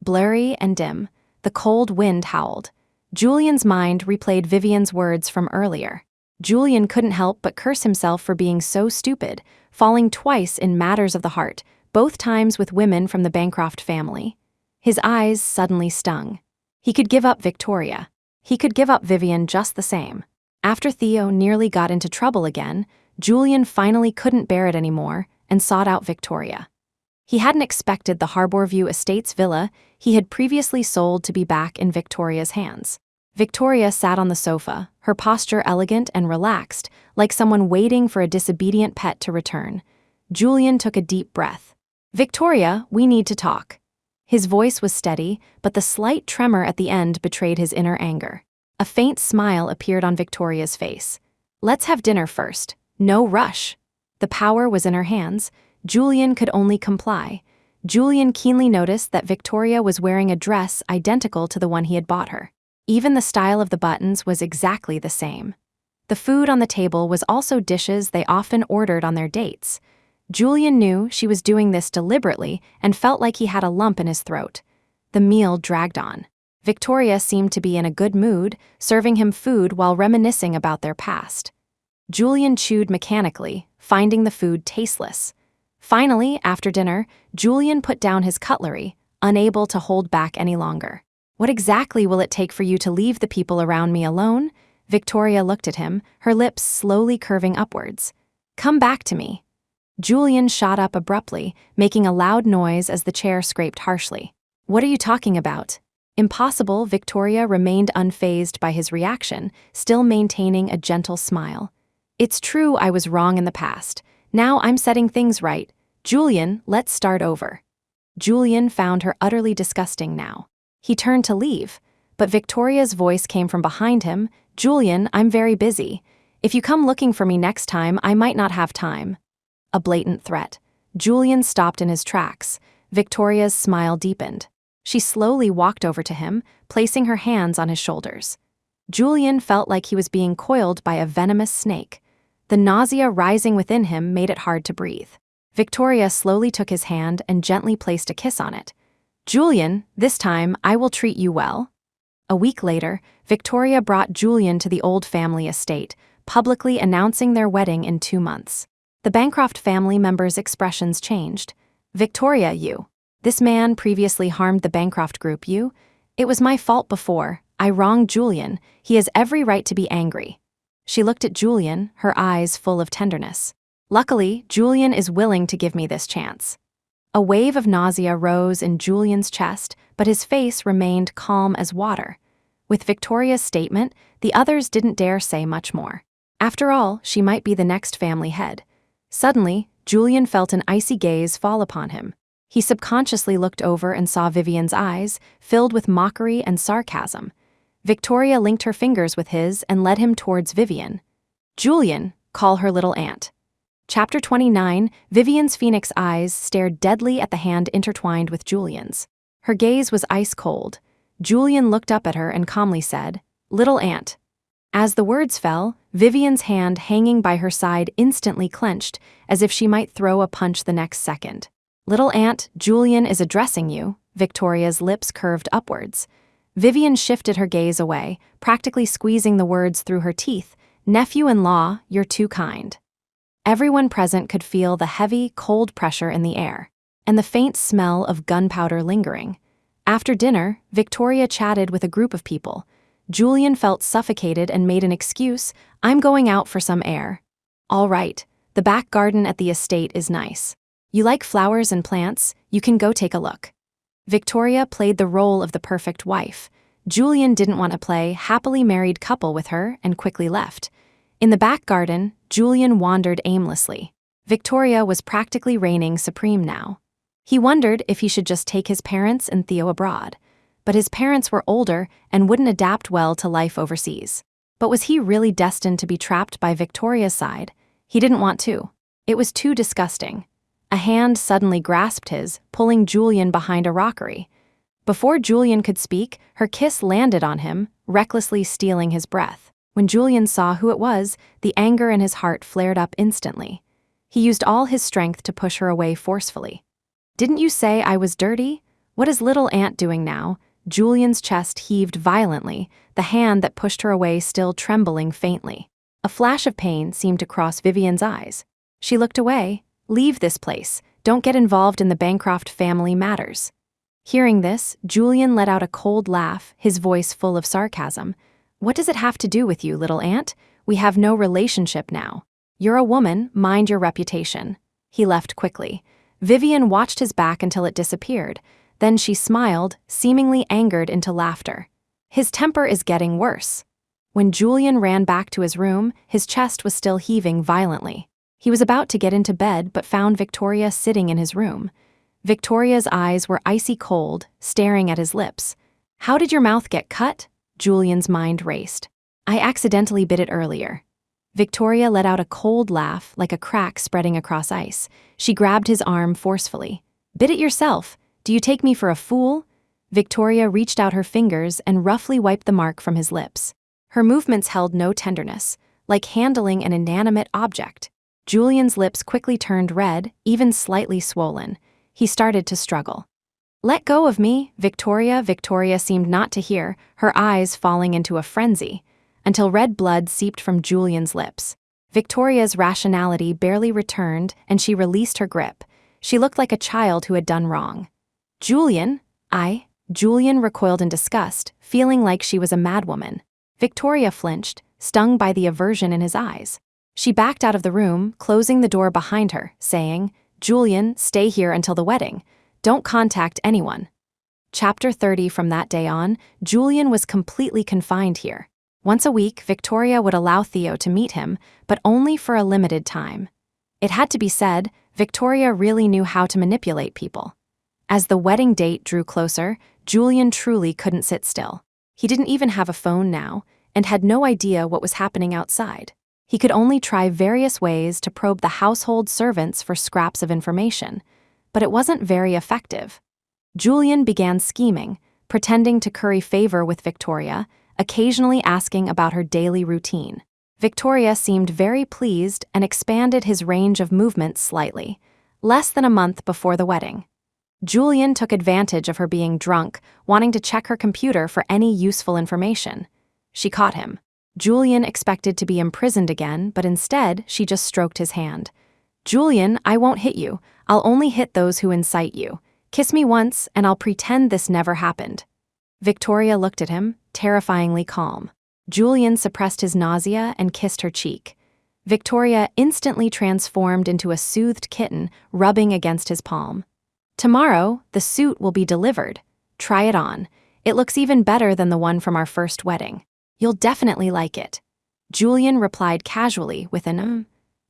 Blurry and dim, the cold wind howled. Julian's mind replayed Vivien's words from earlier. Julian couldn't help but curse himself for being so stupid, falling twice in matters of the heart, both times with women from the Bancroft family. His eyes suddenly stung. He could give up Victoria. He could give up Vivien just the same. After Theo nearly got into trouble again, Julian finally couldn't bear it anymore and sought out Victoria. He hadn't expected the Harborview Estates villa he had previously sold to be back in Victoria's hands. Victoria sat on the sofa, her posture elegant and relaxed, like someone waiting for a disobedient pet to return. Julian took a deep breath. "Victoria, we need to talk." His voice was steady, but the slight tremor at the end betrayed his inner anger. A faint smile appeared on Victoria's face. "Let's have dinner first. No rush." The power was in her hands. Julian could only comply. Julian keenly noticed that Victoria was wearing a dress identical to the one he had bought her. Even the style of the buttons was exactly the same. The food on the table was also dishes they often ordered on their dates. Julian knew she was doing this deliberately and felt like he had a lump in his throat. The meal dragged on. Victoria seemed to be in a good mood, serving him food while reminiscing about their past. Julian chewed mechanically, finding the food tasteless. Finally, after dinner, Julian put down his cutlery, unable to hold back any longer. "What exactly will it take for you to leave the people around me alone?" Victoria looked at him, her lips slowly curving upwards. "Come back to me." Julian shot up abruptly, making a loud noise as the chair scraped harshly. "What are you talking about?" Impossible. Victoria remained unfazed by his reaction, still maintaining a gentle smile. "It's true I was wrong in the past. Now I'm setting things right. Julian, let's start over." Julian found her utterly disgusting now. He turned to leave, but Victoria's voice came from behind him. "Julian, I'm very busy. If you come looking for me next time, I might not have time." A blatant threat. Julian stopped in his tracks. Victoria's smile deepened. She slowly walked over to him, placing her hands on his shoulders. Julian felt like he was being coiled by a venomous snake. The nausea rising within him made it hard to breathe. Victoria slowly took his hand and gently placed a kiss on it. "Julian, this time I will treat you well." A week later, Victoria brought Julian to the old family estate, publicly announcing their wedding in 2 months. The Bancroft family members' expressions changed. "Victoria, you. This man previously harmed the Bancroft group, you. It was my fault before. I wronged Julian. He has every right to be angry." She looked at Julian, her eyes full of tenderness. "Luckily, Julian is willing to give me this chance." A wave of nausea rose in Julian's chest, but his face remained calm as water. With Victoria's statement, the others didn't dare say much more. After all, she might be the next family head. Suddenly, Julian felt an icy gaze fall upon him. He subconsciously looked over and saw Vivien's eyes, filled with mockery and sarcasm. Victoria linked her fingers with his and led him towards Vivien. "Julian, call her little aunt." Chapter 29, Vivien's phoenix eyes stared deadly at the hand intertwined with Julian's. Her gaze was ice cold. Julian looked up at her and calmly said, "Little aunt." As the words fell, Vivien's hand hanging by her side instantly clenched, as if she might throw a punch the next second. "Little aunt, Julian is addressing you." Victoria's lips curved upwards. Vivien shifted her gaze away, practically squeezing the words through her teeth. "Nephew-in-law, you're too kind." Everyone present could feel the heavy, cold pressure in the air, and the faint smell of gunpowder lingering. After dinner, Victoria chatted with a group of people. Julian felt suffocated and made an excuse. "I'm going out for some air." "All right, the back garden at the estate is nice. You like flowers and plants? You can go take a look." Victoria played the role of the perfect wife. Julian didn't want to play happily married couple with her and quickly left. In the back garden, Julian wandered aimlessly. Victoria was practically reigning supreme now. He wondered if he should just take his parents and Theo abroad. But his parents were older and wouldn't adapt well to life overseas. But was he really destined to be trapped by Victoria's side? He didn't want to. It was too disgusting. A hand suddenly grasped his, pulling Julian behind a rockery. Before Julian could speak, her kiss landed on him, recklessly stealing his breath. When Julian saw who it was, the anger in his heart flared up instantly. He used all his strength to push her away forcefully. "Didn't you say I was dirty? What is little aunt doing now?" Julian's chest heaved violently, the hand that pushed her away still trembling faintly. A flash of pain seemed to cross Vivien's eyes. She looked away. "Leave this place. Don't get involved in the Bancroft family matters." Hearing this, Julian let out a cold laugh, his voice full of sarcasm. "What does it have to do with you, little aunt? We have no relationship now. You're a woman, mind your reputation." He left quickly. Vivien watched his back until it disappeared. Then she smiled, seemingly angered into laughter. His temper is getting worse. When Julian ran back to his room, his chest was still heaving violently. He was about to get into bed but found Victoria sitting in his room. Victoria's eyes were icy cold, staring at his lips. "How did your mouth get cut?" Julian's mind raced. "I accidentally bit it earlier." Victoria let out a cold laugh, like a crack spreading across ice. She grabbed his arm forcefully. "Bit it yourself. Do you take me for a fool?" Victoria reached out her fingers and roughly wiped the mark from his lips. Her movements held no tenderness, like handling an inanimate object. Julian's lips quickly turned red, even slightly swollen. He started to struggle. "Let go of me, Victoria." Victoria seemed not to hear, her eyes falling into a frenzy, until red blood seeped from Julian's lips. Victoria's rationality barely returned, and she released her grip. She looked like a child who had done wrong. "Julian, Julian recoiled in disgust, feeling like she was a madwoman. Victoria flinched, stung by the aversion in his eyes. She backed out of the room, closing the door behind her, saying, "Julian, stay here until the wedding. Don't contact anyone." Chapter 30. From that day on, Julian was completely confined here. Once a week, Victoria would allow Theo to meet him, but only for a limited time. It had to be said, Victoria really knew how to manipulate people. As the wedding date drew closer, Julian truly couldn't sit still. He didn't even have a phone now, and had no idea what was happening outside. He could only try various ways to probe the household servants for scraps of information, but it wasn't very effective. Julian began scheming, pretending to curry favor with Victoria, occasionally asking about her daily routine. Victoria seemed very pleased and expanded his range of movements slightly, less than a month before the wedding. Julian took advantage of her being drunk, wanting to check her computer for any useful information. She caught him. Julian expected to be imprisoned again, but instead, she just stroked his hand. "Julian, I won't hit you. I'll only hit those who incite you. Kiss me once, and I'll pretend this never happened." Victoria looked at him, terrifyingly calm. Julian suppressed his nausea and kissed her cheek. Victoria instantly transformed into a soothed kitten, rubbing against his palm. "Tomorrow, the suit will be delivered. Try it on. It looks even better than the one from our first wedding. You'll definitely like it." Julian replied casually with an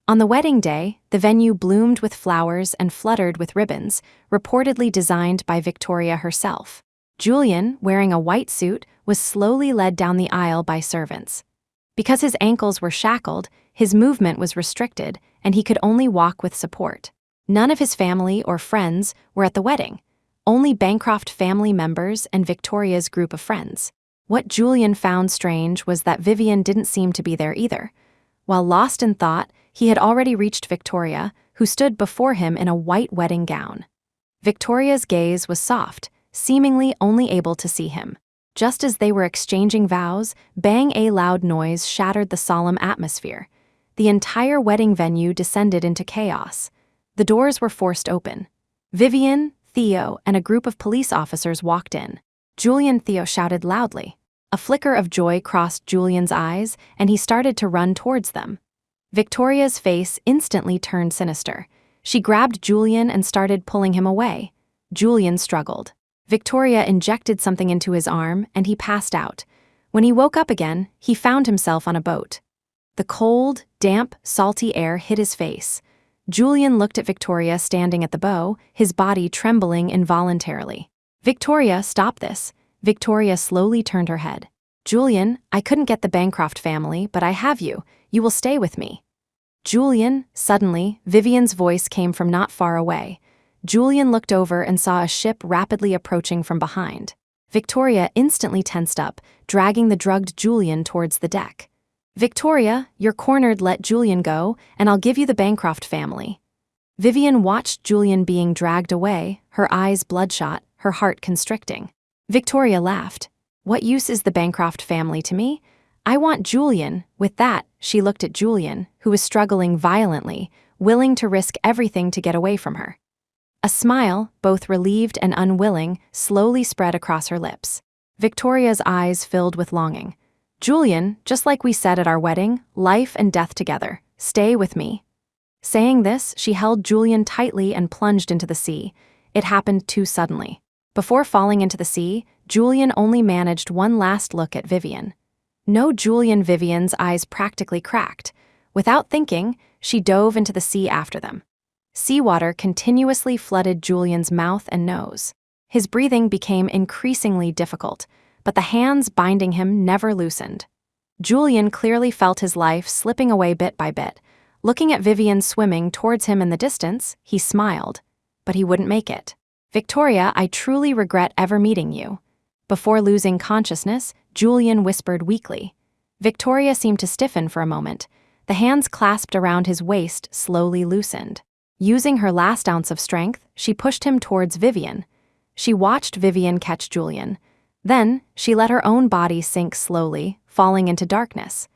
On the wedding day, the venue bloomed with flowers and fluttered with ribbons, reportedly designed by Victoria herself. Julian, wearing a white suit, was slowly led down the aisle by servants. Because his ankles were shackled, his movement was restricted, and he could only walk with support. None of his family or friends were at the wedding, only Bancroft family members and Victoria's group of friends. What Julian found strange was that Vivien didn't seem to be there either. While lost in thought, he had already reached Victoria, who stood before him in a white wedding gown. Victoria's gaze was soft, seemingly only able to see him. Just as they were exchanging vows, bang! A loud noise shattered the solemn atmosphere. The entire wedding venue descended into chaos. The doors were forced open. Vivien, Theo, and a group of police officers walked in. "Julian!" Theo shouted loudly. A flicker of joy crossed Julian's eyes, and he started to run towards them. Victoria's face instantly turned sinister. She grabbed Julian and started pulling him away. Julian struggled. Victoria injected something into his arm, and he passed out. When he woke up again, he found himself on a boat. The cold, damp, salty air hit his face. Julian looked at Victoria standing at the bow, his body trembling involuntarily. "Victoria, stop this." Victoria slowly turned her head. "Julian, I couldn't get the Bancroft family, but I have you. You will stay with me." "Julian," suddenly, Vivien's voice came from not far away. Julian looked over and saw a ship rapidly approaching from behind. Victoria instantly tensed up, dragging the drugged Julian towards the deck. "Victoria, you're cornered. Let Julian go, and I'll give you the Bancroft family." Vivien watched Julian being dragged away, her eyes bloodshot, her heart constricting. Victoria laughed. "What use is the Bancroft family to me? I want Julian." With that, she looked at Julian, who was struggling violently, willing to risk everything to get away from her. A smile, both relieved and unwilling, slowly spread across her lips. Victoria's eyes filled with longing. "Julian, just like we said at our wedding, life and death together. Stay with me." Saying this, she held Julian tightly and plunged into the sea. It happened too suddenly. Before falling into the sea, Julian only managed one last look at Vivien. No, Julian! Vivien's eyes practically cracked. Without thinking, she dove into the sea after them. Seawater continuously flooded Julian's mouth and nose. His breathing became increasingly difficult, but the hands binding him never loosened. Julian clearly felt his life slipping away bit by bit. Looking at Vivien swimming towards him in the distance, he smiled, but he wouldn't make it. "Victoria, I truly regret ever meeting you." Before losing consciousness, Julian whispered weakly. Victoria seemed to stiffen for a moment. The hands clasped around his waist slowly loosened. Using her last ounce of strength, she pushed him towards Vivien. She watched Vivien catch Julian. Then, she let her own body sink slowly, falling into darkness.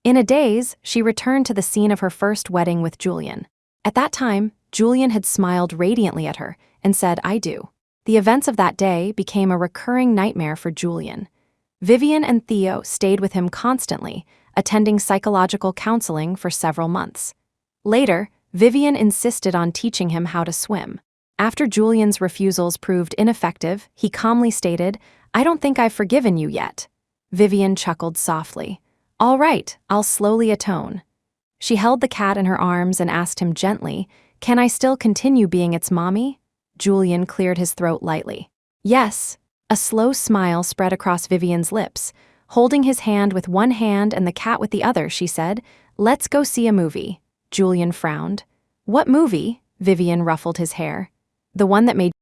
In a daze, she returned to the scene of her first wedding with Julian. At that time, Julian had smiled radiantly at her and said, "I do." The events of that day became a recurring nightmare for Julian. Vivien and Theo stayed with him constantly, attending psychological counseling for several months. Later, Vivien insisted on teaching him how to swim. After Julian's refusals proved ineffective, he calmly stated, "I don't think I've forgiven you yet." Vivien chuckled softly. "All right, I'll slowly atone." She held the cat in her arms and asked him gently, "Can I still continue being its mommy?" Julian cleared his throat lightly. "Yes." A slow smile spread across Vivien's lips. Holding his hand with one hand and the cat with the other, she said, "Let's go see a movie." Julian frowned. "What movie?" Vivien ruffled his hair. "The one that made